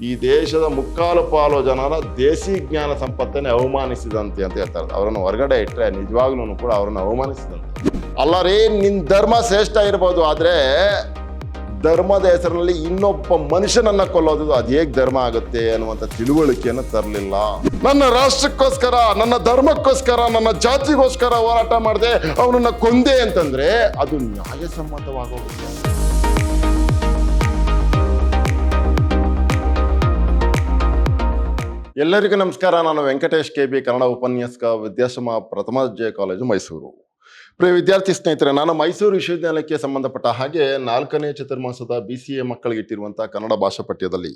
ಈ ದೇಶದ ಮುಕ್ಕಾಲು ಪಾಲು ಜನರ ದೇಸಿ ಜ್ಞಾನ ಸಂಪತ್ತನ್ನೇ ಅವಮಾನಿಸಿದಂತೆ ಅಂತ ಹೇಳ್ತಾರೆ. ಅವರನ್ನು ಹೊರಗಡೆ ಇಟ್ಟರೆ ನಿಜವಾಗ್ಲೂ ಕೂಡ ಅವರನ್ನು ಅವಮಾನಿಸಿದಂತೆ. ಅಲ್ಲ ರೀ, ನಿನ್ನ ಧರ್ಮ ಶ್ರೇಷ್ಠ ಇರ್ಬೋದು, ಆದರೆ ಧರ್ಮದ ಹೆಸರಿನಲ್ಲಿ ಇನ್ನೊಬ್ಬ ಮನುಷ್ಯನನ್ನ ಕೊಲ್ಲೋದು ಅದು ಹೇಗೆ ಧರ್ಮ ಆಗುತ್ತೆ ಅನ್ನುವಂಥ ತಿಳುವಳಿಕೆಯನ್ನು ತರಲಿಲ್ಲ. ನನ್ನ ರಾಷ್ಟ್ರಕ್ಕೋಸ್ಕರ, ನನ್ನ ಧರ್ಮಕ್ಕೋಸ್ಕರ, ನನ್ನ ಜಾತಿಗೋಸ್ಕರ ಹೋರಾಟ ಮಾಡಿದೆ, ಅವನನ್ನ ಕೊಂದೆ ಅಂತಂದ್ರೆ ಅದು ನ್ಯಾಯಸಮ್ಮತವಾಗೋಗುತ್ತೆ. ಎಲ್ಲರಿಗೂ ನಮಸ್ಕಾರ. ನಾನು ವೆಂಕಟೇಶ್ KB, ಕನ್ನಡ ಉಪನ್ಯಾಸಕ, ವಿದ್ಯಾಶ್ರಮ ಪ್ರಥಮ ದರ್ಜೆ ಕಾಲೇಜು, ಮೈಸೂರು. ಪ್ರಿಯ ವಿದ್ಯಾರ್ಥಿ ಸ್ನೇಹಿತರೆ, ನಾನು ಮೈಸೂರು ವಿಶ್ವವಿದ್ಯಾಲಯಕ್ಕೆ ಸಂಬಂಧಪಟ್ಟ ಹಾಗೆ 4ನೇ ಚತುರ್ಮಾಸದ BCA ಮಕ್ಕಳಿಗೆ ಇಟ್ಟಿರುವಂಥ ಕನ್ನಡ ಭಾಷಾ ಪಠ್ಯದಲ್ಲಿ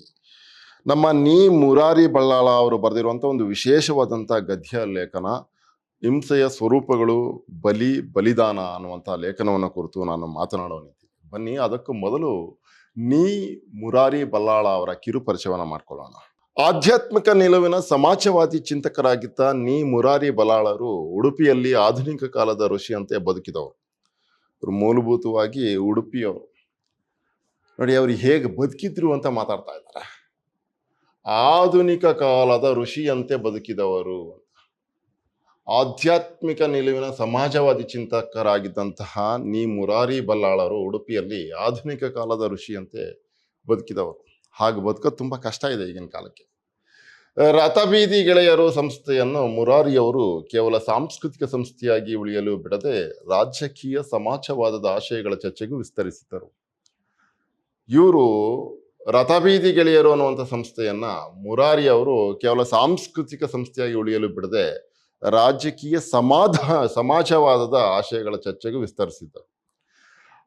ನಮ್ಮ ನೀ ಮುರಾರಿ ಬಲ್ಲಾಳ ಅವರು ಬರೆದಿರುವಂಥ ಒಂದು ವಿಶೇಷವಾದಂಥ ಗದ್ಯ ಲೇಖನ ಹಿಂಸೆಯ ಸ್ವರೂಪಗಳು, ಬಲಿದಾನ ಅನ್ನುವಂಥ ಲೇಖನವನ್ನು ಕುರಿತು ನಾನು ಮಾತನಾಡೋನಿದ್ದೀನಿ. ಬನ್ನಿ, ಅದಕ್ಕೂ ಮೊದಲು ನೀ ಮುರಾರಿ ಬಲ್ಲಾಳ ಅವರ ಕಿರು ಪರಿಚಯವನ್ನು ಮಾಡ್ಕೊಳ್ಳೋಣ. ಆಧ್ಯಾತ್ಮಿಕ ನಿಲುವಿನ ಸಮಾಜವಾದಿ ಚಿಂತಕರಾಗಿದ್ದ ನೀ ಮುರಾರಿ ಬಲ್ಲಾಳರು ಉಡುಪಿಯಲ್ಲಿ ಆಧುನಿಕ ಕಾಲದ ಋಷಿಯಂತೆ ಬದುಕಿದವರು. ಅವರು ಮೂಲಭೂತವಾಗಿ ಉಡುಪಿಯವರು. ನೋಡಿ, ಅವರು ಹೇಗೆ ಬದುಕಿದ್ರು ಅಂತ ಮಾತಾಡ್ತಾ ಇದ್ದಾರೆ. ಆಧುನಿಕ ಕಾಲದ ಋಷಿಯಂತೆ ಬದುಕಿದವರು. ಆಧ್ಯಾತ್ಮಿಕ ನಿಲುವಿನ ಸಮಾಜವಾದಿ ಚಿಂತಕರಾಗಿದ್ದಂತಹ ನೀ ಮುರಾರಿ ಬಲ್ಲಾಳರು ಉಡುಪಿಯಲ್ಲಿ ಆಧುನಿಕ ಕಾಲದ ಋಷಿಯಂತೆ ಬದುಕಿದವರು. ಹಾಗೆ ಬದುಕೋದು ತುಂಬ ಕಷ್ಟ ಇದೆ ಈಗಿನ ಕಾಲಕ್ಕೆ. ರಥಬೀದಿ ಗೆಳೆಯರು ಸಂಸ್ಥೆಯನ್ನು ಮುರಾರಿಯವರು ಕೇವಲ ಸಾಂಸ್ಕೃತಿಕ ಸಂಸ್ಥೆಯಾಗಿ ಉಳಿಯಲು ಬಿಡದೆ ರಾಜಕೀಯ ಸಮಾಜವಾದದ ಆಶಯಗಳ ಚರ್ಚೆಗೂ ವಿಸ್ತರಿಸಿದರು. ಇವರು ರಥಬೀದಿ ಗೆಳೆಯರು ಅನ್ನುವಂಥ ಸಂಸ್ಥೆಯನ್ನ ಮುರಾರಿಯವರು ಕೇವಲ ಸಾಂಸ್ಕೃತಿಕ ಸಂಸ್ಥೆಯಾಗಿ ಉಳಿಯಲು ಬಿಡದೆ ರಾಜಕೀಯ ಸಮಾಜವಾದದ ಆಶಯಗಳ ಚರ್ಚೆಗೂ ವಿಸ್ತರಿಸಿದ್ದರು.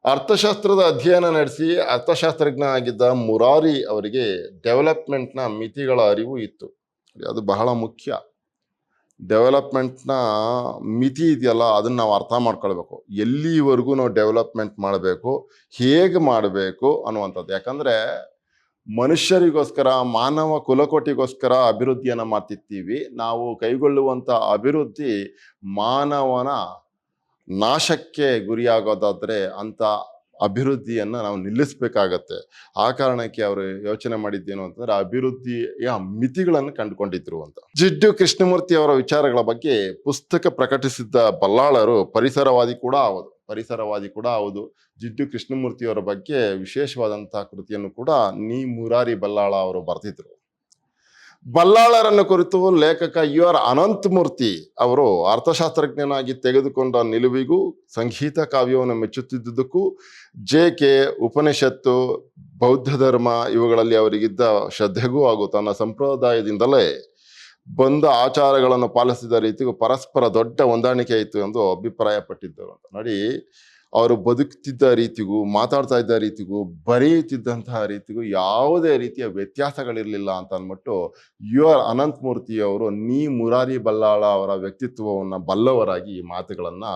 ಅರ್ಥಶಾಸ್ತ್ರದ ಅಧ್ಯಯನ ನಡೆಸಿ ಅರ್ಥಶಾಸ್ತ್ರಜ್ಞ ಆಗಿದ್ದ ಮುರಾರಿ ಅವರಿಗೆ ಡೆವಲಪ್ಮೆಂಟ್ನ ಮಿತಿಗಳ ಅರಿವು ಇತ್ತು. ಅದು ಬಹಳ ಮುಖ್ಯ. ಡೆವಲಪ್ಮೆಂಟ್ನ ಮಿತಿ ಇದೆಯಲ್ಲ, ಅದನ್ನು ನಾವು ಅರ್ಥ ಮಾಡ್ಕೊಳ್ಬೇಕು. ಎಲ್ಲಿವರೆಗೂ ನಾವು ಡೆವಲಪ್ಮೆಂಟ್ ಮಾಡಬೇಕು, ಹೇಗೆ ಮಾಡಬೇಕು ಅನ್ನುವಂಥದ್ದು. ಯಾಕಂದರೆ ಮನುಷ್ಯರಿಗೋಸ್ಕರ, ಮಾನವ ಕುಲಕೋಟಿಗೋಸ್ಕರ ಅಭಿವೃದ್ಧಿಯನ್ನು ಮಾಡ್ತಿರ್ತೀವಿ. ನಾವು ಕೈಗೊಳ್ಳುವಂಥ ಅಭಿವೃದ್ಧಿ ಮಾನವನ ನಾಶಕ್ಕೆ ಗುರಿಯಾಗೋದಾದರೆ ಅಂಥ ಅಭಿವೃದ್ಧಿಯನ್ನು ನಾವು ನಿಲ್ಲಿಸಬೇಕಾಗತ್ತೆ. ಆ ಕಾರಣಕ್ಕೆ ಅವರು ಯೋಚನೆ ಮಾಡಿದ್ದೇನು ಅಂತಂದ್ರೆ ಅಭಿವೃದ್ಧಿಯ ಮಿತಿಗಳನ್ನು ಕಂಡುಕೊಂಡಿದ್ರು ಅಂತ. ಜಿಡ್ಡು ಕೃಷ್ಣಮೂರ್ತಿ ಅವರ ವಿಚಾರಗಳ ಬಗ್ಗೆ ಪುಸ್ತಕ ಪ್ರಕಟಿಸಿದ್ದ ಬಲ್ಲಾಳರು ಪರಿಸರವಾದಿ ಕೂಡ ಹೌದು. ಜಿಡ್ಡು ಕೃಷ್ಣಮೂರ್ತಿಯವರ ಬಗ್ಗೆ ವಿಶೇಷವಾದಂತಹ ಕೃತಿಯನ್ನು ಕೂಡ ನೀ ಮುರಾರಿ ಬಲ್ಲಾಳ ಅವರು ಬರೆದಿದ್ರು. ಬಲ್ಲಾಳರನ್ನು ಕುರಿತು ಲೇಖಕ UR ಅನಂತಮೂರ್ತಿ ಅವರು ಅರ್ಥಶಾಸ್ತ್ರಜ್ಞನಾಗಿ ತೆಗೆದುಕೊಂಡ ನಿಲುವಿಗೂ, ಸಂಗೀತ ಕಾವ್ಯವನ್ನು ಮೆಚ್ಚುತ್ತಿದ್ದುದಕ್ಕೂ, JK, ಉಪನಿಷತ್ತು, ಬೌದ್ಧ ಧರ್ಮ ಇವುಗಳಲ್ಲಿ ಅವರಿಗಿದ್ದ ಶ್ರದ್ಧೆಗೂ ಹಾಗೂ ತನ್ನ ಸಂಪ್ರದಾಯದಿಂದಲೇ ಬಂದ ಆಚಾರಗಳನ್ನು ಪಾಲಿಸಿದ ರೀತಿಗೂ ಪರಸ್ಪರ ದೊಡ್ಡ ಹೊಂದಾಣಿಕೆ ಇತ್ತು ಎಂದು ಅಭಿಪ್ರಾಯಪಟ್ಟಿದ್ದರು ಅಂತ. ನೋಡಿ, ಅವರು ಬದುಕ್ತಿದ್ದ ರೀತಿಗೂ, ಮಾತಾಡ್ತಾ ಇದ್ದ ರೀತಿಗೂ, ಬರೆಯುತ್ತಿದ್ದಂತಹ ರೀತಿಗೂ ಯಾವುದೇ ರೀತಿಯ ವ್ಯತ್ಯಾಸಗಳಿರಲಿಲ್ಲ ಅಂತ ಅಂದ್ಬಿಟ್ಟು UR ಅನಂತಮೂರ್ತಿಯವರು ನೀ ಮುರಾರಿ ಬಲ್ಲಾಳ ಅವರ ವ್ಯಕ್ತಿತ್ವವನ್ನು ಬಲ್ಲವರಾಗಿ ಈ ಮಾತುಗಳನ್ನು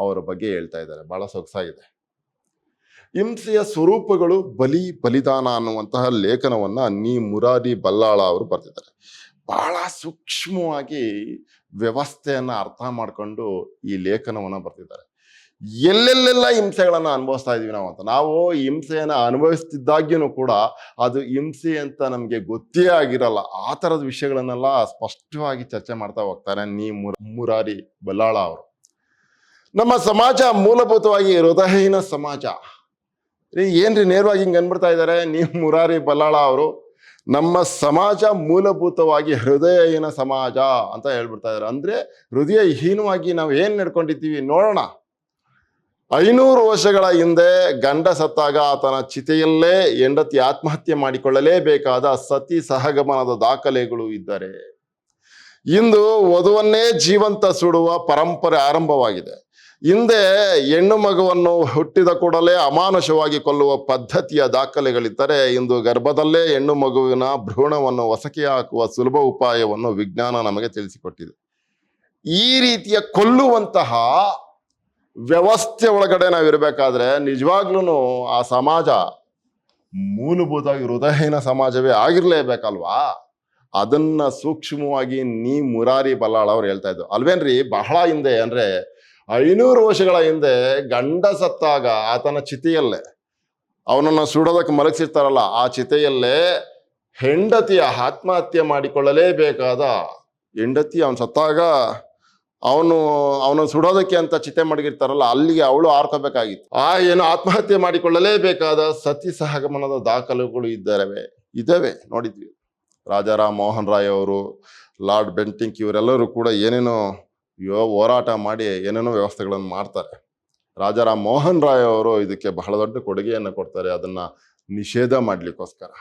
ಅವರ ಬಗ್ಗೆ ಹೇಳ್ತಾ ಇದ್ದಾರೆ. ಬಹಳ ಸೊಗಸಾಗಿದೆ. ಹಿಂಸೆಯ ಸ್ವರೂಪಗಳು, ಬಲಿದಾನ ಅನ್ನುವಂತಹ ಲೇಖನವನ್ನು ನೀ ಮುರಾರಿ ಬಲ್ಲಾಳ ಅವರು ಬರೆದಿದ್ದಾರೆ. ಬಹಳ ಸೂಕ್ಷ್ಮವಾಗಿ ವ್ಯವಸ್ಥೆಯನ್ನು ಅರ್ಥ ಮಾಡಿಕೊಂಡು ಈ ಲೇಖನವನ್ನು ಬರೆದಿದ್ದಾರೆ. ಎಲ್ಲೆಲ್ಲೆಲ್ಲ ಹಿಂಸೆಗಳನ್ನು ಅನುಭವಿಸ್ತಾ ಇದೀವಿ ನಾವು ಅಂತ. ನಾವು ಹಿಂಸೆಯನ್ನು ಅನುಭವಿಸ್ತಿದ್ದಾಗ್ಯೂ ಕೂಡ ಅದು ಹಿಂಸೆ ಅಂತ ನಮಗೆ ಗೊತ್ತೇ ಆಗಿರಲ್ಲ. ಆ ಥರದ ವಿಷಯಗಳನ್ನೆಲ್ಲ ಸ್ಪಷ್ಟವಾಗಿ ಚರ್ಚೆ ಮಾಡ್ತಾ ಹೋಗ್ತಾರೆ ನೀ ಮುರಾರಿ ಬಲ್ಲಾಳ ಅವರು. ನಮ್ಮ ಸಮಾಜ ಮೂಲಭೂತವಾಗಿ ಹೃದಯಹೀನ ಸಮಾಜ. ಏನ್ರಿ ನೇರವಾಗಿ ಹಿಂಗೆ ಅನ್ಬಿಡ್ತಾ ಇದ್ದಾರೆ ನೀ ಮುರಾರಿ ಬಲ್ಲಾಳ ಅವರು. ನಮ್ಮ ಸಮಾಜ ಮೂಲಭೂತವಾಗಿ ಹೃದಯಹೀನ ಸಮಾಜ ಅಂತ ಹೇಳ್ಬಿಡ್ತಾ ಇದ್ದಾರೆ. ಅಂದ್ರೆ ಹೃದಯಹೀನವಾಗಿ ನಾವು ಏನ್ ನಡ್ಕೊಂಡಿದ್ದೀವಿ ನೋಡೋಣ. 500 ವರ್ಷಗಳ ಹಿಂದೆ ಗಂಡ ಸತ್ತಾಗ ಆತನ ಚಿತೆಯಲ್ಲೇ ಹೆಂಡತಿ ಆತ್ಮಹತ್ಯೆ ಮಾಡಿಕೊಳ್ಳಲೇಬೇಕಾದ ಸತಿ ಸಹಗಮನದ ದಾಖಲೆಗಳು ಇದ್ದರೆ, ಇಂದು ವಧುವನ್ನೇ ಜೀವಂತ ಸುಡುವ ಪರಂಪರೆ ಆರಂಭವಾಗಿದೆ. ಹಿಂದೆ ಹೆಣ್ಣು ಮಗುವನ್ನು ಹುಟ್ಟಿದ ಕೂಡಲೇ ಅಮಾನುಷವಾಗಿ ಕೊಲ್ಲುವ ಪದ್ಧತಿಯ ದಾಖಲೆಗಳಿದ್ದರೆ, ಇಂದು ಗರ್ಭದಲ್ಲೇ ಹೆಣ್ಣು ಮಗುವಿನ ಭ್ರೂಣವನ್ನು ಹೊಸಕಿ ಹಾಕುವ ಸುಲಭ ಉಪಾಯವನ್ನು ವಿಜ್ಞಾನ ನಮಗೆ ತಿಳಿಸಿಕೊಟ್ಟಿದೆ. ಈ ರೀತಿಯ ಕೊಲ್ಲುವಂತಹ ವ್ಯವಸ್ಥೆ ಒಳಗಡೆ ನಾವಿರಬೇಕಾದ್ರೆ ನಿಜವಾಗ್ಲೂ ಆ ಸಮಾಜ ಮೂಲಭೂತವಾಗಿ ಹೃದಯಹೀನ ಸಮಾಜವೇ ಆಗಿರ್ಲೇಬೇಕಲ್ವಾ? ಅದನ್ನ ಸೂಕ್ಷ್ಮವಾಗಿ ನೀ ಮುರಾರಿ ಬಲ್ಲಾಳ ಅವ್ರು ಹೇಳ್ತಾ ಇದ್ರು ಅಲ್ವೇನ್ರಿ. ಬಹಳ ಹಿಂದೆ ಅಂದ್ರೆ 500 ವರ್ಷಗಳ ಹಿಂದೆ ಗಂಡ ಸತ್ತಾಗ ಆತನ ಚಿತೆಯಲ್ಲೇ ಅವನನ್ನು ಸುಡೋದಕ್ಕೆ ಮಲಗಿಸಿರ್ತಾರಲ್ಲ, ಆ ಚಿತೆಯಲ್ಲೇ ಹೆಂಡತಿಯ ಆತ್ಮಹತ್ಯೆ ಮಾಡಿಕೊಳ್ಳಲೇಬೇಕಾದ ಹೆಂಡತಿ ಅವನು ಸತ್ತಾಗ ಅವನು ಸುಡೋದಕ್ಕೆ ಅಂತ ಚಿತೆ ಮಡಗಿರ್ತಾರಲ್ಲ, ಅಲ್ಲಿಗೆ ಅವಳು ಆರ್ಕೋಬೇಕಾಗಿತ್ತು. ಏನು ಆತ್ಮಹತ್ಯೆ ಮಾಡಿಕೊಳ್ಳಲೇಬೇಕಾದ ಸತಿ ಸಹಗಮನದ ದಾಖಲೆಗಳು ಇದ್ದಾವೆ ನೋಡಿದ್ವಿ. ರಾಜಾರಾಮ್ ಮೋಹನ್ ರಾಯ್ ಅವರು, ಲಾರ್ಡ್ ಬೆಂಟಿಂಕ್ ಇವರೆಲ್ಲರೂ ಕೂಡ ಏನೇನೋ ಹೋರಾಟ ಮಾಡಿ ಏನೇನೋ ವ್ಯವಸ್ಥೆಗಳನ್ನು ಮಾಡ್ತಾರೆ. ರಾಜಾರಾಮ್ ಮೋಹನ್ ರಾಯ್ ಅವರು ಇದಕ್ಕೆ ಬಹಳ ದೊಡ್ಡ ಕೊಡುಗೆಯನ್ನು ಕೊಡ್ತಾರೆ, ಅದನ್ನ ನಿಷೇಧ ಮಾಡ್ಲಿಕ್ಕೋಸ್ಕರ.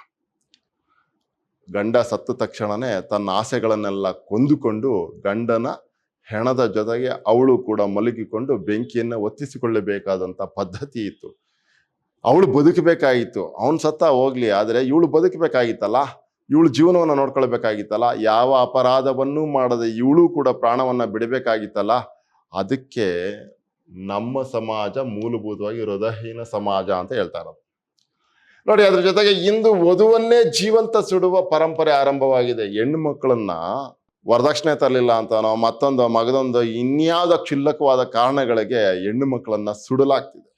ಗಂಡ ಸತ್ತ ತಕ್ಷಣನೇ ತನ್ನ ಆಸೆಗಳನ್ನೆಲ್ಲ ಕೊಂದುಕೊಂಡು ಗಂಡನ ಹೆಣದ ಜೊತೆಗೆ ಅವಳು ಕೂಡ ಮಲಗಿಕೊಂಡು ಬೆಂಕಿಯನ್ನು ಒತ್ತಿಸಿಕೊಳ್ಳಬೇಕಾದಂಥ ಪದ್ಧತಿ ಇತ್ತು. ಅವಳು ಬದುಕಬೇಕಾಗಿತ್ತು, ಅವನು ಸತ್ತ ಹೋಗ್ಲಿ, ಆದರೆ ಇವಳು ಬದುಕಬೇಕಾಗಿತ್ತಲ್ಲ, ಇವಳು ಜೀವನವನ್ನು ನೋಡ್ಕೊಳ್ಬೇಕಾಗಿತ್ತಲ್ಲ, ಯಾವ ಅಪರಾಧವನ್ನೂ ಮಾಡದೆ ಇವಳು ಕೂಡ ಪ್ರಾಣವನ್ನ ಬಿಡಬೇಕಾಗಿತ್ತಲ್ಲ. ಅದಕ್ಕೆ ನಮ್ಮ ಸಮಾಜ ಮೂಲಭೂತವಾಗಿ ಹೃದಯಹೀನ ಸಮಾಜ ಅಂತ ಹೇಳ್ತಾ ಇರೋದು ನೋಡಿ. ಅದ್ರ ಜೊತೆಗೆ ಇಂದು ವಧುವನ್ನೇ ಜೀವಂತ ಸುಡುವ ಪರಂಪರೆ ಆರಂಭವಾಗಿದೆ. ಹೆಣ್ಣು ಮಕ್ಕಳನ್ನ ವರದಕ್ಷಿಣೆ ತರಲಿಲ್ಲ ಅಂತಾನೋ ಮತ್ತೊಂದು ಮಗದೊಂದು ಇನ್ಯಾವುದೋ ಕ್ಷುಲ್ಲಕವಾದ ಕಾರಣಗಳಿಗೆ ಹೆಣ್ಣು ಮಕ್ಕಳನ್ನ ಸುಡಲಾಗ್ತಿದೆ.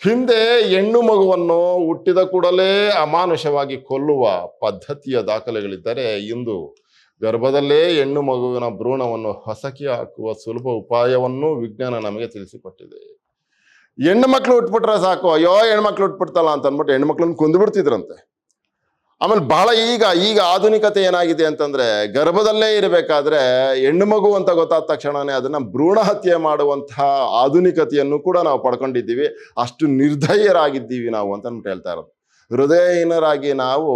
ಹಿಂದೆ ಹೆಣ್ಣು ಮಗುವನ್ನು ಹುಟ್ಟಿದ ಕೂಡಲೇ ಅಮಾನುಷವಾಗಿ ಕೊಲ್ಲುವ ಪದ್ಧತಿಯ ದಾಖಲೆಗಳಿದ್ದರೆ, ಇಂದು ಗರ್ಭದಲ್ಲೇ ಹೆಣ್ಣು ಮಗುವಿನ ಭ್ರೂಣವನ್ನು ಹೊಸಕಿ ಹಾಕುವ ಸುಲಭ ಉಪಾಯವನ್ನು ವಿಜ್ಞಾನ ನಮಗೆ ತಿಳಿಸಿಕೊಟ್ಟಿದೆ. ಹೆಣ್ಣು ಮಕ್ಳು ಹುಟ್ಬಿಟ್ರೆ ಸಾಕು, ಅಯ್ಯೋ ಹೆಣ್ಮಕ್ಳು ಹುಟ್ಬಿಡ್ತಲ್ಲ ಅಂತ ಅಂದ್ಬಿಟ್ಟು ಹೆಣ್ಣು ಮಕ್ಳನ್ನ ಕೊಂದು ಬಿಡ್ತಿದ್ರಂತೆ. ಆಮೇಲೆ ಬಹಳ ಈಗ ಆಧುನಿಕತೆ ಏನಾಗಿದೆ ಅಂತಂದ್ರೆ, ಗರ್ಭದಲ್ಲೇ ಇರಬೇಕಾದ್ರೆ ಹೆಣ್ಣು ಮಗು ಅಂತ ಗೊತ್ತಾದ ತಕ್ಷಣನೇ ಅದನ್ನ ಭ್ರೂಣ ಹತ್ಯೆ ಮಾಡುವಂತಹ ಆಧುನಿಕತೆಯನ್ನು ಕೂಡ ನಾವು ಪಡ್ಕೊಂಡಿದ್ದೀವಿ. ಅಷ್ಟು ನಿರ್ದಯರಾಗಿದ್ದೀವಿ ನಾವು ಅಂತ ಹೇಳ್ತಾ ಇರೋದು. ಹೃದಯಹೀನರಾಗಿ ನಾವು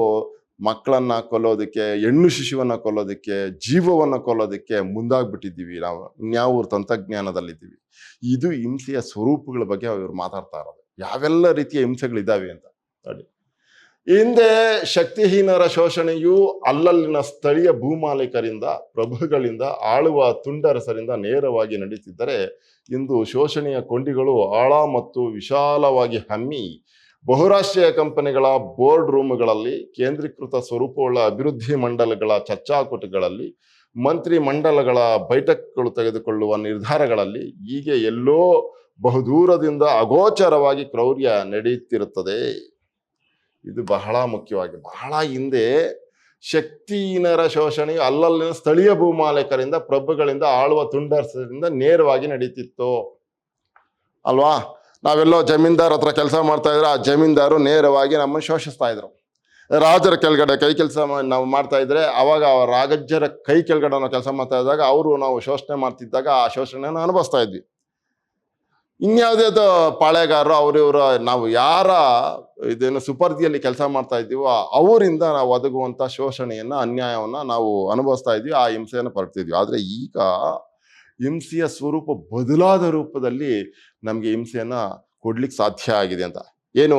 ಮಕ್ಕಳನ್ನ ಕೊಲ್ಲೋದಕ್ಕೆ, ಹೆಣ್ಣು ಶಿಶುವನ್ನ ಕೊಲ್ಲೋದಕ್ಕೆ, ಜೀವವನ್ನ ಕೊಲ್ಲೋದಕ್ಕೆ ಮುಂದಾಗ್ಬಿಟ್ಟಿದ್ದೀವಿ. ನಾವು ಇನ್ಯಾವ ತಂತ್ರಜ್ಞಾನದಲ್ಲಿದ್ದೀವಿ. ಇದು ಹಿಂಸೆಯ ಸ್ವರೂಪಗಳ ಬಗ್ಗೆ ಇವರು ಮಾತಾಡ್ತಾ ಇರೋದು, ಯಾವೆಲ್ಲ ರೀತಿಯ ಹಿಂಸೆಗಳಿದ್ದಾವೆ ಅಂತ ನೋಡಿ. ಹಿಂದೆ ಶಕ್ತಿಹೀನರ ಶೋಷಣೆಯು ಅಲ್ಲಲ್ಲಿನ ಸ್ಥಳೀಯ ಭೂಮಾಲೀಕರಿಂದ, ಪ್ರಭುಗಳಿಂದ, ಆಳುವ ತುಂಡರಸರಿಂದ ನೇರವಾಗಿ ನಡೀತಿದ್ದರೆ, ಇಂದು ಶೋಷಣೆಯ ಕೊಂಡಿಗಳು ಆಳ ಮತ್ತು ವಿಶಾಲವಾಗಿ ಹಮ್ಮಿ ಬಹುರಾಷ್ಟ್ರೀಯ ಕಂಪನಿಗಳ ಬೋರ್ಡ್ ರೂಮ್ಗಳಲ್ಲಿ, ಕೇಂದ್ರೀಕೃತ ಸ್ವರೂಪವುಳ್ಳ ಅಭಿವೃದ್ಧಿ ಮಂಡಲಗಳ ಚರ್ಚಾಕೂಟಗಳಲ್ಲಿ, ಮಂತ್ರಿ ಮಂಡಲಗಳ ಬೈಠಕ್ಗಳು ತೆಗೆದುಕೊಳ್ಳುವ ನಿರ್ಧಾರಗಳಲ್ಲಿ, ಹೀಗೆ ಎಲ್ಲೋ ಬಹುದೂರದಿಂದ ಅಗೋಚರವಾಗಿ ಕ್ರೌರ್ಯ ನಡೆಯುತ್ತಿರುತ್ತದೆ. ಇದು ಬಹಳ ಮುಖ್ಯವಾಗಿ, ಬಹಳ ಹಿಂದೆ ಶಕ್ತಿಹೀನರ ಶೋಷಣೆಯು ಅಲ್ಲಲ್ಲಿನ ಸ್ಥಳೀಯ ಭೂಮಾಲೀಕರಿಂದ, ಪ್ರಭುಗಳಿಂದ, ಆಳುವ ತುಂಡರಸರಿಂದ ನೇರವಾಗಿ ನಡೀತಿತ್ತು ಅಲ್ವಾ. ನಾವೆಲ್ಲೋ ಜಮೀನ್ದಾರ್ ಹತ್ರ ಕೆಲಸ ಮಾಡ್ತಾ ಇದ್ರೆ, ಆ ಜಮೀನ್ದಾರು ನೇರವಾಗಿ ನಮ್ಮನ್ನು ಶೋಷಿಸ್ತಾ ಇದ್ರು. ರಾಜರ ಕೆಳಗಡೆ ಕೈ ಕೆಲಸ ನಾವು ಮಾಡ್ತಾ ಇದ್ರೆ, ಅವಾಗ ರಾಜರ ಕೈ ಕೆಳಗಡೆ ನಾವು ಕೆಲಸ ಮಾಡ್ತಾ ಇದ್ದಾಗ ಅವರು ನಾವು ಶೋಷಣೆ ಮಾಡ್ತಿದ್ದಾಗ ಆ ಶೋಷಣೆಯನ್ನು ಅನುಭವಿಸ್ತಾ ಇದ್ವಿ. ಇನ್ಯಾವುದೇ ಪಾಳೆಗಾರರು ಅವ್ರಿವ್ರ ನಾವು ಯಾರ ಇದೇನು ಸುಪರ್ದಿಯಲ್ಲಿ ಕೆಲಸ ಮಾಡ್ತಾ ಇದ್ದೀವೋ ಅವರಿಂದ ನಾವು ಒದಗುವಂತ ಶೋಷಣೆಯನ್ನ, ಅನ್ಯಾಯವನ್ನ ನಾವು ಅನುಭವಿಸ್ತಾ ಇದ್ವಿ, ಆ ಹಿಂಸೆಯನ್ನು ಪಡ್ತಿದ್ವಿ. ಆದ್ರೆ ಈಗ ಹಿಂಸೆಯ ಸ್ವರೂಪ ಬದಲಾದ ರೂಪದಲ್ಲಿ ನಮ್ಗೆ ಹಿಂಸೆಯನ್ನ ಕೊಡ್ಲಿಕ್ಕೆ ಸಾಧ್ಯ ಆಗಿದೆ ಅಂತ. ಏನು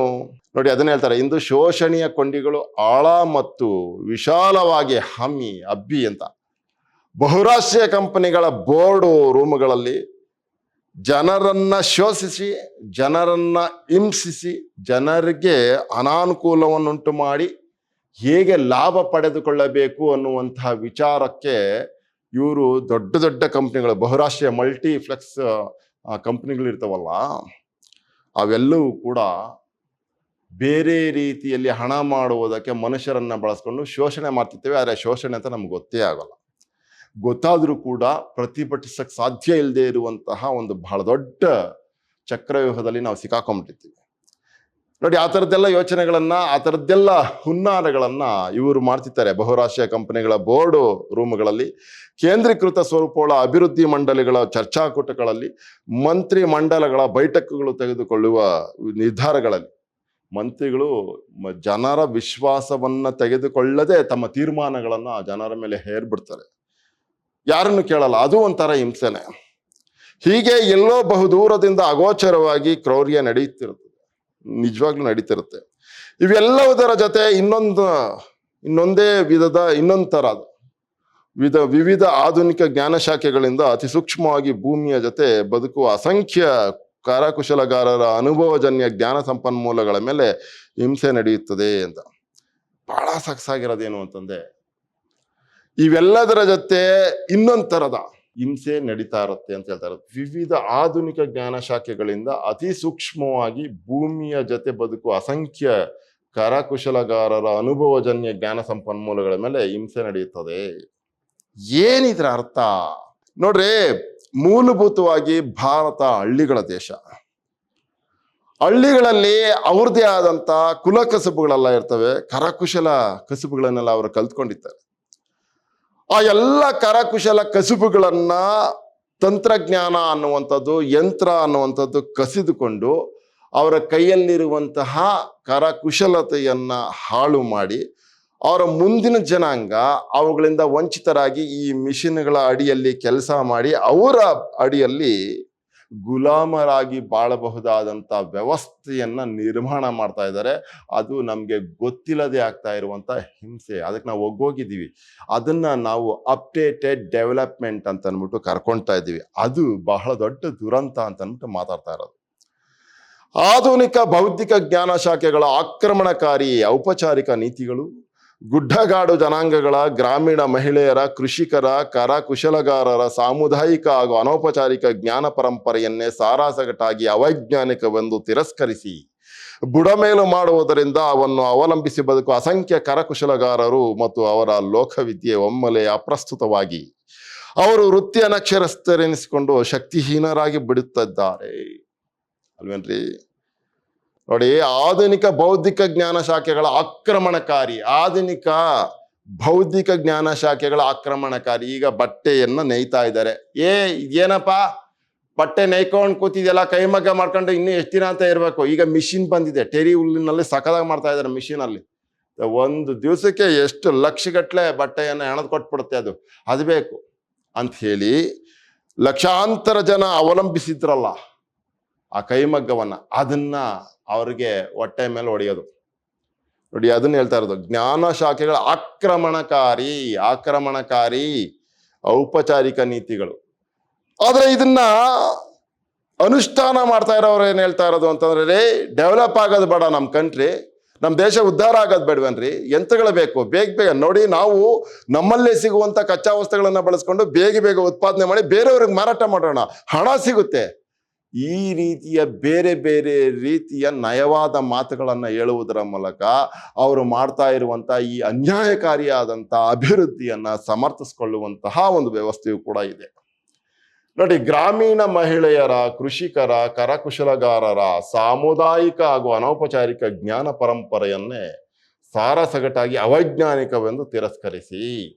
ನೋಡಿ, ಅದನ್ನ ಹೇಳ್ತಾರೆ, ಇಂದು ಶೋಷಣೆಯ ಕೊಂಡಿಗಳು ಆಳ ಮತ್ತು ವಿಶಾಲವಾಗಿ ಹಬ್ಬಿ ಅಂತ ಬಹುರಾಷ್ಟ್ರೀಯ ಕಂಪನಿಗಳ ಬೋರ್ಡು ರೂಮ್ಗಳಲ್ಲಿ ಜನರನ್ನ ಶೋಷಿಸಿ, ಜನರನ್ನ ಹಿಂಸಿಸಿ, ಜನರಿಗೆ ಅನಾನುಕೂಲವನ್ನುಂಟು ಮಾಡಿ ಹೇಗೆ ಲಾಭ ಪಡೆದುಕೊಳ್ಳಬೇಕು ಅನ್ನುವಂತಹ ವಿಚಾರಕ್ಕೆ ಇವರು ದೊಡ್ಡ ದೊಡ್ಡ ಕಂಪ್ನಿಗಳು, ಬಹುರಾಷ್ಟ್ರೀಯ ಮಲ್ಟಿಪ್ಲೆಕ್ಸ್ ಕಂಪ್ನಿಗಳು ಇರ್ತಾವಲ್ಲ, ಅವೆಲ್ಲವೂ ಕೂಡ ಬೇರೆ ರೀತಿಯಲ್ಲಿ ಹಣ ಮಾಡುವುದಕ್ಕೆ ಮನುಷ್ಯರನ್ನ ಬಳಸ್ಕೊಂಡು ಶೋಷಣೆ ಮಾಡ್ತಿರ್ತೇವೆ. ಆದರೆ ಶೋಷಣೆ ಅಂತ ನಮ್ಗೆ ಗೊತ್ತೇ ಆಗಲ್ಲ. ಗೊತ್ತಾದ್ರೂ ಕೂಡ ಪ್ರತಿಭಟಿಸಕ್ಕೆ ಸಾಧ್ಯ ಇಲ್ಲದೆ ಇರುವಂತಹ ಒಂದು ಬಹಳ ದೊಡ್ಡ ಚಕ್ರವ್ಯೂಹದಲ್ಲಿ ನಾವು ಸಿಕ್ಕಾಕೊಂಡ್ಬಿಟ್ಟಿರ್ತೀವಿ ನೋಡಿ. ಆ ಥರದ್ದೆಲ್ಲ ಯೋಚನೆಗಳನ್ನ, ಆ ಥರದ್ದೆಲ್ಲ ಹುನ್ನಾರಗಳನ್ನ ಇವರು ಮಾಡ್ತಿರ್ತಾರೆ. ಬಹುರಾಷ್ಟ್ರೀಯ ಕಂಪನಿಗಳ ಬೋರ್ಡು ರೂಮ್ಗಳಲ್ಲಿ, ಕೇಂದ್ರೀಕೃತ ಸ್ವರೂಪಗಳ ಅಭಿವೃದ್ಧಿ ಮಂಡಳಿಗಳ ಚರ್ಚಾಕೂಟಗಳಲ್ಲಿ, ಮಂತ್ರಿ ಮಂಡಲಗಳ ಬೈಠಕ್ಗಳು ತೆಗೆದುಕೊಳ್ಳುವ ನಿರ್ಧಾರಗಳಲ್ಲಿ ಮಂತ್ರಿಗಳು ಜನರ ವಿಶ್ವಾಸವನ್ನ ತೆಗೆದುಕೊಳ್ಳದೆ ತಮ್ಮ ತೀರ್ಮಾನಗಳನ್ನ ಜನರ ಮೇಲೆ ಹೇರ್ಬಿಡ್ತಾರೆ, ಯಾರನ್ನು ಕೇಳಲ್ಲ. ಅದು ಒಂಥರ ಹಿಂಸೆನೆ. ಹೀಗೆ ಎಲ್ಲೋ ಬಹುದೂರದಿಂದ ಅಗೋಚರವಾಗಿ ಕ್ರೌರ್ಯ ನಡೆಯುತ್ತಿರುತ್ತದೆ, ನಿಜವಾಗ್ಲೂ ನಡೀತಿರುತ್ತೆ. ಇವೆಲ್ಲವುದರ ಜೊತೆ ಇನ್ನೊಂದೇ ವಿವಿಧ ಆಧುನಿಕ ಜ್ಞಾನ ಶಾಖೆಗಳಿಂದ ಅತಿ ಸೂಕ್ಷ್ಮವಾಗಿ ಭೂಮಿಯ ಜೊತೆ ಬದುಕುವ ಅಸಂಖ್ಯ ಕರಕುಶಲಗಾರರ ಅನುಭವಜನ್ಯ ಜ್ಞಾನ ಸಂಪನ್ಮೂಲಗಳ ಮೇಲೆ ಹಿಂಸೆ ನಡೆಯುತ್ತದೆ ಅಂತ. ಬಹಳ ಸೊಗಸಾಗಿರೋದೇನು ಅಂತಂದ್ರೆ, ಇವೆಲ್ಲದರ ಜೊತೆ ಇನ್ನೊಂದು ತರದ ಹಿಂಸೆ ನಡೀತಾ ಇರುತ್ತೆ ಅಂತ ಹೇಳ್ತಾರೆ. ವಿವಿಧ ಆಧುನಿಕ ಜ್ಞಾನ ಶಾಖೆಗಳಿಂದ ಅತಿ ಸೂಕ್ಷ್ಮವಾಗಿ ಭೂಮಿಯ ಜೊತೆ ಬದುಕುವ ಅಸಂಖ್ಯ ಕರಕುಶಲಗಾರರ ಅನುಭವಜನ್ಯ ಜ್ಞಾನ ಸಂಪನ್ಮೂಲಗಳ ಮೇಲೆ ಹಿಂಸೆ ನಡೆಯುತ್ತದೆ. ಏನಿದ್ರ ಅರ್ಥ ನೋಡ್ರಿ, ಮೂಲಭೂತವಾಗಿ ಭಾರತ ಹಳ್ಳಿಗಳ ದೇಶ. ಹಳ್ಳಿಗಳಲ್ಲಿ ಅವ್ರದ್ದೇ ಆದಂತ ಕುಲ ಕಸುಬುಗಳೆಲ್ಲ ಇರ್ತವೆ, ಕರಕುಶಲ ಕಸುಬುಗಳನ್ನೆಲ್ಲ ಅವರು ಕಲ್ತ್ಕೊಂಡಿರ್ತಾರೆ. ಆ ಎಲ್ಲ ಕರಕುಶಲ ಕಸುಬುಗಳನ್ನ ತಂತ್ರಜ್ಞಾನ ಅನ್ನುವಂಥದ್ದು, ಯಂತ್ರ ಅನ್ನುವಂಥದ್ದು ಕಸಿದುಕೊಂಡು ಅವರ ಕೈಯಲ್ಲಿರುವಂತಹ ಕರಕುಶಲತೆಯನ್ನ ಹಾಳು ಮಾಡಿ ಅವರ ಮುಂದಿನ ಜನಾಂಗ ಅವುಗಳಿಂದ ವಂಚಿತರಾಗಿ ಈ ಮಿಷಿನ್ಗಳ ಅಡಿಯಲ್ಲಿ ಕೆಲಸ ಮಾಡಿ ಅವರ ಅಡಿಯಲ್ಲಿ ಗುಲಾಮರಾಗಿ ಬಾಳಬಹುದಾದಂಥ ವ್ಯವಸ್ಥೆಯನ್ನ ನಿರ್ಮಾಣ ಮಾಡ್ತಾ ಇದ್ದಾರೆ. ಅದು ನಮಗೆ ಗೊತ್ತಿಲ್ಲದೆ ಆಗ್ತಾ ಇರುವಂತ ಹಿಂಸೆ. ಅದಕ್ಕೆ ನಾವು ಒಗ್ಗೋಗಿದ್ದೀವಿ. ಅದನ್ನ ನಾವು ಅಪ್ಡೇಟೆಡ್ ಡೆವಲಪ್ಮೆಂಟ್ ಅಂತ ಅಂದ್ಬಿಟ್ಟು ಕರ್ಕೊಳ್ತಾ ಇದ್ದೀವಿ. ಅದು ಬಹಳ ದೊಡ್ಡ ದುರಂತ ಅಂತ ಅಂದ್ಬಿಟ್ಟು ಮಾತಾಡ್ತಾ ಇರೋದು. ಆಧುನಿಕ ಬೌದ್ಧಿಕ ಜ್ಞಾನ ಶಾಖೆಗಳ ಆಕ್ರಮಣಕಾರಿ ಔಪಚಾರಿಕ ನೀತಿಗಳು ಗುಡ್ಡಗಾಡು ಜನಾಂಗಗಳ, ಗ್ರಾಮೀಣ ಮಹಿಳೆಯರ, ಕೃಷಿಕರ, ಕರಕುಶಲಗಾರರ ಸಾಮುದಾಯಿಕ ಹಾಗೂ ಅನೌಪಚಾರಿಕ ಜ್ಞಾನ ಪರಂಪರೆಯನ್ನೇ ಸಾರಾಸಗಟಾಗಿ ಅವೈಜ್ಞಾನಿಕವೆಂದು ತಿರಸ್ಕರಿಸಿ ಬುಡಮೇಲು ಮಾಡುವುದರಿಂದ ಅವನ್ನು ಅವಲಂಬಿಸಿ ಬದುಕು ಅಸಂಖ್ಯ ಕರಕುಶಲಗಾರರು ಮತ್ತು ಅವರ ಲೋಕವಿದ್ಯೆ ಒಮ್ಮೆಲೆ ಅಪ್ರಸ್ತುತವಾಗಿ ಅವರು ವೃತ್ತಿ ಅನಕ್ಷರಸ್ಥರೆನಿಸಿಕೊಂಡು ಶಕ್ತಿಹೀನರಾಗಿ ಬಿಡುತ್ತಿದ್ದಾರೆ ಅಲ್ವೇನ್ರಿ? ನೋಡಿ, ಆಧುನಿಕ ಬೌದ್ಧಿಕ ಜ್ಞಾನ ಶಾಖೆಗಳ ಆಕ್ರಮಣಕಾರಿ, ಆಧುನಿಕ ಬೌದ್ಧಿಕ ಜ್ಞಾನ ಶಾಖೆಗಳ ಆಕ್ರಮಣಕಾರಿ. ಈಗ ಬಟ್ಟೆಯನ್ನ ನೇಯ್ತಾ ಇದ್ದಾರೆ. ಏನಪ್ಪ ಬಟ್ಟೆ ನೇಯ್ಕೊಂಡು ಕೂತಿದೆಯಲ್ಲ, ಕೈಮಗ್ಗ ಮಾಡ್ಕೊಂಡು ಇನ್ನೂ ಎಷ್ಟು ದಿನ ಅಂತ ಇರಬೇಕು? ಈಗ ಮಿಷಿನ್ ಬಂದಿದೆ, ಟೆರಿ ಹುಲ್ಲಿನಲ್ಲಿ ಸಖದಾಗಿ ಮಾಡ್ತಾ ಇದ್ದಾರೆ ಮಿಷಿನ್ ಅಲ್ಲಿ. ಒಂದು ದಿವಸಕ್ಕೆ ಎಷ್ಟು ಲಕ್ಷಗಟ್ಲೆ ಬಟ್ಟೆಯನ್ನು ಹೆಣದ್ ಕೊಟ್ಬಿಡುತ್ತೆ. ಅದು ಬೇಕು ಅಂತ ಹೇಳಿ ಲಕ್ಷಾಂತರ ಜನ ಅವಲಂಬಿಸಿದ್ರಲ್ಲ ಆ ಕೈಮಗ್ಗವನ್ನ, ಅದನ್ನ ಅವ್ರಿಗೆ ಹೊಟ್ಟೆ ಮೇಲೆ ಹೊಡೆಯೋದು. ನೋಡಿ, ಅದನ್ನ ಹೇಳ್ತಾ ಇರೋದು ಜ್ಞಾನ ಶಾಖೆಗಳ ಆಕ್ರಮಣಕಾರಿ ಔಪಚಾರಿಕ ನೀತಿಗಳು. ಆದ್ರೆ ಇದನ್ನ ಅನುಷ್ಠಾನ ಮಾಡ್ತಾ ಇರೋರು ಏನ್ ಹೇಳ್ತಾ ಇರೋದು ಅಂತಂದ್ರೆ, ಡೆವಲಪ್ ಆಗೋದು ಬೇಡ ನಮ್ಮ ಕಂಟ್ರಿ, ನಮ್ಮ ದೇಶ ಉದ್ಧಾರ ಆಗೋದು ಬೇಡವೇನ್ರಿ? ಯಂತ್ರಗಳು ಬೇಕು, ಬೇಗ ನೋಡಿ. ನಾವು ನಮ್ಮಲ್ಲೇ ಸಿಗುವಂತ ಕಚ್ಚಾ ವಸ್ತುಗಳನ್ನ ಬಳಸ್ಕೊಂಡು ಬೇಗ ಉತ್ಪಾದನೆ ಮಾಡಿ ಬೇರೆಯವ್ರಿಗೆ ಮಾರಾಟ ಮಾಡೋಣ, ಹಣ ಸಿಗುತ್ತೆ. ಈ ರೀತಿಯ ಬೇರೆ ಬೇರೆ ರೀತಿಯ ನಯವಾದ ಮಾತುಗಳನ್ನ ಹೇಳುವುದರ ಮೂಲಕ ಅವರು ಮಾಡ್ತಾ ಇರುವಂತ ಈ ಅನ್ಯಾಯಕಾರಿಯಾದಂಥ ಅಭಿವೃದ್ಧಿಯನ್ನ ಸಮರ್ಥಿಸಿಕೊಳ್ಳುವಂತಹ ಒಂದು ವ್ಯವಸ್ಥೆಯು ಕೂಡ ಇದೆ. ನೋಡಿ, ಗ್ರಾಮೀಣ ಮಹಿಳೆಯರ, ಕೃಷಿಕರ, ಕರಕುಶಲಗಾರರ ಸಾಮುದಾಯಿಕ ಹಾಗೂ ಅನೌಪಚಾರಿಕ ಜ್ಞಾನ ಪರಂಪರೆಯನ್ನೇ ಸಾರಸಗಟಾಗಿ ಅವೈಜ್ಞಾನಿಕವೆಂದು ತಿರಸ್ಕರಿಸಿ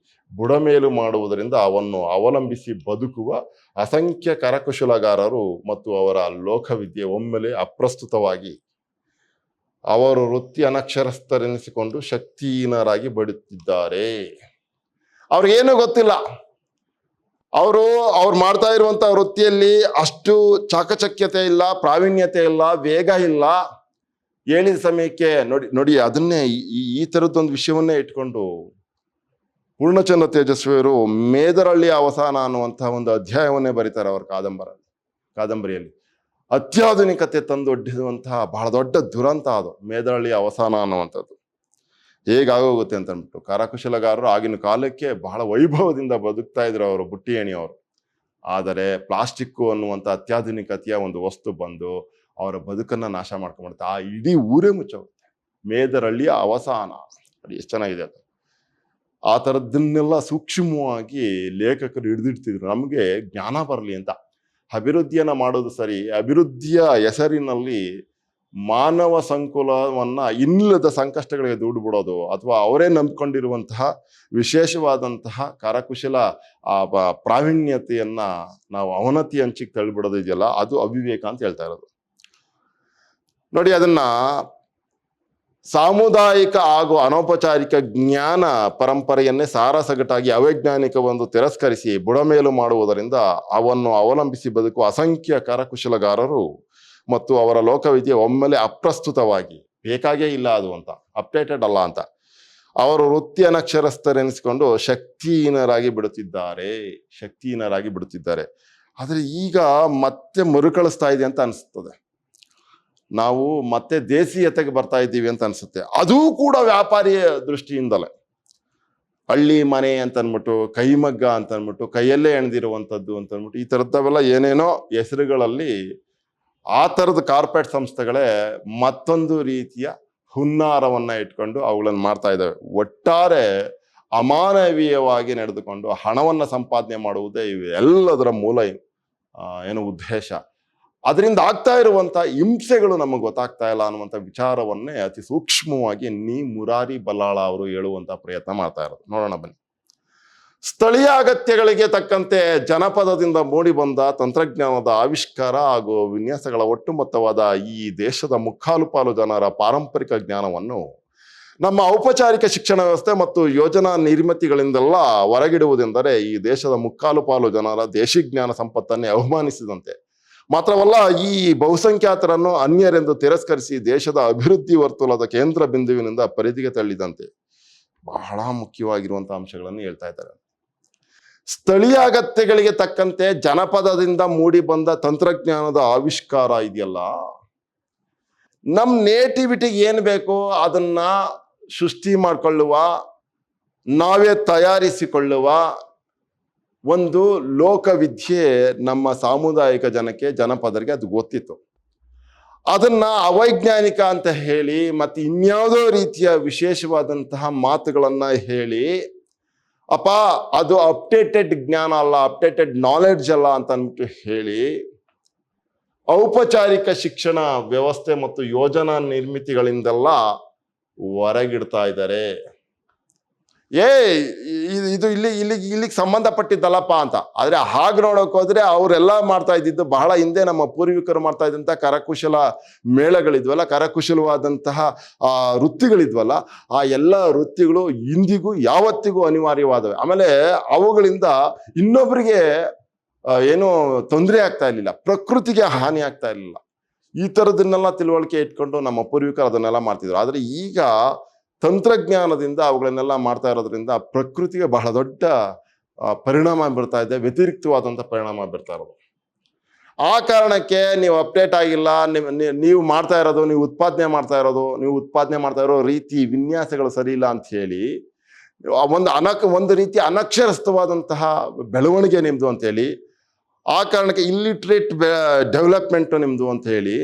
ಬುಡಮೇಲು ಮಾಡುವುದರಿಂದ ಅವನ್ನು ಅವಲಂಬಿಸಿ ಬದುಕುವ ಅಸಂಖ್ಯ ಕರಕುಶಲಗಾರರು ಮತ್ತು ಅವರ ಲೋಕವಿದ್ಯೆ ಒಮ್ಮೆಲೆ ಅಪ್ರಸ್ತುತವಾಗಿ ಅವರು ವೃತ್ತಿ ಅನಕ್ಷರಸ್ಥರೆನಿಸಿಕೊಂಡು ಶಕ್ತಿಹೀನರಾಗಿ ಬಡುತ್ತಿದ್ದಾರೆ. ಅವ್ರಿಗೇನು ಗೊತ್ತಿಲ್ಲ. ಅವ್ರು ಮಾಡ್ತಾ ಇರುವಂತ ವೃತ್ತಿಯಲ್ಲಿ ಅಷ್ಟು ಚಾಕಚಕ್ಯತೆ ಇಲ್ಲ, ಪ್ರಾವೀಣ್ಯತೆ ಇಲ್ಲ, ವೇಗ ಇಲ್ಲ. ಹೇಳಿದ ಸಮಯಕ್ಕೆ ನೋಡಿ ಅದನ್ನೇ ಈ ತರದ್ದೊಂದು ವಿಷಯವನ್ನೇ ಇಟ್ಕೊಂಡು ಪೂರ್ಣಚಂದ್ರ ತೇಜಸ್ವಿಯವರು ಮೇದರಳ್ಳಿಯ ಅವಸಾನ ಅನ್ನುವಂತಹ ಒಂದು ಅಧ್ಯಾಯವನ್ನೇ ಬರೀತಾರೆ ಅವರ ಕಾದಂಬರಿಯಲ್ಲಿ. ಅತ್ಯಾಧುನಿಕತೆ ತಂದೊಡ್ಡಿರುವಂತಹ ಬಹಳ ದೊಡ್ಡ ದುರಂತ ಅದು ಮೇದರಳ್ಳಿಯ ಅವಸಾನ ಅನ್ನುವಂಥದ್ದು. ಹೇಗಾಗೋಗುತ್ತೆ ಅಂತ ಅಂದ್ಬಿಟ್ಟು ಕರಕುಶಲಗಾರರು ಆಗಿನ ಕಾಲಕ್ಕೆ ಬಹಳ ವೈಭವದಿಂದ ಬದುಕ್ತಾ ಇದ್ರು ಅವರು, ಬುಟ್ಟಿ ಎಣಿಯವರು. ಆದರೆ ಪ್ಲಾಸ್ಟಿಕ್ ಅನ್ನುವಂಥ ಅತ್ಯಾಧುನಿಕತೆಯ ಒಂದು ವಸ್ತು ಬಂದು ಅವರ ಬದುಕನ್ನ ನಾಶ ಮಾಡ್ಕೊಂಡ್ಬಿಡುತ್ತೆ. ಆ ಇಡೀ ಊರೇ ಮುಚ್ಚೋಗುತ್ತೆ. ಮೇದರಳ್ಳಿಯ ಅವಸಾನ, ನೋಡಿ ಎಷ್ಟು ಚೆನ್ನಾಗಿದೆ ಅದು. ಆ ಥರದ್ದನ್ನೆಲ್ಲ ಸೂಕ್ಷ್ಮವಾಗಿ ಲೇಖಕರು ಹಿಡಿದಿಡ್ತಿದ್ರು, ನಮಗೆ ಜ್ಞಾನ ಬರಲಿ ಅಂತ. ಅಭಿವೃದ್ಧಿಯನ್ನ ಮಾಡೋದು ಸರಿ, ಅಭಿವೃದ್ಧಿಯ ಹೆಸರಿನಲ್ಲಿ ಮಾನವ ಸಂಕುಲವನ್ನ ಇನ್ನಿಲ್ಲದ ಸಂಕಷ್ಟಗಳಿಗೆ ದೂಡ್ಬಿಡೋದು, ಅಥವಾ ಅವರೇ ನಂಬ್ಕೊಂಡಿರುವಂತಹ ವಿಶೇಷವಾದಂತಹ ಕರಕುಶಲ ಪ್ರಾವೀಣ್ಯತೆಯನ್ನ ನಾವು ಅವನತಿ ಹಂಚಿಗೆ ತಳ್ಳಿಬಿಡೋದು ಇದೆಯಲ್ಲ, ಅದು ಅವಿವೇಕ ಅಂತ ಹೇಳ್ತಾ ಇರೋದು. ನೋಡಿ, ಅದನ್ನ ಸಾಮುದಾಯಿಕ ಹಾಗೂ ಅನೌಪಚಾರಿಕ ಜ್ಞಾನ ಪರಂಪರೆಯನ್ನೇ ಸಾರಸಗಟಾಗಿ ಅವೈಜ್ಞಾನಿಕವೆಂದು ತಿರಸ್ಕರಿಸಿ ಬುಡಮೇಲು ಮಾಡುವುದರಿಂದ ಅವನ್ನು ಅವಲಂಬಿಸಿ ಬದುಕುವ ಅಸಂಖ್ಯ ಕರಕುಶಲಗಾರರು ಮತ್ತು ಅವರ ಲೋಕವಿದ್ಯೆ ಒಮ್ಮೆಲೆ ಅಪ್ರಸ್ತುತವಾಗಿ, ಬೇಕಾಗೇ ಇಲ್ಲ ಅದು ಅಂತ, ಅಪ್ಡೇಟೆಡ್ ಅಲ್ಲ ಅಂತ, ಅವರು ವೃತ್ತಿ ಅನಕ್ಷರಸ್ಥರೆನಿಸಿಕೊಂಡು ಶಕ್ತಿಹೀನರಾಗಿ ಬಿಡುತ್ತಿದ್ದಾರೆ. ಆದರೆ ಈಗ ಮತ್ತೆ ಮರುಕಳಿಸ್ತಾ ಇದೆ ಅಂತ ಅನಿಸ್ತದೆ. ನಾವು ಮತ್ತೆ ದೇಸೀಯತೆಗೆ ಬರ್ತಾ ಇದ್ದೀವಿ ಅಂತ ಅನ್ಸುತ್ತೆ. ಅದೂ ಕೂಡ ವ್ಯಾಪಾರಿಯ ದೃಷ್ಟಿಯಿಂದಲೇ. ಹಳ್ಳಿ ಮನೆ ಅಂತ ಅಂದ್ಬಿಟ್ಟು, ಕೈಮಗ್ಗ ಅಂತ ಅಂದ್ಬಿಟ್ಟು, ಕೈಯಲ್ಲೇ ಎಣದಿರುವಂಥದ್ದು ಅಂತ ಅಂದ್ಬಿಟ್ಟು, ಈ ಥರದ್ದವೆಲ್ಲ ಏನೇನೋ ಹೆಸರುಗಳಲ್ಲಿ ಆ ಥರದ ಕಾರ್ಪೊರೇಟ್ ಸಂಸ್ಥೆಗಳೇ ಮತ್ತೊಂದು ರೀತಿಯ ಹುನ್ನಾರವನ್ನ ಇಟ್ಕೊಂಡು ಅವುಗಳನ್ನು ಮಾಡ್ತಾ ಇದ್ದಾವೆ. ಒಟ್ಟಾರೆ ಅಮಾನವೀಯವಾಗಿ ನಡೆದುಕೊಂಡು ಹಣವನ್ನ ಸಂಪಾದನೆ ಮಾಡುವುದೇ ಇವೆಲ್ಲದರ ಮೂಲ ಉದ್ದೇಶ. ಅದರಿಂದ ಆಗ್ತಾ ಇರುವಂತ ಹಿಂಸೆಗಳು ನಮಗೆ ಗೊತ್ತಾಗ್ತಾ ಇಲ್ಲ ಅನ್ನುವಂಥ ವಿಚಾರವನ್ನೇ ಅತಿ ಸೂಕ್ಷ್ಮವಾಗಿ ಮುರಾರಿ ಬಲ್ಲಾಳ ಅವರು ಹೇಳುವಂತ ಪ್ರಯತ್ನ ಮಾಡ್ತಾ ಇರೋದು. ನೋಡೋಣ ಬನ್ನಿ. ಸ್ಥಳೀಯ ಅಗತ್ಯಗಳಿಗೆ ತಕ್ಕಂತೆ ಜನಪದದಿಂದ ಮೂಡಿ ಬಂದ ತಂತ್ರಜ್ಞಾನದ ಆವಿಷ್ಕಾರ ಹಾಗೂ ವಿನ್ಯಾಸಗಳ ಒಟ್ಟುಮೊತ್ತವಾದ ಈ ದೇಶದ ಮುಕ್ಕಾಲು ಪಾಲು ಜನರ ಪಾರಂಪರಿಕ ಜ್ಞಾನವನ್ನು ನಮ್ಮ ಔಪಚಾರಿಕ ಶಿಕ್ಷಣ ವ್ಯವಸ್ಥೆ ಮತ್ತು ಯೋಜನಾ ನಿರ್ಮಿತಿಗಳಿಂದೆಲ್ಲ ಹೊರಗಿಡುವುದೆಂದರೆ ಈ ದೇಶದ ಮುಕ್ಕಾಲು ಪಾಲು ಜನರ ದೇಶಿ ಜ್ಞಾನ ಸಂಪತ್ತನ್ನೇ ಅವಮಾನಿಸಿದಂತೆ. ಮಾತ್ರವಲ್ಲ, ಈ ಬಹುಸಂಖ್ಯಾತರನ್ನು ಅನ್ಯರೆಂದು ತಿರಸ್ಕರಿಸಿ ದೇಶದ ಅಭಿವೃದ್ಧಿ ವರ್ತುಲದ ಕೇಂದ್ರ ಬಿಂದುವಿನಿಂದ ಪರಿಧಿಗೆ ತಳ್ಳಿದಂತೆ. ಬಹಳ ಮುಖ್ಯವಾಗಿರುವಂತಹ ಅಂಶಗಳನ್ನು ಹೇಳ್ತಾ ಇದ್ದಾರೆ. ಸ್ಥಳೀಯ ಅಗತ್ಯಗಳಿಗೆ ತಕ್ಕಂತೆ ಜನಪದದಿಂದ ಮೂಡಿ ಬಂದ ತಂತ್ರಜ್ಞಾನದ ಆವಿಷ್ಕಾರ ಇದೆಯಲ್ಲ, ನಮ್ ನೇಟಿವಿಟಿಗೆ ಏನ್ ಬೇಕೋ ಅದನ್ನ ಸೃಷ್ಟಿ ಮಾಡಿಕೊಳ್ಳುವ, ನಾವೇ ತಯಾರಿಸಿಕೊಳ್ಳುವ ಒಂದು ಲೋಕವಿದ್ಯೆ ನಮ್ಮ ಸಾಮುದಾಯಿಕ ಜನಪದರಿಗೆ ಅದು ಗೊತ್ತಿತ್ತು. ಅದನ್ನ ಅವೈಜ್ಞಾನಿಕ ಅಂತ ಹೇಳಿ ಮತ್ತೆ ಇನ್ಯಾವುದೋ ರೀತಿಯ ವಿಶೇಷವಾದಂತಹ ಮಾತುಗಳನ್ನ ಹೇಳಿ, ಅಪ್ಪ ಅದು ಅಪ್ಡೇಟೆಡ್ ಜ್ಞಾನ ಅಲ್ಲ, ಅಪ್ಡೇಟೆಡ್ ನಾಲೆಡ್ಜ್ ಅಲ್ಲ ಅಂತ ಅಂದ್ಬಿಟ್ಟು ಹೇಳಿ ಔಪಚಾರಿಕ ಶಿಕ್ಷಣ ವ್ಯವಸ್ಥೆ ಮತ್ತು ಯೋಜನಾ ನಿರ್ಮಿತಿಗಳಿಂದೆಲ್ಲ ಹೊರಗಿಡ್ತಾ ಇದ್ದಾರೆ. ಇದು ಇಲ್ಲಿಗೆ ಸಂಬಂಧಪಟ್ಟಿದ್ದಲ್ಲಪ್ಪ ಅಂತ. ಆದ್ರೆ ಹಾಗೆ ನೋಡಕ್ ಹೋದ್ರೆ ಅವರೆಲ್ಲ ಮಾಡ್ತಾ ಇದ್ದಿದ್ದು ಬಹಳ ಹಿಂದೆ ನಮ್ಮ ಪೂರ್ವಿಕರು ಮಾಡ್ತಾ ಇದ್ದಂತಹ ಕರಕುಶಲ ಮೇಳಗಳಿದ್ವಲ್ಲ, ಕರಕುಶಲವಾದಂತಹ ವೃತ್ತಿಗಳಿದ್ವಲ್ಲ, ಆ ಎಲ್ಲ ವೃತ್ತಿಗಳು ಇಂದಿಗೂ ಯಾವತ್ತಿಗೂ ಅನಿವಾರ್ಯವಾದವೆ. ಆಮೇಲೆ ಅವುಗಳಿಂದ ಇನ್ನೊಬ್ಬರಿಗೆ ಏನು ತೊಂದರೆ ಆಗ್ತಾ ಇರ್ಲಿಲ್ಲ, ಪ್ರಕೃತಿಗೆ ಹಾನಿ ಆಗ್ತಾ ಇರ್ಲಿಲ್ಲ. ಈ ತರದನ್ನೆಲ್ಲ ತಿಳುವಳಿಕೆ ಇಟ್ಕೊಂಡು ನಮ್ಮ ಪೂರ್ವಿಕರು ಅದನ್ನೆಲ್ಲ ಮಾಡ್ತಿದ್ರು. ಆದ್ರೆ ಈಗ ತಂತ್ರಜ್ಞಾನದಿಂದ ಅವುಗಳನ್ನೆಲ್ಲ ಮಾಡ್ತಾ ಇರೋದ್ರಿಂದ ಪ್ರಕೃತಿಗೆ ಬಹಳ ದೊಡ್ಡ ಪರಿಣಾಮ ಬೀರ್ತಾ ಇದೆ, ವ್ಯತಿರಿಕ್ತವಾದಂಥ ಪರಿಣಾಮ ಬೀರ್ತಾ ಇರೋದು. ಆ ಕಾರಣಕ್ಕೆ ನೀವು ಅಪ್ಡೇಟ್ ಆಗಿಲ್ಲ, ನೀವು ಮಾಡ್ತಾ ಇರೋದು, ನೀವು ಉತ್ಪಾದನೆ ಮಾಡ್ತಾ ಇರೋ ರೀತಿ ವಿನ್ಯಾಸಗಳು ಸರಿ ಇಲ್ಲ ಅಂತ ಹೇಳಿ ಒಂದು ರೀತಿ ಅನಕ್ಷರಸ್ಥವಾದಂತಹ ಬೆಳವಣಿಗೆ ನಿಮ್ದು ಅಂತ ಹೇಳಿ, ಆ ಕಾರಣಕ್ಕೆ ಇಲ್ಲಿಟ್ರೇಟ್ ಡೆವಲಪ್ಮೆಂಟ್ ನಿಮ್ದು ಅಂತ ಹೇಳಿ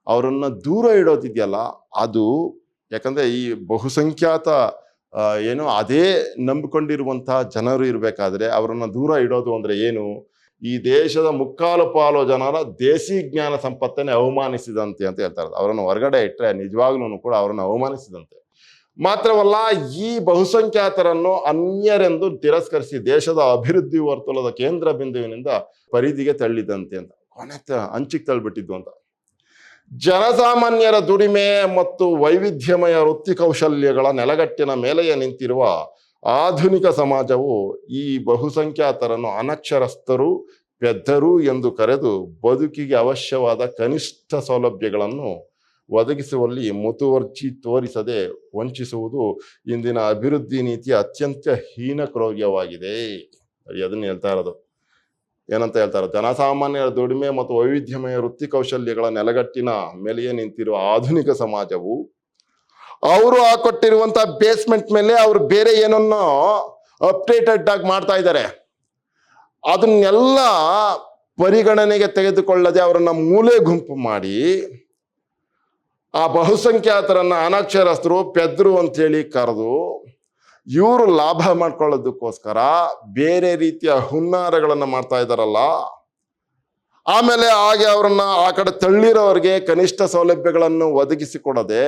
ಅವರನ್ನ ದೂರ ಇಡೋದಿದೆಯಲ್ಲ, ಅದು ಯಾಕಂದ್ರೆ ಈ ಬಹುಸಂಖ್ಯಾತ ಅದೇ ನಂಬಿಕೊಂಡಿರುವಂತಹ ಜನರು ಇರಬೇಕಾದ್ರೆ ಅವರನ್ನ ದೂರ ಇಡೋದು ಅಂದ್ರೆ ಏನು? ಈ ದೇಶದ ಮುಕ್ಕಾಲು ಪಾಲು ಜನರ ದೇಸಿ ಜ್ಞಾನ ಸಂಪತ್ತನ್ನೇ ಅವಮಾನಿಸಿದಂತೆ ಅಂತ ಹೇಳ್ತಾರೆ. ಅವರನ್ನು ಹೊರಗಡೆ ಇಟ್ಟರೆ ನಿಜವಾಗ್ಲೂ ಕೂಡ ಅವರನ್ನು ಅವಮಾನಿಸಿದಂತೆ. ಮಾತ್ರವಲ್ಲ, ಈ ಬಹುಸಂಖ್ಯಾತರನ್ನು ಅನ್ಯರೆಂದು ತಿರಸ್ಕರಿಸಿ ದೇಶದ ಅಭಿವೃದ್ಧಿ ವರ್ತುಲದ ಕೇಂದ್ರ ಬಿಂದುವಿನಿಂದ ಪರಿಧಿಗೆ ತಳ್ಳಿದಂತೆ ಅಂತ, ಕೊನೆತ ಅಂಚಿಗೆ ತಳ್ಳಿಬಿಟ್ಟಿದ್ದು ಅಂತ. ಜನಸಾಮಾನ್ಯರ ದುಡಿಮೆ ಮತ್ತು ವೈವಿಧ್ಯಮಯ ವೃತ್ತಿ ಕೌಶಲ್ಯಗಳ ನೆಲಗಟ್ಟಿನ ಮೇಲೆಯೇ ನಿಂತಿರುವ ಆಧುನಿಕ ಸಮಾಜವು ಈ ಬಹುಸಂಖ್ಯಾತರನ್ನು ಅನಕ್ಷರಸ್ಥರು, ಪೆದ್ದರು ಎಂದು ಕರೆದು ಬದುಕಿಗೆ ಅವಶ್ಯವಾದ ಕನಿಷ್ಠ ಸೌಲಭ್ಯಗಳನ್ನು ಒದಗಿಸುವಲ್ಲಿ ಮುತುವರ್ಜಿ ತೋರಿಸದೆ ವಂಚಿಸುವುದು ಇಂದಿನ ಅಭಿವೃದ್ಧಿ ನೀತಿಯ ಅತ್ಯಂತ ಹೀನ ಕ್ರೌರ್ಯವಾಗಿದೆ. ಅದನ್ನ ಹೇಳ್ತಾ ಇರೋದು. ಏನಂತ ಹೇಳ್ತಾರೆ? ಜನಸಾಮಾನ್ಯರ ದುಡಿಮೆ ಮತ್ತು ವೈವಿಧ್ಯಮಯ ವೃತ್ತಿ ಕೌಶಲ್ಯಗಳ ನೆಲಗಟ್ಟಿನ ಮೇಲೆಯೇ ನಿಂತಿರುವ ಆಧುನಿಕ ಸಮಾಜವು ಅವರು ಹಾಕೊಟ್ಟಿರುವಂತಹ ಬೇಸ್ಮೆಂಟ್ ಮೇಲೆ ಅವರು ಬೇರೆ ಏನನ್ನೋ ಅಪ್ಡೇಟೆಡ್ ಆಗಿ ಮಾಡ್ತಾ ಇದ್ದಾರೆ. ಅದನ್ನೆಲ್ಲ ಪರಿಗಣನೆಗೆ ತೆಗೆದುಕೊಳ್ಳದೆ ಅವರನ್ನ ಮೂಲೆ ಗುಂಪು ಮಾಡಿ ಆ ಬಹುಸಂಖ್ಯಾತರನ್ನ ಅನಕ್ಷರಸ್ಥರು, ಪೆದ್ರು ಅಂತೇಳಿ ಕರೆದು ಇವರು ಲಾಭ ಮಾಡ್ಕೊಳ್ಳೋದಕ್ಕೋಸ್ಕರ ಬೇರೆ ರೀತಿಯ ಹುನ್ನಾರಗಳನ್ನ ಮಾಡ್ತಾ ಇದ್ದಾರಲ್ಲ. ಆಮೇಲೆ ಹಾಗೆ ಅವರನ್ನ ಆ ಕಡೆ ತಳ್ಳಿರೋರಿಗೆ ಕನಿಷ್ಠ ಸೌಲಭ್ಯಗಳನ್ನು ಒದಗಿಸಿಕೊಡದೆ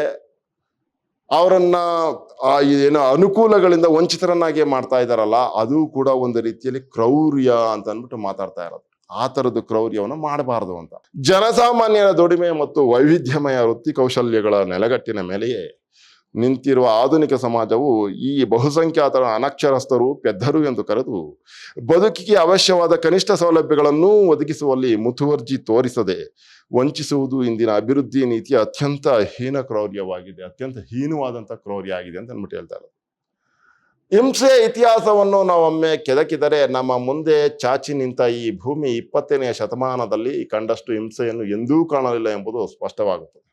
ಅವರನ್ನ ಅನುಕೂಲಗಳಿಂದ ವಂಚಿತರನ್ನಾಗಿ ಮಾಡ್ತಾ ಇದ್ದಾರಲ್ಲ, ಅದು ಕೂಡ ಒಂದು ರೀತಿಯಲ್ಲಿ ಕ್ರೌರ್ಯ ಅಂತ ಅಂದ್ಬಿಟ್ಟು ಮಾತಾಡ್ತಾ ಇರೋದು. ಆ ತರದ ಕ್ರೌರ್ಯವನ್ನು ಮಾಡಬಾರದು ಅಂತ. ಜನಸಾಮಾನ್ಯರ ದುಡಿಮೆ ಮತ್ತು ವೈವಿಧ್ಯಮಯ ವೃತ್ತಿ ಕೌಶಲ್ಯಗಳ ನೆಲಗಟ್ಟಿನ ಮೇಲೆಯೇ ನಿಂತಿರುವ ಆಧುನಿಕ ಸಮಾಜವು ಈ ಬಹುಸಂಖ್ಯಾತರ ಅನಕ್ಷರಸ್ಥರು, ಪೆದ್ದರು ಎಂದು ಕರೆದು ಬದುಕಿಗೆ ಅವಶ್ಯವಾದ ಕನಿಷ್ಠ ಸೌಲಭ್ಯಗಳನ್ನು ಒದಗಿಸುವಲ್ಲಿ ಮುತುವರ್ಜಿ ತೋರಿಸದೆ ವಂಚಿಸುವುದು ಇಂದಿನ ಅಭಿವೃದ್ಧಿ ನೀತಿಯ ಅತ್ಯಂತ ಹೀನ ಕ್ರೌರ್ಯವಾಗಿದೆ, ಅತ್ಯಂತ ಹೀನವಾದಂಥ ಕ್ರೌರ್ಯ ಆಗಿದೆ ಅಂತ ಅಂದ್ಬಿಟ್ಟು ಹೇಳ್ತಾರೆ. ಹಿಂಸೆಯ ಇತಿಹಾಸವನ್ನು ನಾವೊಮ್ಮೆ ಕೆದಕಿದರೆ ನಮ್ಮ ಮುಂದೆ ಚಾಚಿ ನಿಂತ ಈ ಭೂಮಿ 20ನೇ ಶತಮಾನದಲ್ಲಿ ಕಂಡಷ್ಟು ಹಿಂಸೆಯನ್ನು ಎಂದೂ ಕಾಣಲಿಲ್ಲ ಎಂಬುದು ಸ್ಪಷ್ಟವಾಗುತ್ತದೆ.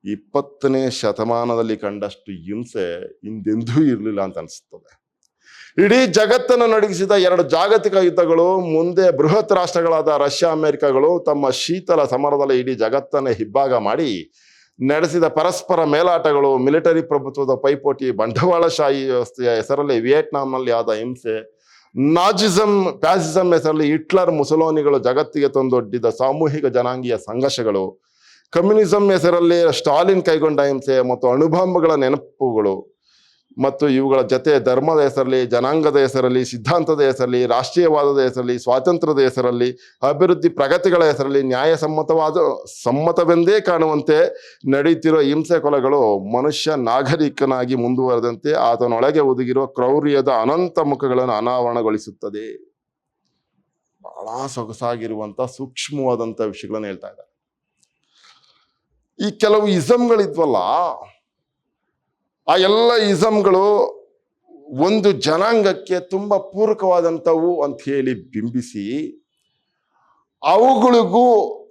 20ನೇ ಶತಮಾನದಲ್ಲಿ ಕಂಡಷ್ಟು ಹಿಂಸೆ ಹಿಂದೆಂದೂ ಇರಲಿಲ್ಲ ಅಂತ ಅನಿಸುತ್ತದೆ. ಇಡೀ ಜಗತ್ತನ್ನು ನಡುಗಿಸಿದ 2 ಜಾಗತಿಕ ಯುದ್ಧಗಳು, ಮುಂದೆ ಬೃಹತ್ ರಾಷ್ಟ್ರಗಳಾದ ರಷ್ಯಾ, ಅಮೆರಿಕಗಳು ತಮ್ಮ ಶೀತಲ ಸಮರದಲ್ಲಿ ಇಡೀ ಜಗತ್ತನ್ನೇ ಹಿಬ್ಬಾಗ ಮಾಡಿ ನಡೆಸಿದ ಪರಸ್ಪರ ಮೇಲಾಟಗಳು, ಮಿಲಿಟರಿ ಪ್ರಭುತ್ವದ ಪೈಪೋಟಿ, ಬಂಡವಾಳಶಾಹಿ ವ್ಯವಸ್ಥೆಯ ಹೆಸರಲ್ಲಿ ವಿಯೆಟ್ನಾಂನಲ್ಲಿ ಆದ ಹಿಂಸೆ, ಫ್ಯಾಸಿಸಂ ಹೆಸರಲ್ಲಿ ಹಿಟ್ಲರ್ ಮುಸೋಲಿನಿಗಳು ಜಗತ್ತಿಗೆ ತಂದೊಡ್ಡಿದ ಸಾಮೂಹಿಕ ಜನಾಂಗೀಯ ಸಂಘರ್ಷಗಳು, ಕಮ್ಯುನಿಸಂ ಹೆಸರಲ್ಲಿ ಸ್ಟಾಲಿನ್ ಕೈಗೊಂಡ ಹಿಂಸೆ ಮತ್ತು ಅಣುಬಾಂಬ್ಗಳ ನೆನಪುಗಳು, ಮತ್ತು ಇವುಗಳ ಜೊತೆ ಧರ್ಮದ ಹೆಸರಲ್ಲಿ, ಜನಾಂಗದ ಹೆಸರಲ್ಲಿ, ಸಿದ್ಧಾಂತದ ಹೆಸರಲ್ಲಿ, ರಾಷ್ಟ್ರೀಯವಾದದ ಹೆಸರಲ್ಲಿ, ಸ್ವಾತಂತ್ರ್ಯದ ಹೆಸರಲ್ಲಿ, ಅಭಿವೃದ್ಧಿ ಪ್ರಗತಿಗಳ ಹೆಸರಲ್ಲಿ ಸಮ್ಮತವೆಂದೇ ಕಾಣುವಂತೆ ನಡೆಯುತ್ತಿರುವ ಹಿಂಸೆ ಕೊಲೆಗಳು ಮನುಷ್ಯ ನಾಗರಿಕನಾಗಿ ಮುಂದುವರೆದಂತೆ ಆತನೊಳಗೆ ಒದಗಿರುವ ಕ್ರೌರ್ಯದ ಅನಂತ ಮುಖಗಳನ್ನು ಅನಾವರಣಗೊಳಿಸುತ್ತದೆ. ಬಹಳ ಸೊಗಸಾಗಿರುವಂತ ಸೂಕ್ಷ್ಮವಾದಂತ ವಿಷಯಗಳನ್ನು ಹೇಳ್ತಾ ಇದ್ದಾರೆ. ಈ ಕೆಲವು ಇಸಮ್ಗಳಿದ್ವಲ್ಲ, ಆ ಎಲ್ಲ ಇಸಮ್ಗಳು ಒಂದು ಜನಾಂಗಕ್ಕೆ ತುಂಬಾ ಪೂರಕವಾದಂಥವು ಅಂತ ಹೇಳಿ ಬಿಂಬಿಸಿ ಅವುಗಳಿಗೂ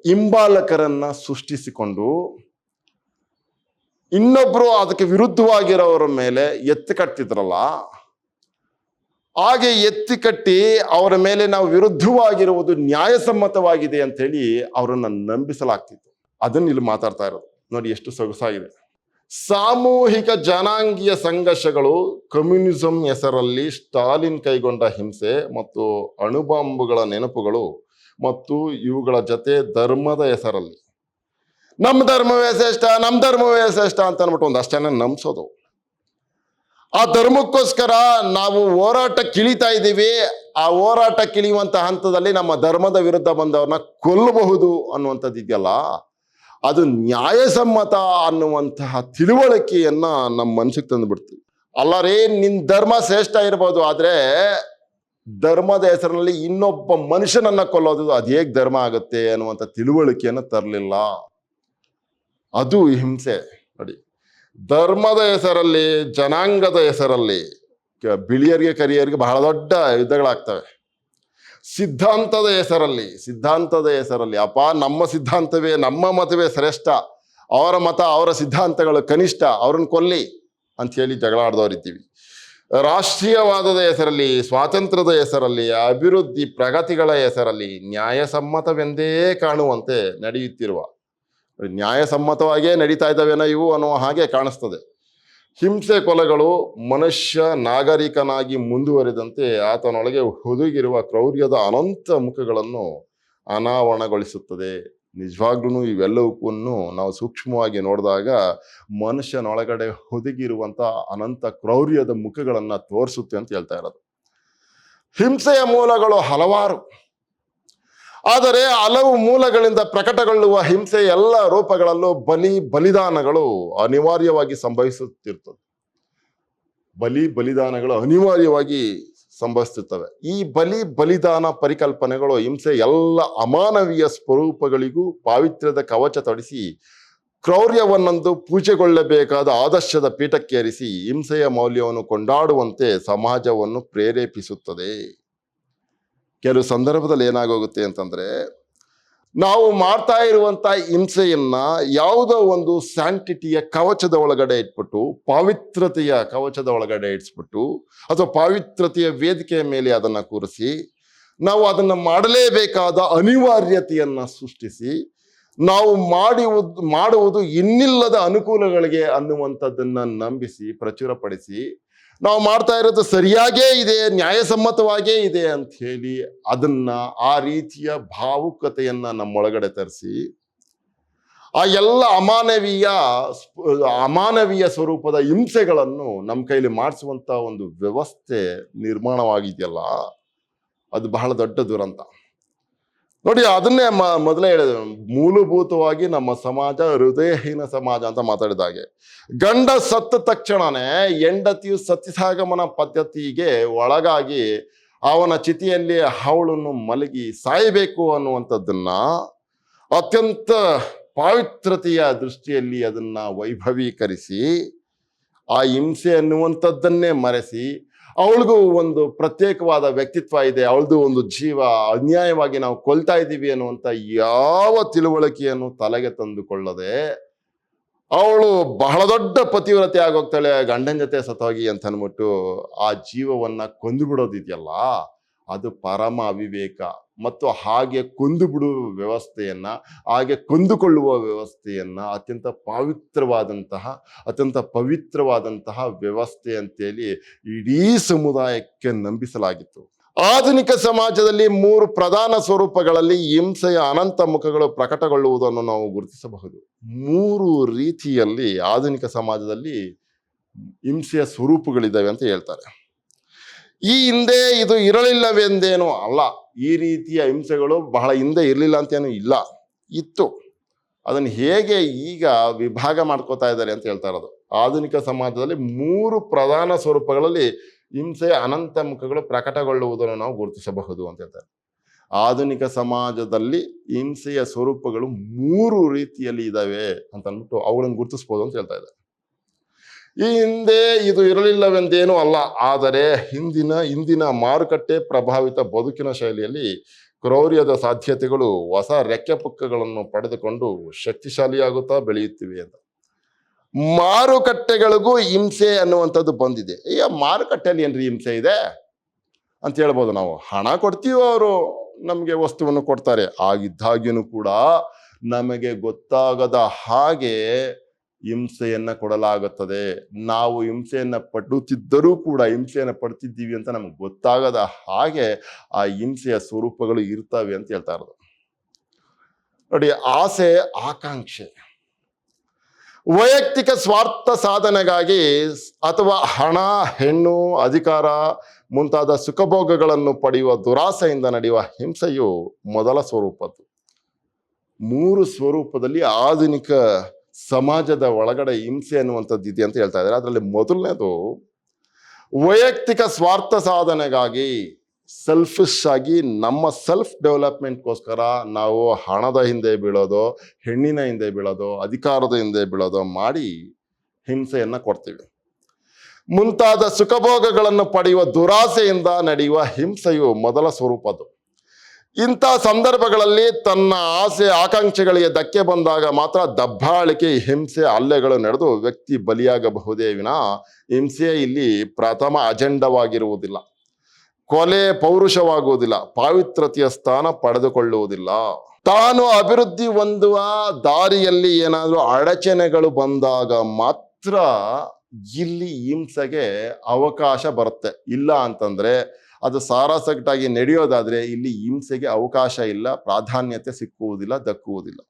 ಹಿಂಬಾಲಕರನ್ನ ಸೃಷ್ಟಿಸಿಕೊಂಡು ಇನ್ನೊಬ್ರು ಅದಕ್ಕೆ ವಿರುದ್ಧವಾಗಿರೋರ ಮೇಲೆ ಎತ್ತಿ ಕಟ್ತಿದ್ರಲ್ಲ, ಹಾಗೆ ಎತ್ತಿ ಕಟ್ಟಿ ಅವರ ಮೇಲೆ ನಾವು ವಿರುದ್ಧವಾಗಿರುವುದು ನ್ಯಾಯಸಮ್ಮತವಾಗಿದೆ ಅಂತ ಹೇಳಿ ಅವರನ್ನ ನಂಬಿಸಲಾಗ್ತಿತ್ತು. ಅದನ್ನ ಇಲ್ಲಿ ಮಾತಾಡ್ತಾ ಇರೋದು ನೋಡಿ, ಎಷ್ಟು ಸೊಗಸಾಗಿದೆ. ಸಾಮೂಹಿಕ ಜನಾಂಗೀಯ ಸಂಘರ್ಷಗಳು, ಕಮ್ಯುನಿಸಂ ಹೆಸರಲ್ಲಿ ಸ್ಟಾಲಿನ್ ಕೈಗೊಂಡ ಹಿಂಸೆ ಮತ್ತು ಅಣುಬಾಂಬುಗಳ ನೆನಪುಗಳು, ಮತ್ತು ಇವುಗಳ ಜೊತೆ ಧರ್ಮದ ಹೆಸರಲ್ಲಿ ನಮ್ಮ ಧರ್ಮವೇ ಶ್ರೇಷ್ಠ ಅಂತ ಅನ್ಬಿಟ್ಟು ಒಂದಷ್ಟನ್ನ ನಂಬಿಸೋದು. ಆ ಧರ್ಮಕ್ಕೋಸ್ಕರ ನಾವು ಹೋರಾಟ ಕಿಳಿತಾ ಇದ್ದೀವಿ, ಆ ಹೋರಾಟ ಕಿಳಿಯುವಂತ ಹಂತದಲ್ಲಿ ನಮ್ಮ ಧರ್ಮದ ವಿರುದ್ಧ ಬಂದವ್ರನ್ನ ಕೊಲ್ಲಬಹುದು ಅನ್ನುವಂಥದ್ದು ಇದೆಯಲ್ಲ, ಅದು ನ್ಯಾಯಸಮ್ಮತ ಅನ್ನುವಂತಹ ತಿಳುವಳಿಕೆಯನ್ನ ನಮ್ಮ ಮನಸ್ಸಿಗೆ ತಂದು ಬಿಡ್ತೀವಿ. ಅಲ್ಲರೇ, ನಿನ್ ಧರ್ಮ ಶ್ರೇಷ್ಠ ಇರ್ಬೋದು, ಆದ್ರೆ ಧರ್ಮದ ಹೆಸರಿನಲ್ಲಿ ಇನ್ನೊಬ್ಬ ಮನುಷ್ಯನನ್ನ ಕೊಲ್ಲೋದು ಅದು ಹೇಗ್ ಧರ್ಮ ಆಗುತ್ತೆ ಅನ್ನುವಂಥ ತಿಳುವಳಿಕೆಯನ್ನು ತರಲಿಲ್ಲ. ಅದು ಹಿಂಸೆ ನೋಡಿ. ಧರ್ಮದ ಹೆಸರಲ್ಲಿ, ಜನಾಂಗದ ಹೆಸರಲ್ಲಿ ಬಿಳಿಯರಿಗೆ ಕರಿಯರಿಗೆ ಬಹಳ ದೊಡ್ಡ ಯುದ್ಧಗಳಾಗ್ತವೆ. ಸಿದ್ಧಾಂತದ ಹೆಸರಲ್ಲಿ ಅಪ್ಪ ನಮ್ಮ ಸಿದ್ಧಾಂತವೇ, ನಮ್ಮ ಮತವೇ ಶ್ರೇಷ್ಠ, ಅವರ ಮತ ಅವರ ಸಿದ್ಧಾಂತಗಳು ಕನಿಷ್ಠ, ಅವ್ರನ್ನ ಕೊಲ್ಲಿ ಅಂತ ಹೇಳಿ ಜಗಳ ಆಡ್ದವ್ರಿದ್ದೀವಿ. ರಾಷ್ಟ್ರೀಯವಾದದ ಹೆಸರಲ್ಲಿ, ಸ್ವಾತಂತ್ರ್ಯದ ಹೆಸರಲ್ಲಿ, ಅಭಿವೃದ್ಧಿ ಪ್ರಗತಿಗಳ ಹೆಸರಲ್ಲಿ ನ್ಯಾಯಸಮ್ಮತವೆಂದೇ ಕಾಣುವಂತೆ ನಡೆಯುತ್ತಿರುವ, ನ್ಯಾಯಸಮ್ಮತವಾಗಿಯೇ ನಡೀತಾ ಇದ್ದಾವೇನೋ ಇವು ಅನ್ನುವ ಹಾಗೆ ಕಾಣಿಸ್ತದೆ. ಹಿಂಸೆ ಕೊಲೆಗಳು ಮನುಷ್ಯ ನಾಗರಿಕನಾಗಿ ಮುಂದುವರಿದಂತೆ ಆತನೊಳಗೆ ಹುದುಗಿರುವ ಕ್ರೌರ್ಯದ ಅನಂತ ಮುಖಗಳನ್ನು ಅನಾವರಣಗೊಳಿಸುತ್ತದೆ. ನಿಜವಾಗ್ಲೂ ಇವೆಲ್ಲವಕ್ಕೂ ನಾವು ಸೂಕ್ಷ್ಮವಾಗಿ ನೋಡಿದಾಗ ಮನುಷ್ಯನೊಳಗಡೆ ಹುದುಗಿರುವಂತ ಅನಂತ ಕ್ರೌರ್ಯದ ಮುಖಗಳನ್ನ ತೋರಿಸುತ್ತೆ ಅಂತ ಹೇಳ್ತಾ ಇರೋದು. ಹಿಂಸೆಯ ಮೂಲಗಳು ಹಲವಾರು, ಆದರೆ ಹಲವು ಮೂಲಗಳಿಂದ ಪ್ರಕಟಗೊಳ್ಳುವ ಹಿಂಸೆ ಎಲ್ಲ ರೂಪಗಳಲ್ಲೂ ಬಲಿದಾನಗಳು ಅನಿವಾರ್ಯವಾಗಿ ಸಂಭವಿಸುತ್ತಿರ್ತದೆ. ಬಲಿದಾನಗಳು ಅನಿವಾರ್ಯವಾಗಿ ಸಂಭವಿಸುತ್ತವೆ. ಈ ಬಲಿದಾನ ಪರಿಕಲ್ಪನೆಗಳು ಹಿಂಸೆ ಎಲ್ಲ ಅಮಾನವೀಯ ಸ್ವರೂಪಗಳಿಗೂ ಪಾವಿತ್ರ್ಯದ ಕವಚ ತೊಡಿಸಿ ಕ್ರೌರ್ಯವನ್ನೊಂದು ಪೂಜೆಗೊಳ್ಳಬೇಕಾದ ಆದರ್ಶದ ಪೀಠಕ್ಕೇರಿಸಿ ಹಿಂಸೆಯ ಮೌಲ್ಯವನ್ನು ಕೊಂಡಾಡುವಂತೆ ಸಮಾಜವನ್ನು ಪ್ರೇರೇಪಿಸುತ್ತದೆ. ಕೆಲವು ಸಂದರ್ಭದಲ್ಲಿ ಏನಾಗೋಗುತ್ತೆ ಅಂತಂದ್ರೆ, ನಾವು ಮಾಡ್ತಾ ಇರುವಂತ ಹಿಂಸೆಯನ್ನ ಯಾವುದೋ ಒಂದು ಸ್ಯಾಂಟಿಟಿಯ ಕವಚದ ಒಳಗಡೆ ಇಟ್ಬಿಟ್ಟು, ಪಾವಿತ್ರತೆಯ ಕವಚದ ಒಳಗಡೆ ಇಡ್ಸ್ಬಿಟ್ಟು, ಅಥವಾ ಪಾವಿತ್ರತೆಯ ವೇದಿಕೆಯ ಮೇಲೆ ಅದನ್ನ ಕೂರಿಸಿ ನಾವು ಅದನ್ನ ಮಾಡಲೇಬೇಕಾದ ಅನಿವಾರ್ಯತೆಯನ್ನ ಸೃಷ್ಟಿಸಿ, ನಾವು ಮಾಡುವುದು ಇನ್ನಿಲ್ಲದ ಅನುಕೂಲಗಳಿಗೆ ಅನ್ನುವಂಥದ್ದನ್ನ ನಂಬಿಸಿ ಪ್ರಚುರಪಡಿಸಿ, ನಾವು ಮಾಡ್ತಾ ಇರೋದು ಸರಿಯಾಗೇ ಇದೆ, ನ್ಯಾಯಸಮ್ಮತವಾಗೇ ಇದೆ ಅಂತ ಹೇಳಿ ಅದನ್ನ ಆ ರೀತಿಯ ಭಾವುಕತೆಯನ್ನ ನಮ್ಮೊಳಗಡೆ ತರಿಸಿ ಆ ಎಲ್ಲ ಅಮಾನವೀಯ ಸ್ವರೂಪದ ಹಿಂಸೆಗಳನ್ನು ನಮ್ಮ ಕೈಲಿ ಮಾಡಿಸುವಂತ ಒಂದು ವ್ಯವಸ್ಥೆ ನಿರ್ಮಾಣವಾಗಿದೆಯಲ್ಲ, ಅದು ಬಹಳ ದೊಡ್ಡ ದುರಂತ ನೋಡಿ. ಅದನ್ನೇ ಮೊದಲೇ ಹೇಳಿದೆ, ಮೂಲಭೂತವಾಗಿ ನಮ್ಮ ಸಮಾಜ ಹೃದಯಹೀನ ಸಮಾಜ ಅಂತ ಮಾತಾಡಿದಾಗೆ, ಗಂಡ ಸತ್ತ ತಕ್ಷಣನೇ ಹೆಂಡತಿಯು ಸತಿಸಾಗಮನ ಪದ್ಧತಿಗೆ ಒಳಗಾಗಿ ಅವನ ಚಿತೆಯಲ್ಲಿ ಅವಳನ್ನು ಮಲಗಿ ಸಾಯಬೇಕು ಅನ್ನುವಂಥದ್ದನ್ನ ಅತ್ಯಂತ ಪಾವಿತ್ರತೆಯ ದೃಷ್ಟಿಯಲ್ಲಿ ಅದನ್ನ ವೈಭವೀಕರಿಸಿ ಆ ಹಿಂಸೆ ಅನ್ನುವಂಥದ್ದನ್ನೇ ಮರೆಸಿ, ಅವಳಿಗೂ ಒಂದು ಪ್ರತ್ಯೇಕವಾದ ವ್ಯಕ್ತಿತ್ವ ಇದೆ, ಅವಳದು ಒಂದು ಜೀವ, ಅನ್ಯಾಯವಾಗಿ ನಾವು ಕೊಲ್ತಾ ಇದ್ದೀವಿ ಅನ್ನುವಂಥ ಯಾವ ತಿಳುವಳಿಕೆಯನ್ನು ತಲೆಗೆ ತಂದುಕೊಳ್ಳದೆ ಅವಳು ಬಹಳ ದೊಡ್ಡ ಪತಿವ್ರತೆ ಆಗೋಗ್ತಾಳೆ, ಗಂಡನ ಜೊತೆ ಸತ್ತೋಗಿ ಅಂತ ಅಂದ್ಬಿಟ್ಟು ಆ ಜೀವವನ್ನ ಕೊಂದು ಬಿಡೋದಿದೆಯಲ್ಲ, ಅದು ಪರಮ ಅವಿವೇಕ. ಮತ್ತು ಹಾಗೆ ಕೊಂದು ಬಿಡುವ ವ್ಯವಸ್ಥೆಯನ್ನ, ಹಾಗೆ ಕೊಂದುಕೊಳ್ಳುವ ವ್ಯವಸ್ಥೆಯನ್ನ ಅತ್ಯಂತ ಪವಿತ್ರವಾದಂತಹ ವ್ಯವಸ್ಥೆ ಅಂತೇಳಿ ಇಡೀ ಸಮುದಾಯಕ್ಕೆ ನಂಬಿಸಲಾಗಿತ್ತು. ಆಧುನಿಕ ಸಮಾಜದಲ್ಲಿ 3 ಪ್ರಧಾನ ಸ್ವರೂಪಗಳಲ್ಲಿ ಹಿಂಸೆಯ ಅನಂತ ಮುಖಗಳು ಪ್ರಕಟಗೊಳ್ಳುವುದನ್ನು ನಾವು ಗುರುತಿಸಬಹುದು. 3 ರೀತಿಯಲ್ಲಿ ಆಧುನಿಕ ಸಮಾಜದಲ್ಲಿ ಹಿಂಸೆಯ ಸ್ವರೂಪಗಳಿದ್ದಾವೆ ಅಂತ ಹೇಳ್ತಾರೆ. ಈ ಹಿಂದೆ ಇದು ಇರಲಿಲ್ಲವೆಂದೇನೋ ಅಲ್ಲ, ಈ ರೀತಿಯ ಹಿಂಸೆಗಳು ಬಹಳ ಹಿಂದೆ ಇರಲಿಲ್ಲ ಅಂತೇನು ಇಲ್ಲ, ಇತ್ತು. ಅದನ್ನು ಹೇಗೆ ಈಗ ವಿಭಾಗ ಮಾಡ್ಕೋತಾ ಇದ್ದಾರೆ ಅಂತ ಹೇಳ್ತಾ ಇರೋದು. ಆಧುನಿಕ ಸಮಾಜದಲ್ಲಿ 3 ಪ್ರಧಾನ ಸ್ವರೂಪಗಳಲ್ಲಿ ಹಿಂಸೆಯ ಅನಂತ ಮುಖಗಳು ಪ್ರಕಟಗೊಳ್ಳುವುದನ್ನು ನಾವು ಗುರುತಿಸಬಹುದು ಅಂತ ಹೇಳ್ತಾರೆ. ಆಧುನಿಕ ಸಮಾಜದಲ್ಲಿ ಹಿಂಸೆಯ ಸ್ವರೂಪಗಳು 3 ರೀತಿಯಲ್ಲಿ ಇದಾವೆ ಅಂತ ಅಂದ್ಬಿಟ್ಟು ಅವುಗಳನ್ನು ಗುರುತಿಸ್ಬೋದು ಅಂತ ಹೇಳ್ತಾ ಇದ್ದಾರೆ. ಈ ಹಿಂದೆ ಇದು ಇರಲಿಲ್ಲವೆಂದೇನೂ ಅಲ್ಲ, ಆದರೆ ಇಂದಿನ ಮಾರುಕಟ್ಟೆ ಪ್ರಭಾವಿತ ಬದುಕಿನ ಶೈಲಿಯಲ್ಲಿ ಕ್ರೌರ್ಯದ ಸಾಧ್ಯತೆಗಳು ಹೊಸ ರೆಕ್ಕೆ ಪುಕ್ಕಗಳನ್ನು ಪಡೆದುಕೊಂಡು ಶಕ್ತಿಶಾಲಿಯಾಗುತ್ತಾ ಬೆಳೆಯುತ್ತಿವೆ ಅಂತ. ಮಾರುಕಟ್ಟೆಗಳಿಗೂ ಹಿಂಸೆ ಅನ್ನುವಂಥದ್ದು ಬಂದಿದೆ. ಈಗ ಮಾರುಕಟ್ಟೆಯಲ್ಲಿ ಏನ್ರಿ ಹಿಂಸೆ ಇದೆ ಅಂತ ಹೇಳ್ಬೋದು ನಾವು. ಹಣ ಕೊಡ್ತೀವಿ, ಅವರು ನಮಗೆ ವಸ್ತುವನ್ನು ಕೊಡ್ತಾರೆ. ಆಗಿದ್ದಾಗ್ಯೂ ಕೂಡ ನಮಗೆ ಗೊತ್ತಾಗದ ಹಾಗೆ ಹಿಂಸೆಯನ್ನ ಕೊಡಲಾಗುತ್ತದೆ. ನಾವು ಹಿಂಸೆಯನ್ನ ಪಡುತ್ತಿದ್ದರೂ ಕೂಡ ಹಿಂಸೆಯನ್ನ ಪಡ್ತಿದ್ದೀವಿ ಅಂತ ನಮ್ಗೆ ಗೊತ್ತಾಗದ ಹಾಗೆ ಆ ಹಿಂಸೆಯ ಸ್ವರೂಪಗಳು ಇರ್ತವೆ ಅಂತ ಹೇಳ್ತಾ ಇರೋದು. ನೋಡಿ, ಆಸೆ, ಆಕಾಂಕ್ಷೆ, ವೈಯಕ್ತಿಕ ಸ್ವಾರ್ಥ ಸಾಧನೆಗಾಗಿ ಅಥವಾ ಹಣ, ಹೆಣ್ಣು, ಅಧಿಕಾರ ಮುಂತಾದ ಸುಖಭೋಗಗಳನ್ನು ಪಡೆಯುವ ದುರಾಸೆಯಿಂದ ನಡೆಯುವ ಹಿಂಸೆಯು ಮೊದಲ ಸ್ವರೂಪದ್ದು. 3 ಸ್ವರೂಪದಲ್ಲಿ ಆಧುನಿಕ ಸಮಾಜದ ಒಳಗಡೆ ಹಿಂಸೆ ಅನ್ನುವಂಥದ್ದು ಇದೆ ಅಂತ ಹೇಳ್ತಾ ಇದ್ದಾರೆ. ಅದರಲ್ಲಿ ಮೊದಲನೇದು ವೈಯಕ್ತಿಕ ಸ್ವಾರ್ಥ ಸಾಧನೆಗಾಗಿ, ಸೆಲ್ಫಿಶ್ ಆಗಿ ನಮ್ಮ ಸೆಲ್ಫ್ ಡೆವಲಪ್ಮೆಂಟ್ಗೋಸ್ಕರ ನಾವು ಹಣದ ಹಿಂದೆ ಬೀಳೋದು, ಹೆಣ್ಣಿನ ಹಿಂದೆ ಬೀಳೋದು, ಅಧಿಕಾರದ ಹಿಂದೆ ಬೀಳೋದು ಮಾಡಿ ಹಿಂಸೆಯನ್ನ ಕೊಡ್ತೀವಿ. ಮುಂತಾದ ಸುಖಭೋಗಗಳನ್ನು ಪಡೆಯುವ ದುರಾಸೆಯಿಂದ ನಡೆಯುವ ಹಿಂಸೆಯು ಮೊದಲ ಸ್ವರೂಪದ್ದು. ಇಂಥ ಸಂದರ್ಭಗಳಲ್ಲಿ ತನ್ನ ಆಸೆ ಆಕಾಂಕ್ಷೆಗಳಿಗೆ ಧಕ್ಕೆ ಬಂದಾಗ ಮಾತ್ರ ದಬ್ಬಾಳಿಕೆ, ಹಿಂಸೆ, ಹಲ್ಲೆಗಳು ನಡೆದು ವ್ಯಕ್ತಿ ಬಲಿಯಾಗಬಹುದೇ ವಿನಾ ಹಿಂಸೆ ಇಲ್ಲಿ ಪ್ರಥಮ ಅಜೆಂಡವಾಗಿರುವುದಿಲ್ಲ. ಕೊಲೆ ಪೌರುಷವಾಗುವುದಿಲ್ಲ, ಪಾವಿತ್ರತೆಯ ಸ್ಥಾನ ಪಡೆದುಕೊಳ್ಳುವುದಿಲ್ಲ. ತಾನು ಅಭಿವೃದ್ಧಿ ಹೊಂದುವ ದಾರಿಯಲ್ಲಿ ಏನಾದರೂ ಅಡಚಣೆಗಳು ಬಂದಾಗ ಮಾತ್ರ ಇಲ್ಲಿ ಹಿಂಸೆಗೆ ಅವಕಾಶ ಬರುತ್ತೆ. ಇಲ್ಲ ಅಂತಂದ್ರೆ ಅದು ಸಾರಾಸಗಟಾಗಿ ನಡೆಯೋದಾದ್ರೆ ಇಲ್ಲಿ ಹಿಂಸೆಗೆ ಅವಕಾಶ ಇಲ್ಲ, ಪ್ರಾಧಾನ್ಯತೆ ಸಿಕ್ಕುವುದಿಲ್ಲ, ದಕ್ಕುವುದಿಲ್ಲ.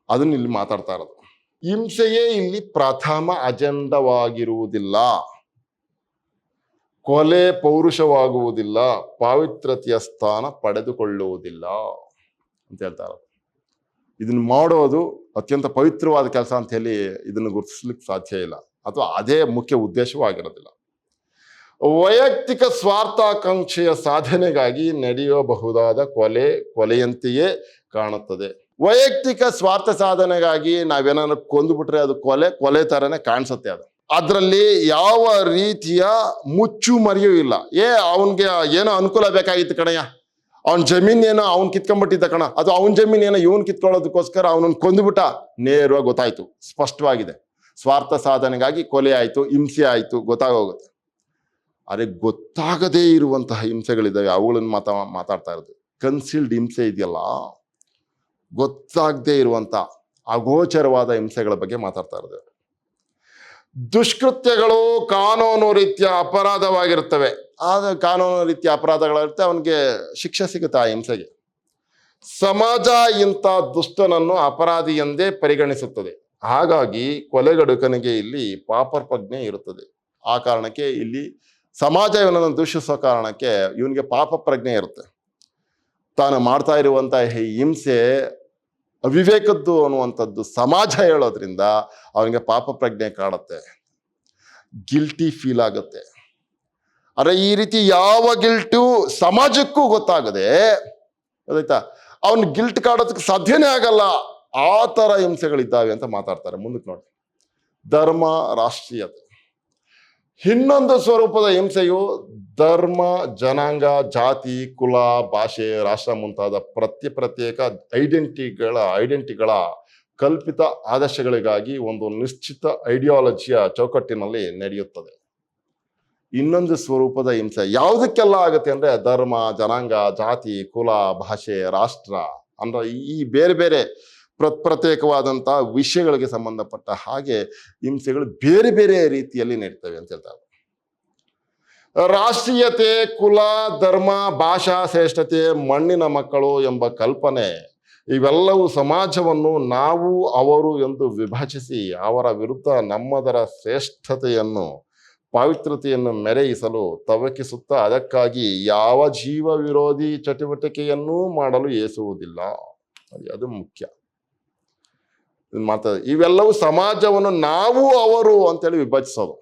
ಅದನ್ನ ಇಲ್ಲಿ ಮಾತಾಡ್ತಾ ಇರೋದು. ಹಿಂಸೆಯೇ ಇಲ್ಲಿ ಪ್ರಥಮ ಅಜೆಂಡವಾಗಿರುವುದಿಲ್ಲ, ಕೊಲೆ ಪೌರುಷವಾಗುವುದಿಲ್ಲ, ಪಾವಿತ್ರತೆಯ ಸ್ಥಾನ ಪಡೆದುಕೊಳ್ಳುವುದಿಲ್ಲ ಅಂತ ಹೇಳ್ತಾ ಇರೋದು. ಇದನ್ನು ಮಾಡೋದು ಅತ್ಯಂತ ಪವಿತ್ರವಾದ ಕೆಲಸ ಅಂತ ಹೇಳಿ ಇದನ್ನು ಗುರುತಿಸ್ಲಿಕ್ಕೆ ಸಾಧ್ಯ ಇಲ್ಲ, ಅಥವಾ ಅದೇ ಮುಖ್ಯ ಉದ್ದೇಶವೂ ಆಗಿರೋದಿಲ್ಲ. ವೈಯಕ್ತಿಕ ಸ್ವಾರ್ಥಾಕಾಂಕ್ಷೆಯ ಸಾಧನೆಗಾಗಿ ನಡೆಯಬಹುದಾದ ಕೊಲೆಯಂತೆಯೇ ಕಾಣುತ್ತದೆ. ವೈಯಕ್ತಿಕ ಸ್ವಾರ್ಥ ಸಾಧನೆಗಾಗಿ ನಾವೇನಾದ್ರು ಕೊಂದುಬಿಟ್ರೆ ಅದು ಕೊಲೆ ತರನೇ ಕಾಣಿಸುತ್ತೆ. ಅದರಲ್ಲಿ ಯಾವ ರೀತಿಯ ಮುಚ್ಚು ಮರೆಯೂ ಇಲ್ಲ. ಅವನ್ಗೆ ಏನೋ ಅನುಕೂಲ ಬೇಕಾಗಿತ್ತು ಕಣಯ್ಯ, ಅವನ ಜಮೀನೇನೋ ಅವ್ನು ಕಿತ್ಕೊಂಡ್ಬಿಟ್ಟಿದ್ದ ಕಣ, ಅದು ಅವನ ಜಮೀನೇನೋ ಇವನ್ ಕಿತ್ಕೊಳ್ಳೋದಕ್ಕೋಸ್ಕರ ಅವನನ್ನು ಕೊಂದುಬಿಟ್ಟ, ನೇರವಾಗಿ ಗೊತ್ತಾಯ್ತು, ಸ್ಪಷ್ಟವಾಗಿದೆ. ಸ್ವಾರ್ಥ ಸಾಧನೆಗಾಗಿ ಕೊಲೆ ಆಯ್ತು, ಹಿಂಸೆ ಆಯ್ತು, ಗೊತ್ತಾಗೋಗುತ್ತೆ. ಆದರೆ ಗೊತ್ತಾಗದೇ ಇರುವಂತಹ ಹಿಂಸೆಗಳಿದ್ದಾವೆ, ಅವುಗಳನ್ನು ಮಾತಾಡ್ತಾ ಇರೋದು. ಕನ್ಸೀಲ್ಡ್ ಹಿಂಸೆ ಇದೆಯಲ್ಲ, ಗೊತ್ತಾಗದೇ ಇರುವಂತ ಅಗೋಚರವಾದ ಹಿಂಸೆಗಳ ಬಗ್ಗೆ ಮಾತಾಡ್ತಾ ಇರೋದು. ದುಷ್ಕೃತ್ಯಗಳು ಕಾನೂನು ರೀತಿಯ ಅಪರಾಧವಾಗಿರುತ್ತವೆ. ಆದ್ರೆ ಕಾನೂನು ರೀತಿಯ ಅಪರಾಧಗಳಿರುತ್ತೆ, ಅವನಿಗೆ ಶಿಕ್ಷೆ ಸಿಗುತ್ತೆ ಆ ಹಿಂಸೆಗೆ. ಸಮಾಜ ಇಂಥ ದುಷ್ಟನನ್ನು ಅಪರಾಧಿ ಎಂದೇ ಪರಿಗಣಿಸುತ್ತದೆ. ಹಾಗಾಗಿ ಕೊಲೆಗಡುಕನಿಗೆ ಇಲ್ಲಿ ಪಾಪ ಪ್ರಜ್ಞೆ ಇರುತ್ತದೆ. ಆ ಕಾರಣಕ್ಕೆ ಇಲ್ಲಿ ಸಮಾಜ ಇವನನ್ನು ದೂಷಿಸೋ ಕಾರಣಕ್ಕೆ ಇವನಿಗೆ ಪಾಪ ಪ್ರಜ್ಞೆ ಇರುತ್ತೆ. ತಾನು ಮಾಡ್ತಾ ಇರುವಂತಹ ಹಿಂಸೆ ಅವಿವೇಕದ್ದು ಅನ್ನುವಂಥದ್ದು ಸಮಾಜ ಹೇಳೋದ್ರಿಂದ ಅವನಿಗೆ ಪಾಪ ಪ್ರಜ್ಞೆ ಕಾಡುತ್ತೆ, ಗಿಲ್ಟಿ ಫೀಲ್ ಆಗುತ್ತೆ. ಅರೆ ಈ ರೀತಿ ಯಾವ ಗಿಲ್ಟು ಸಮಾಜಕ್ಕೂ ಗೊತ್ತಾಗದೆ ಗೊತ್ತಾಯ್ತಾ, ಅವನ್ ಗಿಲ್ಟ್ ಕಾಡೋದಕ್ಕೆ ಸಾಧ್ಯನೇ ಆಗಲ್ಲ. ಆ ಥರ ಹಿಂಸೆಗಳಿದ್ದಾವೆ ಅಂತ ಮಾತಾಡ್ತಾರೆ. ಮುಂದಕ್ಕೆ ನೋಡಿ, ಧರ್ಮ, ರಾಷ್ಟ್ರೀಯತೆ. ಇನ್ನೊಂದು ಸ್ವರೂಪದ ಹಿಂಸೆಯು ಧರ್ಮ, ಜನಾಂಗ, ಜಾತಿ, ಕುಲ, ಭಾಷೆ, ರಾಷ್ಟ್ರ ಮುಂತಾದ ಪ್ರತ್ಯೇಕ ಐಡೆಂಟಿಟಿಗಳ ಕಲ್ಪಿತ ಆದರ್ಶಗಳಿಗಾಗಿ ಒಂದು ನಿಶ್ಚಿತ ಐಡಿಯಾಲಜಿಯ ಚೌಕಟ್ಟಿನಲ್ಲಿ ನಡೆಯುತ್ತದೆ. ಇನ್ನೊಂದು ಸ್ವರೂಪದ ಹಿಂಸೆ. ಯಾವುದಕ್ಕೆಲ್ಲ ಆಗುತ್ತೆ ಅಂದ್ರೆ ಧರ್ಮ, ಜನಾಂಗ, ಜಾತಿ, ಕುಲ, ಭಾಷೆ, ರಾಷ್ಟ್ರ ಅಂದ್ರೆ ಈ ಬೇರೆ ಬೇರೆ ಪ್ರತ್ಯೇಕವಾದಂತಹ ವಿಷಯಗಳಿಗೆ ಸಂಬಂಧಪಟ್ಟ ಹಾಗೆ ಹಿಂಸೆಗಳು ಬೇರೆ ಬೇರೆ ರೀತಿಯಲ್ಲಿ ನಡೀತವೆ ಅಂತ ಹೇಳ್ತಾರೆ. ರಾಷ್ಟ್ರೀಯತೆ, ಕುಲ, ಧರ್ಮ, ಭಾಷಾ ಶ್ರೇಷ್ಠತೆ, ಮಣ್ಣಿನ ಮಕ್ಕಳು ಎಂಬ ಕಲ್ಪನೆ ಇವೆಲ್ಲವೂ ಸಮಾಜವನ್ನು ನಾವು ಅವರು ಎಂದು ವಿಭಜಿಸಿ ಅವರ ವಿರುದ್ಧ ನಮ್ಮದರ ಶ್ರೇಷ್ಠತೆಯನ್ನು ಪಾವಿತ್ರತೆಯನ್ನು ಮೆರೆಯಿಸಲು ತವಕಿಸುತ್ತಾ ಅದಕ್ಕಾಗಿ ಯಾವ ಜೀವ ವಿರೋಧಿ ಚಟುವಟಿಕೆಯನ್ನೂ ಮಾಡಲು ಯೇಸುವುದಿಲ್ಲ. ಅದು ಮುಖ್ಯ ಮಾತಾಡ. ಇವೆಲ್ಲವೂ ಸಮಾಜವನ್ನು ನಾವು ಅವರು ಅಂತೇಳಿ ವಿಭಜಿಸೋದು.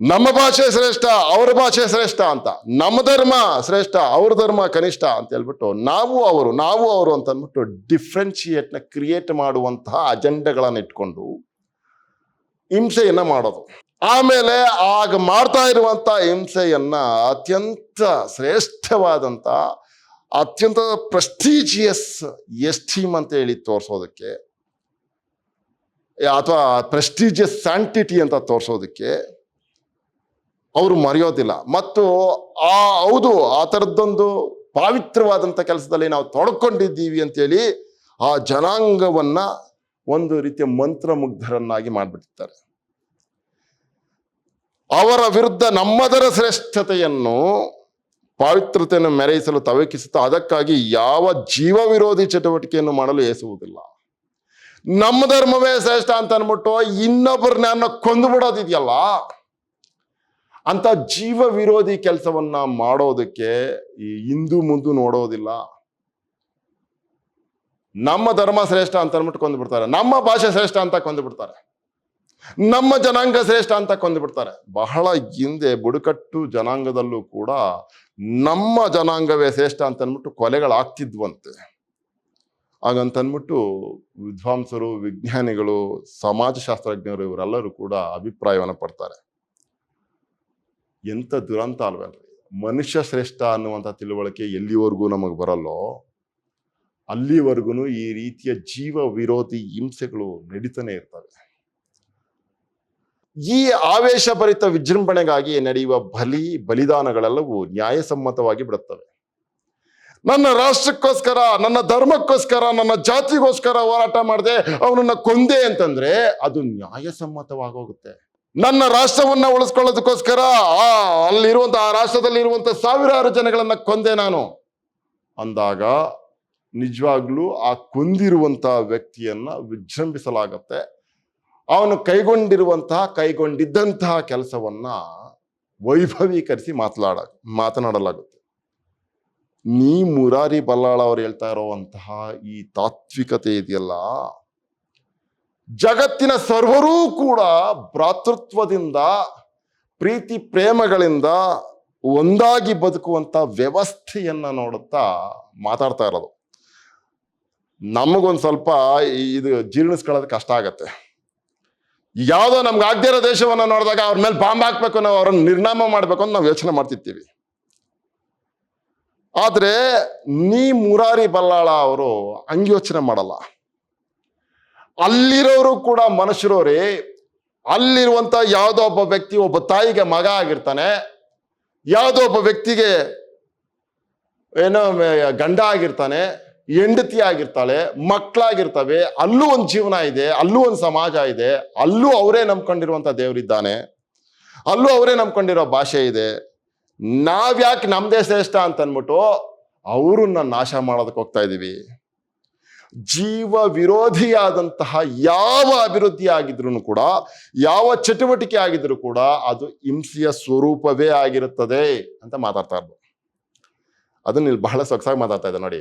ನಮ್ಮ ಭಾಷೆ ಶ್ರೇಷ್ಠ, ಅವ್ರ ಭಾಷೆ ಶ್ರೇಷ್ಠ ಅಂತ, ನಮ್ಮ ಧರ್ಮ ಶ್ರೇಷ್ಠ, ಅವ್ರ ಧರ್ಮ ಕನಿಷ್ಠ ಅಂತ ಹೇಳ್ಬಿಟ್ಟು ನಾವು ಅವರು ಅಂತ ಅಂದ್ಬಿಟ್ಟು ಡಿಫ್ರೆನ್ಶಿಯೇಟ್ನ ಕ್ರಿಯೇಟ್ ಮಾಡುವಂತಹ ಅಜೆಂಡಗಳನ್ನು ಇಟ್ಕೊಂಡು ಹಿಂಸೆಯನ್ನ ಮಾಡೋದು. ಆಮೇಲೆ ಆಗ ಮಾಡ್ತಾ ಇರುವಂತ ಹಿಂಸೆಯನ್ನ ಅತ್ಯಂತ ಶ್ರೇಷ್ಠವಾದಂತ ಅತ್ಯಂತ ಪ್ರೆಸ್ಟೀಜಿಯಸ್ ಎಸ್ಟೀಮ್ ಅಂತ ಹೇಳಿ ತೋರಿಸೋದಕ್ಕೆ ಅಥವಾ ಪ್ರೆಸ್ಟೀಜಿಯಸ್ ಸ್ಯಾಂಟಿಟಿ ಅಂತ ತೋರಿಸೋದಕ್ಕೆ ಅವರು ಮರೆಯೋದಿಲ್ಲ. ಮತ್ತು ಹೌದು ಆ ಥರದ್ದೊಂದು ಪಾವಿತ್ರವಾದಂಥ ಕೆಲಸದಲ್ಲಿ ನಾವು ತೊಡ್ಕೊಂಡಿದ್ದೀವಿ ಅಂತೇಳಿ ಆ ಜನಾಂಗವನ್ನ ಒಂದು ರೀತಿಯ ಮಂತ್ರಮುಗ್ಧರನ್ನಾಗಿ ಮಾಡಿಬಿಡ್ತಾರೆ. ಅವರ ವಿರುದ್ಧ ನಮ್ಮದರ ಶ್ರೇಷ್ಠತೆಯನ್ನು ಪಾವಿತ್ರತೆಯನ್ನು ಮೆರೆಯಿಸಲು ತವಕಿಸುತ್ತಾ ಅದಕ್ಕಾಗಿ ಯಾವ ಜೀವ ವಿರೋಧಿ ಚಟುವಟಿಕೆಯನ್ನು ಮಾಡಲು ಯೇಸುವುದಿಲ್ಲ. ನಮ್ಮ ಧರ್ಮವೇ ಶ್ರೇಷ್ಠ ಅಂತ ಅನ್ಬಿಟ್ಟು ಇನ್ನೊಬ್ಬರನ್ನ ಕೊಂದು ಬಿಡೋದಿದೆಯಲ್ಲ, ಅಂತ ಜೀವ ವಿರೋಧಿ ಕೆಲಸವನ್ನ ಮಾಡೋದಕ್ಕೆ ಈ ಹಿಂದೂ ಮುಂದೆ ನೋಡೋದಿಲ್ಲ. ನಮ್ಮ ಧರ್ಮ ಶ್ರೇಷ್ಠ ಅಂತ ಅಂದ್ಬಿಟ್ಟು ಕೊಂದು ಬಿಡ್ತಾರೆ, ನಮ್ಮ ಭಾಷೆ ಶ್ರೇಷ್ಠ ಅಂತ ಕೊಂದು ಬಿಡ್ತಾರೆ, ನಮ್ಮ ಜನಾಂಗ ಶ್ರೇಷ್ಠ ಅಂತ ಕೊಂದು ಬಿಡ್ತಾರೆ. ಬಹಳ ಹಿಂದೆ ಬುಡಕಟ್ಟು ಜನಾಂಗದಲ್ಲೂ ಕೂಡ ನಮ್ಮ ಜನಾಂಗವೇ ಶ್ರೇಷ್ಠ ಅಂತ ಅಂದ್ಬಿಟ್ಟು ಕೊಲೆಗಳಾಗ್ತಿದ್ವಂತೆ. ಹಾಗಂತನ್ಬಿಟ್ಟು ವಿದ್ವಾಂಸರು, ವಿಜ್ಞಾನಿಗಳು, ಸಮಾಜಶಾಸ್ತ್ರಜ್ಞರು ಇವರೆಲ್ಲರೂ ಕೂಡ ಅಭಿಪ್ರಾಯವನ್ನು ಪಡ್ತಾರೆ. ಎಂಥ ದುರಂತ ಅಲ್ವೇನ್ರಿ. ಮನುಷ್ಯ ಶ್ರೇಷ್ಠ ಅನ್ನುವಂಥ ತಿಳುವಳಿಕೆ ಎಲ್ಲಿವರೆಗೂ ನಮಗೆ ಬರಲ್ಲೋ ಅಲ್ಲಿವರೆಗೂ ಈ ರೀತಿಯ ಜೀವ ವಿರೋಧಿ ಹಿಂಸೆಗಳು ನಡೀತಾನೆ ಇರ್ತವೆ. ಈ ಆವೇಶಭರಿತ ವಿಜೃಂಭಣೆಗಾಗಿ ನಡೆಯುವ ಬಲಿದಾನಗಳೆಲ್ಲವೂ ನ್ಯಾಯಸಮ್ಮತವಾಗಿ ಬಿಡುತ್ತವೆ. ನನ್ನ ರಾಷ್ಟ್ರಕ್ಕೋಸ್ಕರ, ನನ್ನ ಧರ್ಮಕ್ಕೋಸ್ಕರ, ನನ್ನ ಜಾತಿಗೋಸ್ಕರ ಹೋರಾಟ ಮಾಡದೆ ಅವನನ್ನ ಕೊಂದೆ ಅಂತಂದ್ರೆ ಅದು ನ್ಯಾಯಸಮ್ಮತವಾಗೋಗುತ್ತೆ. ನನ್ನ ರಾಷ್ಟ್ರವನ್ನ ಉಳಿಸ್ಕೊಳ್ಳೋದಕ್ಕೋಸ್ಕರ ಆ ರಾಷ್ಟ್ರದಲ್ಲಿ ಇರುವಂತ ಸಾವಿರಾರು ಜನಗಳನ್ನ ಕೊಂದೆ ನಾನು ಅಂದಾಗ ನಿಜವಾಗ್ಲೂ ಆ ಕೊಂದಿರುವಂತ ವ್ಯಕ್ತಿಯನ್ನ ವಿಜೃಂಭಿಸಲಾಗತ್ತೆ. ಅವನು ಕೈಗೊಂಡಿದ್ದಂತಹ ಕೆಲಸವನ್ನ ವೈಭವೀಕರಿಸಿ ಮಾತನಾಡಲಾಗುತ್ತೆ. ನೀ ಮುರಾರಿ ಬಲ್ಲಾಳ ಅವ್ರು ಹೇಳ್ತಾ ಇರುವಂತಹ ಈ ತಾತ್ವಿಕತೆ ಇದೆಯಲ್ಲ, ಜಗತ್ತಿನ ಸರ್ವರೂ ಕೂಡ ಭ್ರಾತೃತ್ವದಿಂದ, ಪ್ರೀತಿ ಪ್ರೇಮಗಳಿಂದ ಒಂದಾಗಿ ಬದುಕುವಂತ ವ್ಯವಸ್ಥೆಯನ್ನ ನೋಡುತ್ತಾ ಮಾತಾಡ್ತಾ ಇರೋದು. ನಮಗೊಂದು ಸ್ವಲ್ಪ ಇದು ಜೀರ್ಣಿಸ್ಕೊಳ್ಳೋದು ಕಷ್ಟ ಆಗತ್ತೆ. ಯಾವುದೋ ನಮ್ಗೆ ಆಗದೇ ಇರೋ ದೇಶವನ್ನ ನೋಡಿದಾಗ ಅವ್ರ ಮೇಲೆ ಬಾಂಬ್ ಹಾಕ್ಬೇಕು, ನಾವು ಅವ್ರನ್ನ ನಿರ್ನಾಮ ಮಾಡ್ಬೇಕು ಅಂತ ನಾವು ಯೋಚನೆ ಮಾಡ್ತಿರ್ತೀವಿ. ಆದ್ರೆ ನೀ ಮುರಾರಿ ಬಲ್ಲಾಳ ಅವರು ಹಂಗೆ ಯೋಚನೆ ಮಾಡಲ್ಲ. ಅಲ್ಲಿರೋರು ಕೂಡ ಮನುಷ್ಯರೋರೇ. ಅಲ್ಲಿರುವಂತ ಯಾವುದೋ ಒಬ್ಬ ವ್ಯಕ್ತಿ ಒಬ್ಬ ತಾಯಿಗೆ ಮಗ ಆಗಿರ್ತಾನೆ, ಯಾವುದೋ ಒಬ್ಬ ವ್ಯಕ್ತಿಗೆ ಏನೋ ಗಂಡ ಆಗಿರ್ತಾನೆ, ಹೆಂಡತಿ ಆಗಿರ್ತಾಳೆ, ಮಕ್ಕಳಾಗಿರ್ತವೆ. ಅಲ್ಲೂ ಒಂದು ಜೀವನ ಇದೆ, ಅಲ್ಲೂ ಒಂದು ಸಮಾಜ ಇದೆ, ಅಲ್ಲೂ ಅವರೇ ನಂಬ್ಕೊಂಡಿರುವಂತ ದೇವರಿದ್ದಾನೆ, ಅಲ್ಲೂ ಅವರೇ ನಂಬ್ಕೊಂಡಿರೋ ಭಾಷೆ ಇದೆ. ನಾವ್ಯಾಕೆ ನಮ್ದೇ ಶ್ರೇಷ್ಠ ಅಂತ ಅಂದ್ಬಿಟ್ಟು ಅವ್ರನ್ನ ನಾಶ ಮಾಡೋದಕ್ಕೆ ಹೋಗ್ತಾ ಇದ್ದೀವಿ. ಜೀವ ವಿರೋಧಿಯಾದಂತಹ ಯಾವ ಅಭಿವೃದ್ಧಿ ಆಗಿದ್ರು ಕೂಡ, ಯಾವ ಚಟುವಟಿಕೆ ಆಗಿದ್ರು ಕೂಡ ಅದು ಹಿಂಸೆಯ ಸ್ವರೂಪವೇ ಆಗಿರುತ್ತದೆ ಅಂತ ಮಾತಾಡ್ತಾ ಇರ್ಬೋದು. ಅದನ್ನ ಇಲ್ಲಿ ಬಹಳ ಸೊಗಸಾಗಿ ಮಾತಾಡ್ತಾ ಇದೆ ನೋಡಿ.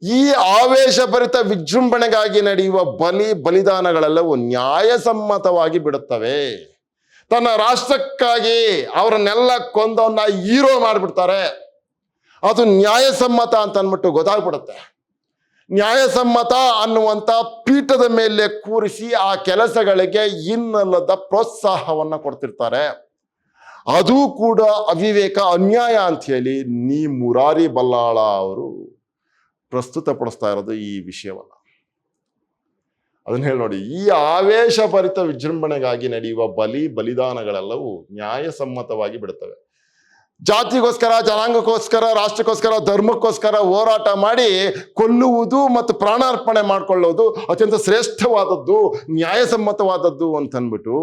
ಈ ಆವೇಶಭರಿತ ವಿಜೃಂಭಣೆಗಾಗಿ ನಡೆಯುವ ಬಲಿದಾನಗಳೆಲ್ಲವೂ ನ್ಯಾಯಸಮ್ಮತವಾಗಿ ಬಿಡುತ್ತವೆ. ತನ್ನ ರಾಷ್ಟ್ರಕ್ಕಾಗಿ ಅವರನ್ನೆಲ್ಲ ಕೊಂದವನ್ನ ಹೀರೋ ಮಾಡಿಬಿಡ್ತಾರೆ. ಅದು ನ್ಯಾಯಸಮ್ಮತ ಅಂತ ಅಂದ್ಬಿಟ್ಟು ಗೊತ್ತಾಗ್ಬಿಡುತ್ತೆ. ನ್ಯಾಯಸಮ್ಮತ ಅನ್ನುವಂಥ ಪೀಠದ ಮೇಲೆ ಕೂರಿಸಿ ಆ ಕೆಲಸಗಳಿಗೆ ಇನ್ನಲ್ಲದ ಪ್ರೋತ್ಸಾಹವನ್ನ ಕೊಡ್ತಿರ್ತಾರೆ. ಅದು ಕೂಡ ಅವಿವೇಕ, ಅನ್ಯಾಯ ಅಂತ ಹೇಳಿ ನೀ ಮುರಾರಿ ಬಲ್ಲಾಳ ಅವರು ಪ್ರಸ್ತುತಪಡಿಸ್ತಾ ಇರೋದು ಈ ವಿಷಯವನ್ನ. ಅದನ್ನ ಹೇಳಿ ನೋಡಿ, ಈ ಆವೇಶಭರಿತ ವಿಜೃಂಭಣೆಗಾಗಿ ನಡೆಯುವ ಬಲಿದಾನಗಳೆಲ್ಲವೂ ನ್ಯಾಯಸಮ್ಮತವಾಗಿ ಬಿಡುತ್ತವೆ. ಜಾತಿಗೋಸ್ಕರ, ಜನಾಂಗಕ್ಕೋಸ್ಕರ, ರಾಷ್ಟ್ರಕ್ಕೋಸ್ಕರ, ಧರ್ಮಕ್ಕೋಸ್ಕರ ಹೋರಾಟ ಮಾಡಿ ಕೊಲ್ಲುವುದು ಮತ್ತು ಪ್ರಾಣಾರ್ಪಣೆ ಮಾಡಿಕೊಳ್ಳೋದು ಅತ್ಯಂತ ಶ್ರೇಷ್ಠವಾದದ್ದು, ನ್ಯಾಯಸಮ್ಮತವಾದದ್ದು ಅಂತನ್ಬಿಟ್ಟು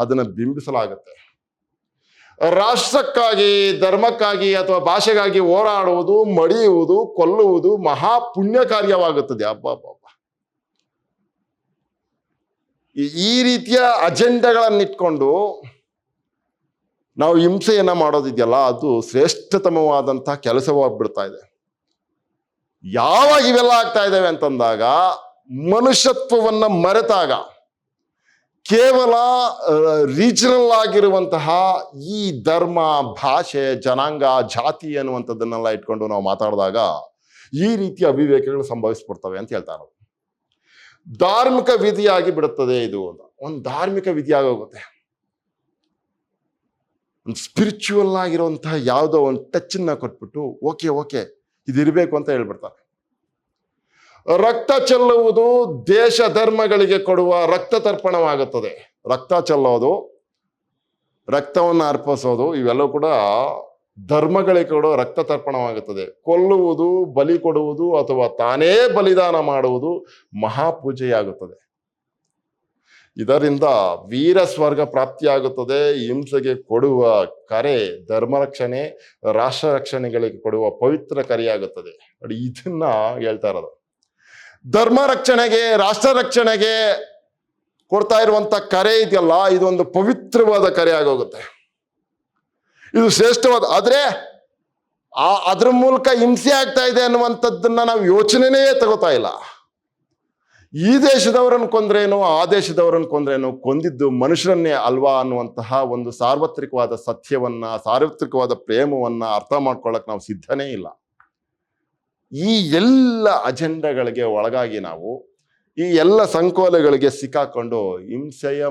ಅದನ್ನು ಬಿಂಬಿಸಲಾಗುತ್ತೆ. ರಾಷ್ಟ್ರಕ್ಕಾಗಿ, ಧರ್ಮಕ್ಕಾಗಿ ಅಥವಾ ಭಾಷೆಗಾಗಿ ಹೋರಾಡುವುದು, ಮಡಿಯುವುದು, ಕೊಲ್ಲುವುದು ಮಹಾ ಪುಣ್ಯ ಕಾರ್ಯವಾಗುತ್ತದೆ. ಅಬ್ಬಬ್ಬ, ಈ ರೀತಿಯ ಅಜೆಂಡಗಳನ್ನಿಟ್ಕೊಂಡು ನಾವು ಹಿಂಸೆಯನ್ನ ಮಾಡೋದಿದೆಯಲ್ಲ, ಅದು ಶ್ರೇಷ್ಠತಮವಾದಂಥ ಕೆಲಸವಾಗ್ಬಿಡ್ತಾ ಇದೆ. ಯಾವಾಗ ಇವೆಲ್ಲ ಆಗ್ತಾ ಇದ್ದಾವೆ ಅಂತಂದಾಗ, ಮನುಷ್ಯತ್ವವನ್ನ ಮರೆತಾಗ, ಕೇವಲ ರೀಜನಲ್ ಆಗಿರುವಂತಹ ಈ ಧರ್ಮ, ಭಾಷೆ, ಜನಾಂಗ, ಜಾತಿ ಅನ್ನುವಂಥದ್ದನ್ನೆಲ್ಲ ಇಟ್ಕೊಂಡು ನಾವು ಮಾತಾಡಿದಾಗ ಈ ರೀತಿಯ ಅವಿವೇಕಗಳು ಸಂಭವಿಸ್ಬಿಡ್ತವೆ ಅಂತ ಹೇಳ್ತಾರೆ. ಧಾರ್ಮಿಕ ವಿಧಿಯಾಗಿ ಬಿಡುತ್ತದೆ. ಇದು ಒಂದು ಧಾರ್ಮಿಕ ವಿಧಿಯಾಗೋಗುತ್ತೆ. ಒಂದು ಸ್ಪಿರಿಚುವಲ್ ಆಗಿರುವಂತಹ ಯಾವುದೋ ಒಂದು ಟಚನ್ನ ಕೊಟ್ಬಿಟ್ಟು ಓಕೆ ಇದಿರಬೇಕು ಅಂತ ಹೇಳ್ಬಿಡ್ತಾರೆ. ರಕ್ತ ಚೆಲ್ಲುವುದು ದೇಶ ಧರ್ಮಗಳಿಗೆ ಕೊಡುವ ರಕ್ತ ತರ್ಪಣವಾಗುತ್ತದೆ. ರಕ್ತ ಚೆಲ್ಲೋದು, ರಕ್ತವನ್ನು ಅರ್ಪಿಸೋದು ಇವೆಲ್ಲವೂ ಕೂಡ ಧರ್ಮಗಳಿಗೆ ಕೊಡುವ ರಕ್ತ ತರ್ಪಣವಾಗುತ್ತದೆ. ಕೊಲ್ಲುವುದು, ಬಲಿ ಕೊಡುವುದು ಅಥವಾ ತಾನೇ ಬಲಿದಾನ ಮಾಡುವುದು ಮಹಾಪೂಜೆಯಾಗುತ್ತದೆ. ಇದರಿಂದ ವೀರ ಸ್ವರ್ಗ ಪ್ರಾಪ್ತಿಯಾಗುತ್ತದೆ. ಹಿಂಸೆಗೆ ಕೊಡುವ ಕರೆ ಧರ್ಮರಕ್ಷಣೆ, ರಾಷ್ಟ್ರ ರಕ್ಷಣೆಗಳಿಗೆ ಕೊಡುವ ಪವಿತ್ರ ಕರೆಯಾಗುತ್ತದೆ. ನೋಡಿ, ಇದನ್ನ ಹೇಳ್ತಾ ಇರೋದು. ಧರ್ಮ ರಕ್ಷಣೆಗೆ, ರಾಷ್ಟ್ರ ರಕ್ಷಣೆಗೆ ಕೊಡ್ತಾ ಇರುವಂತ ಕರೆ ಇದೆಯಲ್ಲ, ಇದೊಂದು ಪವಿತ್ರವಾದ ಕರೆ ಆಗೋಗುತ್ತೆ. ಇದು ಶ್ರೇಷ್ಠವಾದ, ಆದ್ರೆ ಅದ್ರ ಮೂಲಕ ಹಿಂಸೆ ಆಗ್ತಾ ಇದೆ ಅನ್ನುವಂಥದ್ದನ್ನ ನಾವು ಯೋಚನೆನೇ ತಗೋತಾ ಇಲ್ಲ. ಈ ದೇಶದವರನ್ನು ಕೊಂದ್ರೇನು, ಆ ದೇಶದವರನ್ನು ಕೊಂದ್ರೇನು, ಕೊಂದಿದ್ದು ಮನುಷ್ಯರನ್ನೇ ಅಲ್ವಾ ಅನ್ನುವಂತಹ ಒಂದು ಸಾರ್ವತ್ರಿಕವಾದ ಸತ್ಯವನ್ನ, ಸಾರ್ವತ್ರಿಕವಾದ ಪ್ರೇಮವನ್ನ ಅರ್ಥ ಮಾಡ್ಕೊಳ್ಳಕ್ ನಾವು ಸಿದ್ಧನೇ ಇಲ್ಲ. ಈ ಎಲ್ಲ ಅಜೆಂಡಗಳಿಗೆ ಒಳಗಾಗಿ ನಾವು ಈ ಎಲ್ಲ ಸಂಕೋಲೆಗಳಿಗೆ ಸಿಕ್ಕಾಕೊಂಡು ಹಿಂಸೆಯ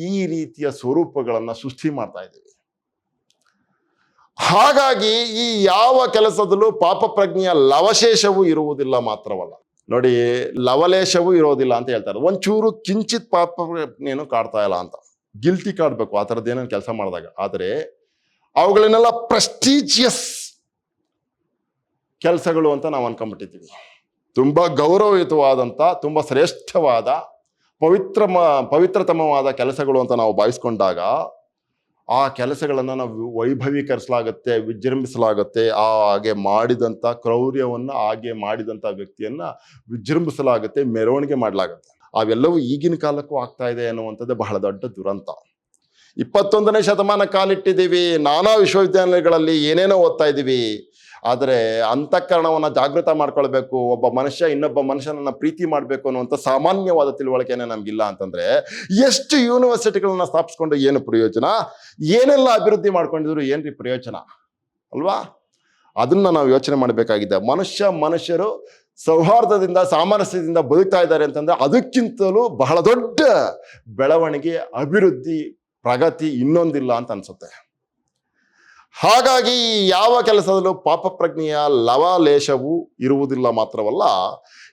ಈ ರೀತಿಯ ಸ್ವರೂಪಗಳನ್ನ ಸೃಷ್ಟಿ ಮಾಡ್ತಾ ಇದ್ದೀವಿ. ಹಾಗಾಗಿ ಈ ಯಾವ ಕೆಲಸದಲ್ಲೂ ಪಾಪ ಪ್ರಜ್ಞೆಯ ಲವಶೇಷವೂ ಇರುವುದಿಲ್ಲ ಮಾತ್ರವಲ್ಲ. ನೋಡಿ, ಲವಲೇಶವೂ ಇರೋದಿಲ್ಲ ಅಂತ ಹೇಳ್ತಾರೆ. ಒಂಚೂರು ಕಿಂಚಿತ್ ಪಾಪ ಪ್ರಜ್ಞೆಯನ್ನು ಕಾಡ್ತಾ ಇಲ್ಲ ಅಂತ ಗಿಲ್ಟಿ ಕಾಡ್ಬೇಕು ಆ ಥರದ್ದೇನೇನು ಕೆಲಸ ಮಾಡಿದಾಗ. ಆದರೆ ಅವುಗಳನ್ನೆಲ್ಲ ಪ್ರೆಸ್ಟೀಜಿಯಸ್ ಕೆಲಸಗಳು ಅಂತ ನಾವು ಅನ್ಕೊಂಡ್ಬಿಟ್ಟಿದ್ದೀವಿ. ತುಂಬಾ ಗೌರವಯುತವಾದಂಥ, ತುಂಬಾ ಶ್ರೇಷ್ಠವಾದ, ಪವಿತ್ರತಮವಾದ ಕೆಲಸಗಳು ಅಂತ ನಾವು ಭಾವಿಸ್ಕೊಂಡಾಗ ಆ ಕೆಲಸಗಳನ್ನು ನಾವು ವೈಭವೀಕರಿಸಲಾಗುತ್ತೆ, ವಿಜೃಂಭಿಸಲಾಗುತ್ತೆ. ಹಾಗೆ ಮಾಡಿದಂಥ ಕ್ರೌರ್ಯವನ್ನು, ಹಾಗೆ ಮಾಡಿದಂಥ ವ್ಯಕ್ತಿಯನ್ನ ವಿಜೃಂಭಿಸಲಾಗುತ್ತೆ, ಮೆರವಣಿಗೆ ಮಾಡಲಾಗುತ್ತೆ. ಅವೆಲ್ಲವೂ ಈಗಿನ ಕಾಲಕ್ಕೂ ಆಗ್ತಾ ಇದೆ ಅನ್ನುವಂಥದ್ದೇ ಬಹಳ ದೊಡ್ಡ ದುರಂತ. 21ನೇ ಶತಮಾನ ಕಾಲಿಟ್ಟಿದ್ದೀವಿ, ನಾನಾ ವಿಶ್ವವಿದ್ಯಾನಿಲಯಗಳಲ್ಲಿ ಏನೇನೋ ಓದ್ತಾ ಇದ್ದೀವಿ. ಆದರೆ ಅಂತಃಕರಣವನ್ನ ಜಾಗೃತ ಮಾಡ್ಕೊಳ್ಬೇಕು, ಒಬ್ಬ ಮನುಷ್ಯ ಇನ್ನೊಬ್ಬ ಮನುಷ್ಯನನ್ನ ಪ್ರೀತಿ ಮಾಡಬೇಕು ಅನ್ನುವಂಥ ಸಾಮಾನ್ಯವಾದ ತಿಳುವಳಿಕೆನೇ ನಮ್ಗಿಲ್ಲ ಅಂತಂದ್ರೆ ಎಷ್ಟು ಯೂನಿವರ್ಸಿಟಿಗಳನ್ನ ಸ್ಥಾಪಿಸ್ಕೊಂಡು ಏನು ಪ್ರಯೋಜನ, ಏನೆಲ್ಲ ಅಭಿವೃದ್ಧಿ ಮಾಡ್ಕೊಂಡಿದ್ರು ಏನ್ರಿ ಪ್ರಯೋಜನ ಅಲ್ವಾ? ಅದನ್ನ ನಾವು ಯೋಚನೆ ಮಾಡಬೇಕಾಗಿದೆ. ಮನುಷ್ಯರು ಸೌಹಾರ್ದದಿಂದ, ಸಾಮರಸ್ಯದಿಂದ ಬದುಕ್ತಾ ಇದ್ದಾರೆ ಅಂತಂದ್ರೆ ಅದಕ್ಕಿಂತಲೂ ಬಹಳ ದೊಡ್ಡ ಬೆಳವಣಿಗೆ, ಅಭಿವೃದ್ಧಿ, ಪ್ರಗತಿ ಇನ್ನೊಂದಿಲ್ಲ ಅಂತ ಅನ್ಸುತ್ತೆ. ಹಾಗಾಗಿ ಯಾವ ಕೆಲಸದಲ್ಲೂ ಪಾಪ ಪ್ರಜ್ಞೆಯ ಲವಲೇಶವೂ ಇರುವುದಿಲ್ಲ ಮಾತ್ರವಲ್ಲ,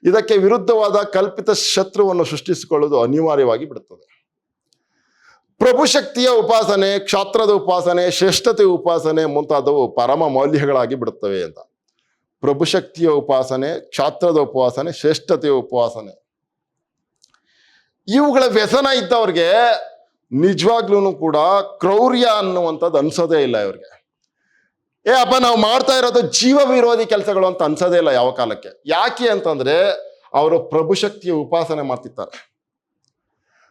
ಇದಕ್ಕೆ ವಿರುದ್ಧವಾದ ಕಲ್ಪಿತ ಶತ್ರುವನ್ನು ಸೃಷ್ಟಿಸಿಕೊಳ್ಳುವುದು ಅನಿವಾರ್ಯವಾಗಿ ಬಿಡುತ್ತದೆ. ಪ್ರಭುಶಕ್ತಿಯ ಉಪಾಸನೆ, ಕ್ಷಾತ್ರದ ಉಪಾಸನೆ, ಶ್ರೇಷ್ಠತೆ ಉಪಾಸನೆ ಮುಂತಾದವು ಪರಮ ಮೌಲ್ಯಗಳಾಗಿ ಬಿಡುತ್ತವೆ ಅಂತ. ಪ್ರಭುಶಕ್ತಿಯ ಉಪಾಸನೆ, ಕ್ಷಾತ್ರದ ಉಪಾಸನೆ, ಶ್ರೇಷ್ಠತೆಯ ಉಪಾಸನೆ, ಇವುಗಳ ವ್ಯಸನ ಇದ್ದವ್ರಿಗೆ ನಿಜವಾಗ್ಲೂ ಕೂಡ ಕ್ರೌರ್ಯ ಅನ್ನುವಂಥದ್ದು ಅನ್ಸೋದೇ ಇಲ್ಲ. ಇವ್ರಿಗೆ ಅಪ್ಪ ನಾವು ಮಾಡ್ತಾ ಇರೋದು ಜೀವ ವಿರೋಧಿ ಕೆಲಸಗಳು ಅಂತ ಅನ್ಸೋದೇ ಇಲ್ಲ ಯಾವ ಕಾಲಕ್ಕೆ. ಯಾಕೆ ಅಂತಂದ್ರೆ ಅವರು ಪ್ರಭುಶಕ್ತಿಯ ಉಪಾಸನೆ ಮಾಡ್ತಿರ್ತಾರೆ.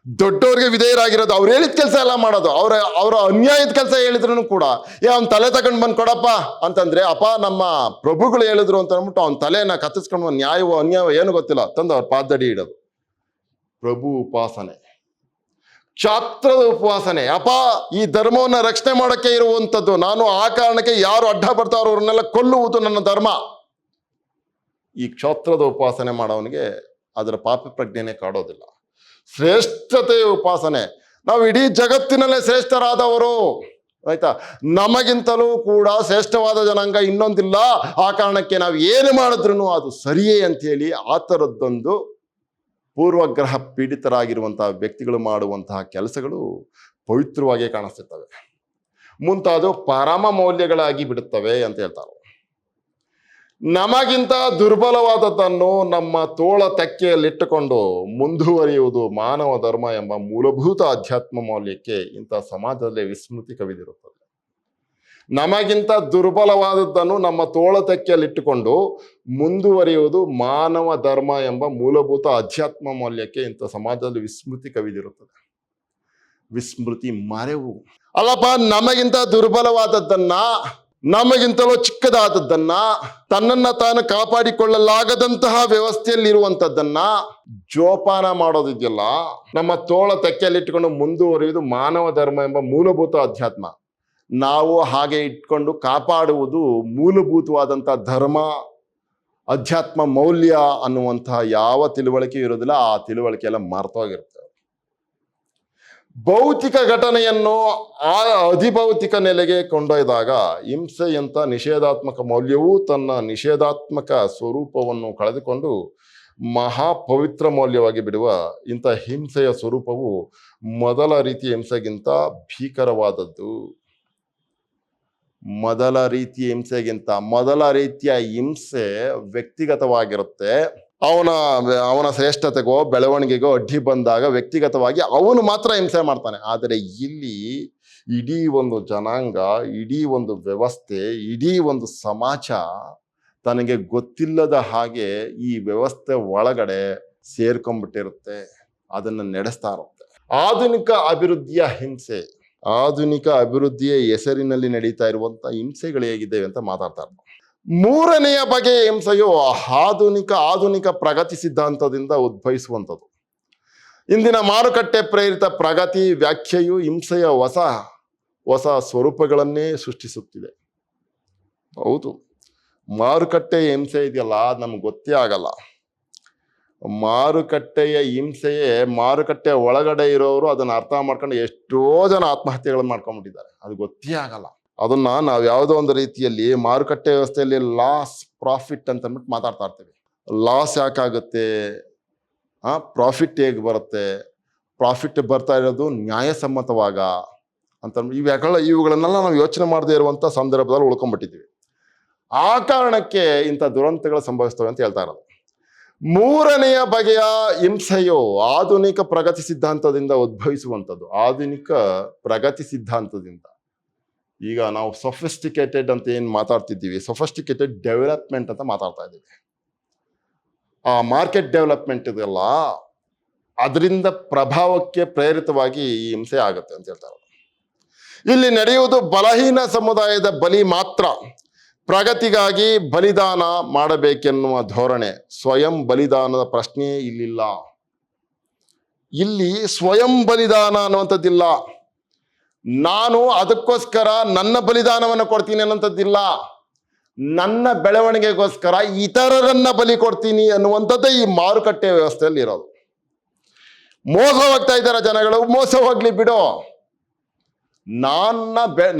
ದೊಡ್ಡವ್ರಿಗೆ ವಿಧೇಯರಾಗಿರೋದು, ಅವ್ರು ಹೇಳಿದ ಕೆಲಸ ಎಲ್ಲ ಮಾಡೋದು. ಅವರ ಅನ್ಯಾಯದ ಕೆಲಸ ಹೇಳಿದ್ರು ಕೂಡ ಅವ್ನ ತಲೆ ತಗೊಂಡು ಬಂದು ಕೊಡಪ್ಪ ಅಂತಂದ್ರೆ, ಅಪ್ಪ ನಮ್ಮ ಪ್ರಭುಗಳು ಹೇಳಿದ್ರು ಅಂತ ಅಂದ್ಬಿಟ್ಟು ಅವ್ನ ತಲೆನ ಕತ್ತಿಸ್ಕೊಂಡು ನ್ಯಾಯವೋ ಅನ್ಯಾಯವೋ ಏನು ಗೊತ್ತಿಲ್ಲ ತಂದು ಅವ್ರ ಪಾದಡಿ ಇಡೋದು ಪ್ರಭು ಉಪಾಸನೆ. ಕ್ಷಾತ್ರದ ಉಪವಾಸನೆ, ಅಪ್ಪ ಈ ಧರ್ಮವನ್ನ ರಕ್ಷಣೆ ಮಾಡಕ್ಕೆ ಇರುವಂಥದ್ದು, ನಾನು ಆ ಕಾರಣಕ್ಕೆ ಯಾರು ಅಡ್ಡ ಬರ್ತಾರೋ ಅವ್ರನ್ನೆಲ್ಲ ಕೊಲ್ಲುವುದು ನನ್ನ ಧರ್ಮ. ಈ ಕ್ಷಾತ್ರದ ಉಪಾಸನೆ ಮಾಡೋವನಿಗೆ ಅದರ ಪಾಪ ಪ್ರಜ್ಞೆನೇ ಕಾಡೋದಿಲ್ಲ. ಶ್ರೇಷ್ಠತೆಯ ಉಪಾಸನೆ, ನಾವು ಇಡೀ ಜಗತ್ತಿನಲ್ಲೇ ಶ್ರೇಷ್ಠರಾದವರು ಆಯ್ತಾ, ನಮಗಿಂತಲೂ ಕೂಡ ಶ್ರೇಷ್ಠವಾದ ಜನಾಂಗ ಇನ್ನೊಂದಿಲ್ಲ, ಆ ಕಾರಣಕ್ಕೆ ನಾವು ಏನು ಮಾಡಿದ್ರು ಅದು ಸರಿಯೇ ಅಂತೇಳಿ ಆ ಥರದ್ದೊಂದು ಪೂರ್ವಗ್ರಹ ಪೀಡಿತರಾಗಿರುವಂತಹ ವ್ಯಕ್ತಿಗಳು ಮಾಡುವಂತಹ ಕೆಲಸಗಳು ಪವಿತ್ರವಾಗಿ ಕಾಣಿಸ್ತಿರ್ತವೆ, ಮುಂತಾದವು ಪರಮ ಮೌಲ್ಯಗಳಾಗಿ ಬಿಡುತ್ತವೆ ಅಂತ ಹೇಳ್ತಾರೆ. ನಮಗಿಂತ ದುರ್ಬಲವಾದದ್ದನ್ನು ನಮ್ಮ ತೋಳ ತೆಕ್ಕೆಯಲ್ಲಿಟ್ಟುಕೊಂಡು ಮುಂದುವರಿಯುವುದು ಮಾನವ ಧರ್ಮ ಎಂಬ ಮೂಲಭೂತ ಅಧ್ಯಾತ್ಮ ಮೌಲ್ಯಕ್ಕೆ ಇಂಥ ಸಮಾಜದಲ್ಲಿ ವಿಸ್ಮೃತಿ ಕವಿದಿರುತ್ತದೆ. ನಮಗಿಂತ ದುರ್ಬಲವಾದದ್ದನ್ನು ನಮ್ಮ ತೋಳ ತೆಕ್ಕೆಯಲ್ಲಿಟ್ಟುಕೊಂಡು ಮುಂದುವರಿಯುವುದು ಮಾನವ ಧರ್ಮ ಎಂಬ ಮೂಲಭೂತ ಅಧ್ಯಾತ್ಮ ಮೌಲ್ಯಕ್ಕೆ ಇಂಥ ಸಮಾಜದಲ್ಲಿ ವಿಸ್ಮೃತಿ ಕವಿದಿರುತ್ತದೆ. ವಿಸ್ಮೃತಿ, ಮರೆವು. ಅಲ್ಲಪ್ಪ, ನಮಗಿಂತ ದುರ್ಬಲವಾದದ್ದನ್ನ, ನಮಗಿಂತಲೂ ಚಿಕ್ಕದಾದದ್ದನ್ನ, ತನ್ನನ್ನ ತಾನು ಕಾಪಾಡಿಕೊಳ್ಳಲಾಗದಂತಹ ವ್ಯವಸ್ಥೆಯಲ್ಲಿರುವಂಥದ್ದನ್ನ ಜೋಪಾನ ಮಾಡೋದಿದೆಯಲ್ಲ, ನಮ್ಮ ತೋಳ ತೆಕ್ಕೆಯಲ್ಲಿಟ್ಟುಕೊಂಡು ಮುಂದುವರಿಯುವುದು ಮಾನವ ಧರ್ಮ ಎಂಬ ಮೂಲಭೂತ ಅಧ್ಯಾತ್ಮ. ನಾವು ಹಾಗೆ ಇಟ್ಕೊಂಡು ಕಾಪಾಡುವುದು ಮೂಲಭೂತವಾದಂಥ ಧರ್ಮ, ಅಧ್ಯಾತ್ಮ ಮೌಲ್ಯ ಅನ್ನುವಂತಹ ಯಾವ ತಿಳುವಳಿಕೆ ಇರೋದಿಲ್ಲ. ಆ ತಿಳುವಳಿಕೆ ಎಲ್ಲ ಮರ್ತೋಗಿರುತ್ತೆ. ಭೌತಿಕ ಘಟನೆಯನ್ನು ಆ ಅಧಿಭೌತಿಕ ನೆಲೆಗೆ ಕೊಂಡೊಯ್ದಾಗ ಹಿಂಸೆಯಂಥ ನಿಷೇಧಾತ್ಮಕ ಮೌಲ್ಯವೂ ತನ್ನ ನಿಷೇಧಾತ್ಮಕ ಸ್ವರೂಪವನ್ನು ಕಳೆದುಕೊಂಡು ಮಹಾಪವಿತ್ರ ಮೌಲ್ಯವಾಗಿ ಬಿಡುವ ಇಂಥ ಹಿಂಸೆಯ ಸ್ವರೂಪವು ಮೊದಲ ರೀತಿಯ ಹಿಂಸೆಗಿಂತ ಭೀಕರವಾದದ್ದು. ಮೊದಲ ರೀತಿಯ ಹಿಂಸೆ ವ್ಯಕ್ತಿಗತವಾಗಿರುತ್ತೆ. ಅವನ ಶ್ರೇಷ್ಠತೆಗೋ ಬೆಳವಣಿಗೆಗೋ ಅಡ್ಡಿ ಬಂದಾಗ ವ್ಯಕ್ತಿಗತವಾಗಿ ಅವನು ಮಾತ್ರ ಹಿಂಸೆ ಮಾಡ್ತಾನೆ. ಆದರೆ ಇಲ್ಲಿ ಇಡೀ ಒಂದು ಜನಾಂಗ, ಇಡೀ ಒಂದು ವ್ಯವಸ್ಥೆ, ಇಡೀ ಒಂದು ಸಮಾಜ ತನಗೆ ಗೊತ್ತಿಲ್ಲದ ಹಾಗೆ ಈ ವ್ಯವಸ್ಥೆ ಒಳಗಡೆ ಸೇರ್ಕೊಂಡ್ಬಿಟ್ಟಿರುತ್ತೆ, ಅದನ್ನು ನಡೆಸ್ತಾ ಇರುತ್ತೆ. ಆಧುನಿಕ ಅಭಿವೃದ್ಧಿಯ ಹೆಸರಿನಲ್ಲಿ ನಡೀತಾ ಇರುವಂತ ಹಿಂಸೆಗಳು ಹೇಗಿದ್ದೇವೆ ಅಂತ ಮಾತಾಡ್ತಾ ಇರ್ತಾರೆ. ಮೂರನೆಯ ಬಗೆಯ ಹಿಂಸೆಯು ಆಧುನಿಕ ಪ್ರಗತಿ ಸಿದ್ಧಾಂತದಿಂದ ಉದ್ಭವಿಸುವಂಥದ್ದು. ಇಂದಿನ ಮಾರುಕಟ್ಟೆ ಪ್ರೇರಿತ ಪ್ರಗತಿ ವ್ಯಾಖ್ಯೆಯು ಹಿಂಸೆಯ ಹೊಸ ಸ್ವರೂಪಗಳನ್ನೇ ಸೃಷ್ಟಿಸುತ್ತಿದೆ. ಹೌದು, ಮಾರುಕಟ್ಟೆ ಹಿಂಸೆ ಇದೆಯಲ್ಲ, ಅದು ನಮ್ಗೆ ಗೊತ್ತೇ ಆಗಲ್ಲ. ಮಾರುಕಟ್ಟೆಯ ಹಿಂಸೆಯೇ ಮಾರುಕಟ್ಟೆ ಒಳಗಡೆ ಇರೋರು ಅದನ್ನ ಅರ್ಥ ಮಾಡ್ಕೊಂಡು ಎಷ್ಟೋ ಜನ ಆತ್ಮಹತ್ಯೆಗಳನ್ನು ಮಾಡ್ಕೊಂಡ್ಬಿಟ್ಟಿದ್ದಾರೆ. ಅದು ಗೊತ್ತೇ ಆಗಲ್ಲ. ಅದನ್ನ ನಾವು ಯಾವುದೋ ಒಂದು ರೀತಿಯಲ್ಲಿ ಮಾರುಕಟ್ಟೆ ವ್ಯವಸ್ಥೆಯಲ್ಲಿ ಲಾಸ್ ಪ್ರಾಫಿಟ್ ಅಂತ ಅಂದ್ಬಿಟ್ಟು ಮಾತಾಡ್ತಾ ಇರ್ತೀವಿ. ಲಾಸ್ ಯಾಕಾಗುತ್ತೆ, ಪ್ರಾಫಿಟ್ ಹೇಗೆ ಬರುತ್ತೆ, ಪ್ರಾಫಿಟ್ ಬರ್ತಾ ಇರೋದು ನ್ಯಾಯಸಮ್ಮತವಾಗ ಅಂತ ಇವುಗಳನ್ನೆಲ್ಲ ನಾವು ಯೋಚನೆ ಮಾಡದೇ ಇರುವಂತ ಸಂದರ್ಭದಲ್ಲಿ ಉಳ್ಕೊಂಡ್ಬಿಟ್ಟಿದ್ದೀವಿ. ಆ ಕಾರಣಕ್ಕೆ ಇಂಥ ದುರಂತಗಳು ಸಂಭವಿಸ್ತವೆ ಅಂತ ಹೇಳ್ತಾ ಇರೋದು. ಮೂರನೆಯ ಬಗೆಯ ಹಿಂಸೆಯು ಆಧುನಿಕ ಪ್ರಗತಿ ಸಿದ್ಧಾಂತದಿಂದ ಉದ್ಭವಿಸುವಂಥದ್ದು. ಆಧುನಿಕ ಪ್ರಗತಿ ಸಿದ್ಧಾಂತದಿಂದ ಈಗ ನಾವು ಸೊಫಿಸ್ಟಿಕೇಟೆಡ್ ಅಂತ ಏನು ಮಾತಾಡ್ತಿದ್ದೀವಿ, ಸೊಫಿಸ್ಟಿಕೇಟೆಡ್ ಡೆವಲಪ್ಮೆಂಟ್ ಅಂತ ಮಾತಾಡ್ತಾ ಇದ್ದೀವಿ. ಆ ಮಾರ್ಕೆಟ್ ಡೆವಲಪ್ಮೆಂಟ್ ಇದೆಲ್ಲ, ಅದರಿಂದ ಪ್ರಭಾವಕ್ಕೆ ಪ್ರೇರಿತವಾಗಿ ಈ ಹಿಂಸೆ ಆಗುತ್ತೆ ಅಂತ ಹೇಳ್ತಾರೆ. ಇಲ್ಲಿ ನಡೆಯುವುದು ಬಲಹೀನ ಸಮುದಾಯದ ಬಲಿ ಮಾತ್ರ. ಪ್ರಗತಿಗಾಗಿ ಬಲಿದಾನ ಮಾಡಬೇಕೆನ್ನುವ ಧೋರಣೆ, ಸ್ವಯಂ ಬಲಿದಾನದ ಪ್ರಶ್ನೆಯೇ ಇಲ್ಲಿಲ್ಲ. ಇಲ್ಲಿ ಸ್ವಯಂ ಬಲಿದಾನ ಅನ್ನುವಂಥದ್ದಿಲ್ಲ. ನಾನು ಅದಕ್ಕೋಸ್ಕರ ನನ್ನ ಬಲಿದಾನವನ್ನು ಕೊಡ್ತೀನಿ ಅನ್ನೋಂಥದ್ದಿಲ್ಲ. ನನ್ನ ಬೆಳವಣಿಗೆಗೋಸ್ಕರ ಇತರರನ್ನ ಬಲಿ ಕೊಡ್ತೀನಿ ಅನ್ನುವಂಥದ್ದೇ ಈ ಮಾರುಕಟ್ಟೆ ವ್ಯವಸ್ಥೆಯಲ್ಲಿ ಇರೋದು. ಮೋಸ ಹೋಗ್ತಾ ಇದ್ದಾರೆ ಜನಗಳು, ಮೋಸ ಹೋಗ್ಲಿ ಬಿಡು.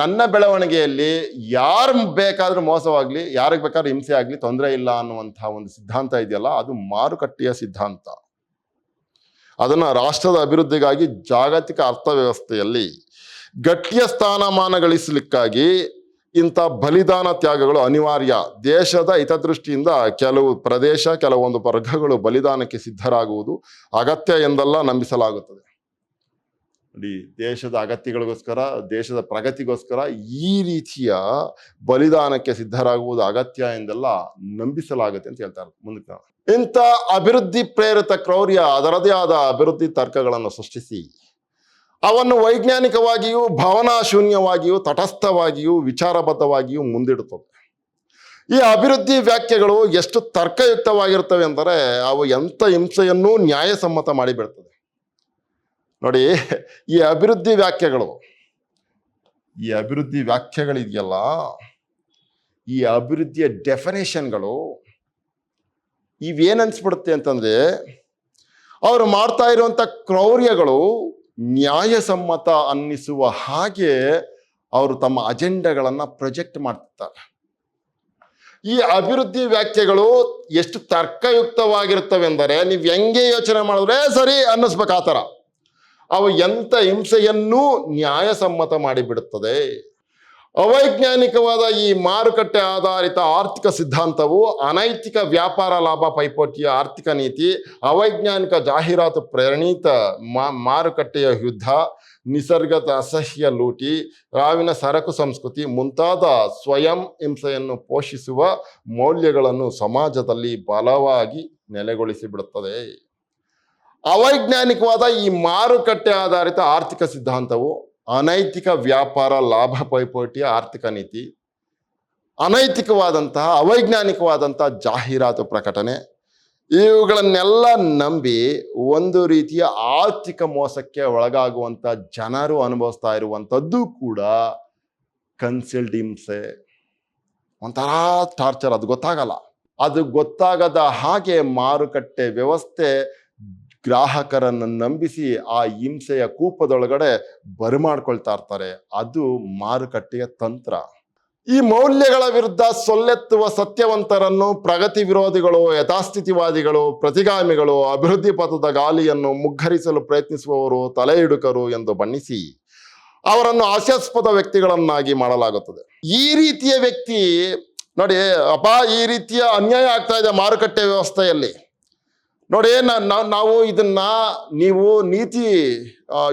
ನನ್ನ ಬೆಳವಣಿಗೆಯಲ್ಲಿ ಯಾರು ಬೇಕಾದ್ರೂ ಮೋಸವಾಗ್ಲಿ, ಯಾರಿಗೆ ಬೇಕಾದ್ರೂ ಹಿಂಸೆ ಆಗ್ಲಿ, ತೊಂದರೆ ಇಲ್ಲ ಅನ್ನುವಂತಹ ಒಂದು ಸಿದ್ಧಾಂತ ಇದೆಯಲ್ಲ, ಅದು ಮಾರುಕಟ್ಟೆಯ ಸಿದ್ಧಾಂತ. ಅದನ್ನ ರಾಷ್ಟ್ರದ ಅಭಿವೃದ್ಧಿಗಾಗಿ ಜಾಗತಿಕ ಅರ್ಥವ್ಯವಸ್ಥೆಯಲ್ಲಿ ಗಟ್ಟಿಯ ಸ್ಥಾನಮಾನ ಗಳಿಸಲಿಕ್ಕಾಗಿ ಇಂಥ ಬಲಿದಾನ ತ್ಯಾಗಗಳು ಅನಿವಾರ್ಯ. ದೇಶದ ಹಿತದೃಷ್ಟಿಯಿಂದ ಕೆಲವು ಪ್ರದೇಶ, ಕೆಲವೊಂದು ವರ್ಗಗಳು ಬಲಿದಾನಕ್ಕೆ ಸಿದ್ಧರಾಗುವುದು ಅಗತ್ಯ ಎಂದೆಲ್ಲ ನಂಬಿಸಲಾಗುತ್ತದೆ. ನೋಡಿ, ದೇಶದ ಅಗತ್ಯಗಳಿಗೋಸ್ಕರ, ದೇಶದ ಪ್ರಗತಿಗೋಸ್ಕರ ಈ ರೀತಿಯ ಬಲಿದಾನಕ್ಕೆ ಸಿದ್ಧರಾಗುವುದು ಅಗತ್ಯ ಎಂದೆಲ್ಲ ನಂಬಿಸಲಾಗುತ್ತೆ ಅಂತ ಹೇಳ್ತಾರೆ. ಮುಂದಕ್ಕೆ ಇಂಥ ಅಭಿವೃದ್ಧಿ ಪ್ರೇರಿತ ಕ್ರೌರ್ಯ ಅದರದೇ ಆದ ಅಭಿವೃದ್ಧಿ ತರ್ಕಗಳನ್ನು ಸೃಷ್ಟಿಸಿ ಅವನ್ನು ವೈಜ್ಞಾನಿಕವಾಗಿಯೂ ಭಾವನಾಶೂನ್ಯವಾಗಿಯೂ ತಟಸ್ಥವಾಗಿಯೂ ವಿಚಾರಬದ್ಧವಾಗಿಯೂ ಮುಂದಿಡುತ್ತದೆ. ಈ ಅಭಿವೃದ್ಧಿ ವ್ಯಾಖ್ಯೆಗಳು ಎಷ್ಟು ತರ್ಕಯುಕ್ತವಾಗಿರ್ತವೆ ಅಂದರೆ ಅವು ಎಂಥ ಹಿಂಸೆಯನ್ನೂ ನ್ಯಾಯಸಮ್ಮತ ಮಾಡಿಬಿಡ್ತದೆ. ನೋಡಿ, ಈ ಅಭಿವೃದ್ಧಿ ವ್ಯಾಖ್ಯೆಗಳಿದೆಯಲ್ಲ, ಈ ಅಭಿವೃದ್ಧಿಯ ಡೆಫಿನೇಷನ್ಗಳು ಇವೇನನ್ಸ್ಬಿಡುತ್ತೆ ಅಂತಂದ್ರೆ, ಅವರು ಮಾಡ್ತಾ ಇರುವಂತ ಕ್ರೌರ್ಯಗಳು ನ್ಯಾಯಸಮ್ಮತ ಅನ್ನಿಸುವ ಹಾಗೆ ಅವರು ತಮ್ಮ ಅಜೆಂಡಾಗಳನ್ನ ಪ್ರೊಜೆಕ್ಟ್ ಮಾಡ್ತಿರ್ತಾರೆ. ಈ ಅಭಿವೃದ್ಧಿ ವ್ಯಾಖ್ಯೆಗಳು ಎಷ್ಟು ತರ್ಕಯುಕ್ತವಾಗಿರ್ತವೆಂದರೆ ನೀವು ಹೆಂಗೆ ಯೋಚನೆ ಮಾಡಿದ್ರೆ ಸರಿ ಅನ್ನಿಸ್ಬೇಕು ಆ ಥರ. ಅವು ಎಂಥ ಹಿಂಸೆಯನ್ನೂ ನ್ಯಾಯಸಮ್ಮತ ಮಾಡಿಬಿಡುತ್ತದೆ. ಅವೈಜ್ಞಾನಿಕವಾದ ಈ ಮಾರುಕಟ್ಟೆ ಆಧಾರಿತ ಆರ್ಥಿಕ ಸಿದ್ಧಾಂತವು ಅನೈತಿಕ ವ್ಯಾಪಾರ ಲಾಭ ಪೈಪೋಟಿಯ ಆರ್ಥಿಕ ನೀತಿ, ಅವೈಜ್ಞಾನಿಕ ಜಾಹೀರಾತು ಪ್ರಣೀತ ಮಾರುಕಟ್ಟೆಯ ಯುದ್ಧ, ನಿಸರ್ಗದ ಅಸಹ್ಯ ಲೂಟಿ, ರಾವಿನ ಸರಕು ಸಂಸ್ಕೃತಿ ಮುಂತಾದ ಸ್ವಯಂ ಹಿಂಸೆಯನ್ನು ಪೋಷಿಸುವ ಮೌಲ್ಯಗಳನ್ನು ಸಮಾಜದಲ್ಲಿ ಬಲವಾಗಿ ನೆಲೆಗೊಳಿಸಿಬಿಡುತ್ತದೆ. ಅವೈಜ್ಞಾನಿಕವಾದ ಈ ಮಾರುಕಟ್ಟೆ ಆಧಾರಿತ ಆರ್ಥಿಕ ಸಿದ್ಧಾಂತವು ಅನೈತಿಕ ವ್ಯಾಪಾರ ಲಾಭ ಪೈಪೋಟಿಯ ಆರ್ಥಿಕ ನೀತಿ, ಅನೈತಿಕವಾದಂತಹ ಅವೈಜ್ಞಾನಿಕವಾದಂತಹ ಜಾಹೀರಾತು ಪ್ರಕಟಣೆ, ಇವುಗಳನ್ನೆಲ್ಲ ನಂಬಿ ಒಂದು ರೀತಿಯ ಆರ್ಥಿಕ ಮೋಸಕ್ಕೆ ಒಳಗಾಗುವಂಥ ಜನರು ಅನುಭವಿಸ್ತಾ ಇರುವಂಥದ್ದು ಕೂಡ ಕನ್ಸಲ್ಡ್ ಹಿಂಸೆ, ಒಂಥರ ಟಾರ್ಚರ್. ಅದು ಗೊತ್ತಾಗಲ್ಲ. ಅದು ಗೊತ್ತಾಗದ ಹಾಗೆ ಮಾರುಕಟ್ಟೆ ವ್ಯವಸ್ಥೆ ಗ್ರಾಹಕರನ್ನು ನಂಬಿಸಿ ಆ ಹಿಂಸೆಯ ಕೂಪದೊಳಗಡೆ ಬರಮಾಡ್ಕೊಳ್ತಾ ಇರ್ತಾರೆ. ಅದು ಮಾರುಕಟ್ಟೆಯ ತಂತ್ರ. ಈ ಮೌಲ್ಯಗಳ ವಿರುದ್ಧ ಸೊಲ್ಲೆತ್ತುವ ಸತ್ಯವಂತರನ್ನು ಪ್ರಗತಿ ವಿರೋಧಿಗಳು, ಯಥಾಸ್ಥಿತಿವಾದಿಗಳು, ಪ್ರತಿಗಾಮಿಗಳು, ಅಭಿವೃದ್ಧಿ ಪಥದ ಗಾಲಿಯನ್ನು ಮುಗ್ಗರಿಸಲು ಪ್ರಯತ್ನಿಸುವವರು ತಲೆ ಹಿಡುಕರು ಎಂದು ಬಣ್ಣಿಸಿ ಅವರನ್ನು ಹಾಸ್ಯಾಸ್ಪದ ವ್ಯಕ್ತಿಗಳನ್ನಾಗಿ ಮಾಡಲಾಗುತ್ತದೆ. ಈ ರೀತಿಯ ವ್ಯಕ್ತಿ ನೋಡಿ ಅಪ್ಪ, ಈ ರೀತಿಯ ಅನ್ಯಾಯ ಆಗ್ತಾ ಇದೆ ಮಾರುಕಟ್ಟೆ ವ್ಯವಸ್ಥೆಯಲ್ಲಿ. ನೋಡಿ, ನಾವು ಇದನ್ನ ನೀವು ನೀತಿ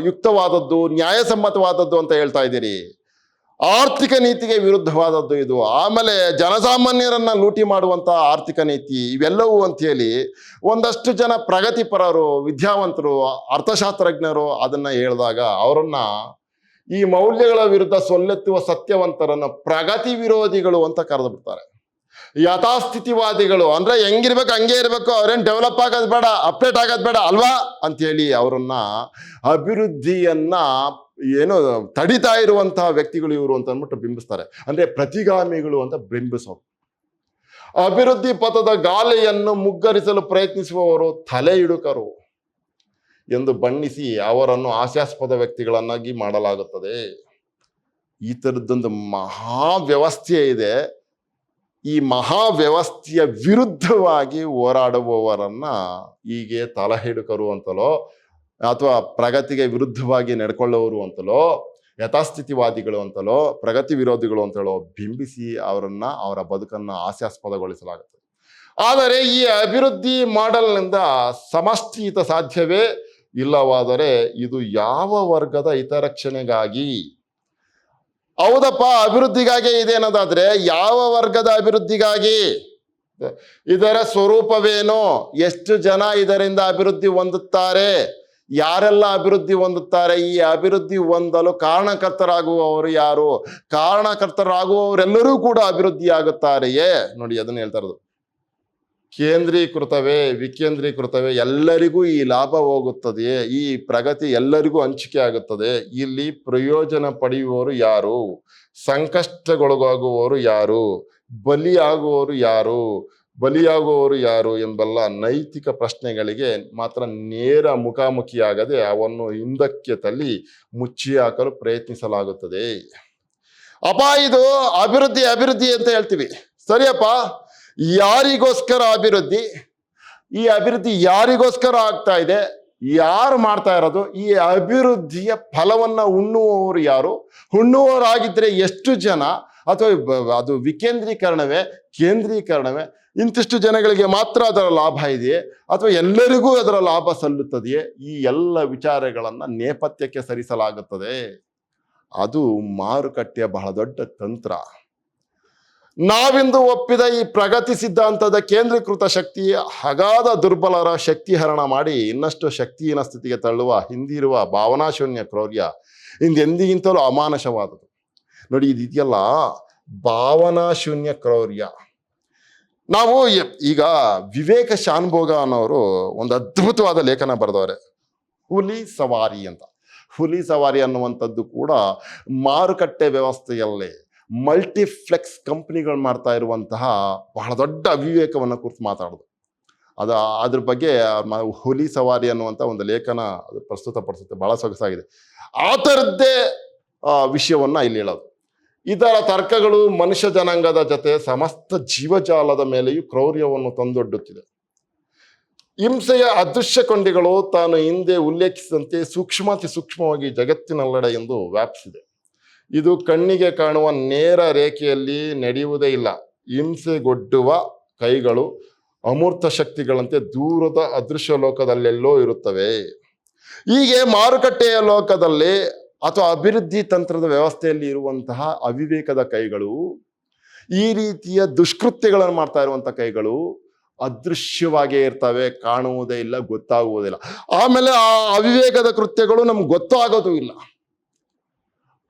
ಯುಕ್ತವಾದದ್ದು, ನ್ಯಾಯಸಮ್ಮತವಾದದ್ದು ಅಂತ ಹೇಳ್ತಾ ಇದ್ದೀರಿ. ಆರ್ಥಿಕ ನೀತಿಗೆ ವಿರುದ್ಧವಾದದ್ದು ಇದು. ಆಮೇಲೆ ಜನಸಾಮಾನ್ಯರನ್ನ ಲೂಟಿ ಮಾಡುವಂತ ಆರ್ಥಿಕ ನೀತಿ, ಇವೆಲ್ಲವೂ ಅಂತೇಳಿ ಒಂದಷ್ಟು ಜನ ಪ್ರಗತಿಪರರು, ವಿದ್ಯಾವಂತರು, ಅರ್ಥಶಾಸ್ತ್ರಜ್ಞರು ಅದನ್ನ ಹೇಳಿದಾಗ ಅವರನ್ನ ಈ ಮೌಲ್ಯಗಳ ವಿರುದ್ಧ ಸೊಲ್ಲೆತ್ತುವ ಸತ್ಯವಂತರನ್ನು ಪ್ರಗತಿ ವಿರೋಧಿಗಳು ಅಂತ ಕರೆದು ಬಿಡ್ತಾರೆ. ಯಥಾಸ್ಥಿತಿವಾದಿಗಳು ಅಂದ್ರೆ ಹೆಂಗಿರ್ಬೇಕು ಹಂಗೆ ಇರಬೇಕು, ಅವ್ರೇನು ಡೆವಲಪ್ ಆಗೋದು ಬೇಡ, ಅಪ್ಡೇಟ್ ಆಗೋದು ಬೇಡ ಅಲ್ವಾ ಅಂತೇಳಿ ಅವರನ್ನ ಅಭಿವೃದ್ಧಿಯನ್ನ ಏನು ತಡಿತಾ ಇರುವಂತಹ ವ್ಯಕ್ತಿಗಳು ಇವರು ಅಂತ ಅಂದ್ಬಿಟ್ಟು ಬಿಂಬಿಸ್ತಾರೆ. ಅಂದ್ರೆ ಪ್ರತಿಗಾಮಿಗಳು ಅಂತ ಬಿಂಬಿಸೋರು. ಅಭಿವೃದ್ಧಿ ಪಥದ ಗಾಲಿಯನ್ನು ಮುಗ್ಗರಿಸಲು ಪ್ರಯತ್ನಿಸುವವರು ತಲೆ ಹಿಡುಕರು ಎಂದು ಬಣ್ಣಿಸಿ ಅವರನ್ನು ಹಾಸ್ಯಾಸ್ಪದ ವ್ಯಕ್ತಿಗಳನ್ನಾಗಿ ಮಾಡಲಾಗುತ್ತದೆ. ಈ ಥರದ್ದೊಂದು ಮಹಾ ವ್ಯವಸ್ಥೆ ಇದೆ. ಈ ಮಹಾ ವ್ಯವಸ್ಥೆಯ ವಿರುದ್ಧವಾಗಿ ಹೋರಾಡುವವರನ್ನ ಹೀಗೆ ತಲೆ ಹಿಡುಕರು ಅಂತಲೋ ಅಥವಾ ಪ್ರಗತಿಗೆ ವಿರುದ್ಧವಾಗಿ ನಡ್ಕೊಳ್ಳೋರು ಅಂತಲೋ, ಯಥಾಸ್ಥಿತಿವಾದಿಗಳು ಅಂತಲೋ, ಪ್ರಗತಿ ವಿರೋಧಿಗಳು ಅಂತಲೋ ಬಿಂಬಿಸಿ ಅವರ ಬದುಕನ್ನು ಹಾಸ್ಯಾಸ್ಪದಗೊಳಿಸಲಾಗುತ್ತದೆ. ಆದರೆ ಈ ಅಭಿವೃದ್ಧಿ ಮಾಡೆಲ್ನಿಂದ ಸಮಷ್ಟಿ ಹಿತ ಸಾಧ್ಯವೇ? ಇಲ್ಲವಾದರೆ ಇದು ಯಾವ ವರ್ಗದ ಹಿತರಕ್ಷಣೆಗಾಗಿ? ಹೌದಪ್ಪ, ಅಭಿವೃದ್ಧಿಗಾಗಿ ಇದೆ ಅನ್ನೋದಾದ್ರೆ ಯಾವ ವರ್ಗದ ಅಭಿವೃದ್ಧಿಗಾಗಿ? ಇದರ ಸ್ವರೂಪವೇನು? ಎಷ್ಟು ಜನ ಇದರಿಂದ ಅಭಿವೃದ್ಧಿ ಹೊಂದುತ್ತಾರೆ? ಯಾರೆಲ್ಲ ಅಭಿವೃದ್ಧಿ ಹೊಂದುತ್ತಾರೆ? ಈ ಅಭಿವೃದ್ಧಿ ಹೊಂದಲು ಕಾರಣಕರ್ತರಾಗುವವರು ಯಾರು? ಕಾರಣಕರ್ತರಾಗುವವರೆಲ್ಲರೂ ಕೂಡ ಅಭಿವೃದ್ಧಿ ಆಗುತ್ತಾರೆಯೇ? ನೋಡಿ, ಅದನ್ನ ಹೇಳ್ತಾ ಇರೋದು. ಕೇಂದ್ರೀಕೃತವೇ ವಿಕೇಂದ್ರೀಕೃತವೇ? ಎಲ್ಲರಿಗೂ ಈ ಲಾಭ ಹೋಗುತ್ತದೆಯೇ? ಈ ಪ್ರಗತಿ ಎಲ್ಲರಿಗೂ ಹಂಚಿಕೆ ಆಗುತ್ತದೆ? ಇಲ್ಲಿ ಪ್ರಯೋಜನ ಪಡೆಯುವವರು ಯಾರು? ಸಂಕಷ್ಟಗೊಳಗಾಗುವವರು ಯಾರು? ಬಲಿಯಾಗುವವರು ಯಾರು ಎಂಬೆಲ್ಲ ನೈತಿಕ ಪ್ರಶ್ನೆಗಳಿಗೆ ಮಾತ್ರ ನೇರ ಮುಖಾಮುಖಿಯಾಗದೆ ಅವನ್ನು ಹಿಂದಕ್ಕೆ ತಳ್ಳಿ ಮುಚ್ಚಿ ಹಾಕಲು ಪ್ರಯತ್ನಿಸಲಾಗುತ್ತದೆ. ಅಪ್ಪ, ಇದು ಅಭಿವೃದ್ಧಿ ಅಂತ ಹೇಳ್ತೀವಿ, ಸರಿಯಪ್ಪ. ಯಾರಿಗೋಸ್ಕರ ಅಭಿವೃದ್ಧಿ? ಈ ಅಭಿವೃದ್ಧಿ ಯಾರಿಗೋಸ್ಕರ ಆಗ್ತಾ ಇದೆ? ಯಾರು ಮಾಡ್ತಾ ಇರೋದು? ಈ ಅಭಿವೃದ್ಧಿಯ ಫಲವನ್ನ ಉಣ್ಣುವವರು ಯಾರು? ಉಣ್ಣುವವರಾಗಿದ್ರೆ ಎಷ್ಟು ಜನ? ಅಥವಾ ಅದು ವಿಕೇಂದ್ರೀಕರಣವೇ, ಕೇಂದ್ರೀಕರಣವೇ? ಇಂತಿಷ್ಟು ಜನಗಳಿಗೆ ಮಾತ್ರ ಅದರ ಲಾಭ ಇದೆಯೇ ಅಥವಾ ಎಲ್ಲರಿಗೂ ಅದರ ಲಾಭ ಸಲ್ಲುತ್ತದೆಯೇ? ಈ ಎಲ್ಲ ವಿಚಾರಗಳನ್ನ ನೇಪಥ್ಯಕ್ಕೆ ಸರಿಸಲಾಗುತ್ತದೆ. ಅದು ಮಾರುಕಟ್ಟೆಯ ಬಹಳ ದೊಡ್ಡ ತಂತ್ರ. ನಾವಿಂದು ಒಪ್ಪಿದ ಈ ಪ್ರಗತಿ ಸಿದ್ಧಾಂತದ ಕೇಂದ್ರೀಕೃತ ಶಕ್ತಿ ಅಗಾಧ ದುರ್ಬಲರ ಶಕ್ತಿ ಹರಣ ಮಾಡಿ ಇನ್ನಷ್ಟು ಶಕ್ತಿಹೀನ ಸ್ಥಿತಿಗೆ ತಳ್ಳುವ ಹಿಂದಿರುವ ಭಾವನಾಶೂನ್ಯ ಕ್ರೌರ್ಯ ಇಂದೆಂದಿಗಿಂತಲೂ ಅಮಾನುಷವಾದದ್ದು. ನೋಡಿ, ಇದೆಯಲ್ಲ ಭಾವನಾಶೂನ್ಯ ಕ್ರೌರ್ಯ. ನಾವು ಈಗ ವಿವೇಕ ಶಾನ್ಭೋಗ ಅನ್ನೋರು ಒಂದು ಅದ್ಭುತವಾದ ಲೇಖನ ಬರೆದವ್ರೆ, ಹುಲಿ ಸವಾರಿ ಅಂತ. ಹುಲಿ ಸವಾರಿ ಅನ್ನುವಂಥದ್ದು ಕೂಡ ಮಾರುಕಟ್ಟೆ ವ್ಯವಸ್ಥೆಯಲ್ಲೇ ಮಲ್ಟಿಫ್ಲೆಕ್ಸ್ ಕಂಪ್ನಿಗಳು ಮಾಡ್ತಾ ಇರುವಂತಹ ಬಹಳ ದೊಡ್ಡ ಅವಿವೇಕವನ್ನು ಕುರಿತು ಮಾತಾಡೋದು. ಅದ್ರ ಬಗ್ಗೆ ಹುಲಿ ಸವಾರಿ ಅನ್ನುವಂಥ ಒಂದು ಲೇಖನ ಅದು ಪ್ರಸ್ತುತಪಡಿಸುತ್ತೆ, ಬಹಳ ಸೊಗಸಾಗಿದೆ. ಆ ಥರದ್ದೇ ವಿಷಯವನ್ನ ಇಲ್ಲಿ ಹೇಳೋದು. ಇದರ ತರ್ಕಗಳು ಮನುಷ್ಯ ಜನಾಂಗದ ಜೊತೆ ಸಮಸ್ತ ಜೀವಜಾಲದ ಮೇಲೆಯೂ ಕ್ರೌರ್ಯವನ್ನು ತಂದೊಡ್ಡುತ್ತಿದೆ. ಹಿಂಸೆಯ ಅದೃಶ್ಯ ಕೊಂಡಿಗಳು ತಾನು ಹಿಂದೆ ಉಲ್ಲೇಖಿಸಿದಂತೆ ಸೂಕ್ಷ್ಮಾತಿ ಸೂಕ್ಷ್ಮವಾಗಿ ಜಗತ್ತಿನೆಲ್ಲೆಡೆ ಎಂದು ವ್ಯಾಪಿಸಿದೆ. ಇದು ಕಣ್ಣಿಗೆ ಕಾಣುವ ನೇರ ರೇಖೆಯಲ್ಲಿ ನಡೆಯುವುದೇ ಇಲ್ಲ. ಹಿಂಸೆಗೊಡ್ಡುವ ಕೈಗಳು ಅಮೂರ್ತ ಶಕ್ತಿಗಳಂತೆ ದೂರದ ಅದೃಶ್ಯ ಲೋಕದಲ್ಲೆಲ್ಲೋ ಇರುತ್ತವೆ. ಹೀಗೆ ಮಾರುಕಟ್ಟೆಯ ಲೋಕದಲ್ಲಿ ಅಥವಾ ಅಭಿವೃದ್ಧಿ ತಂತ್ರದ ವ್ಯವಸ್ಥೆಯಲ್ಲಿ ಇರುವಂತಹ ಅವಿವೇಕದ ಕೈಗಳು, ಈ ರೀತಿಯ ದುಷ್ಕೃತ್ಯಗಳನ್ನು ಮಾಡ್ತಾ ಇರುವಂತಹ ಕೈಗಳು ಅದೃಶ್ಯವಾಗೇ ಇರ್ತವೆ, ಕಾಣುವುದೇ ಇಲ್ಲ, ಗೊತ್ತಾಗುವುದಿಲ್ಲ. ಆಮೇಲೆ ಆ ಅವಿವೇಕದ ಕೃತ್ಯಗಳು ನಮ್ಗೆ ಗೊತ್ತಾಗೋದು ಇಲ್ಲ.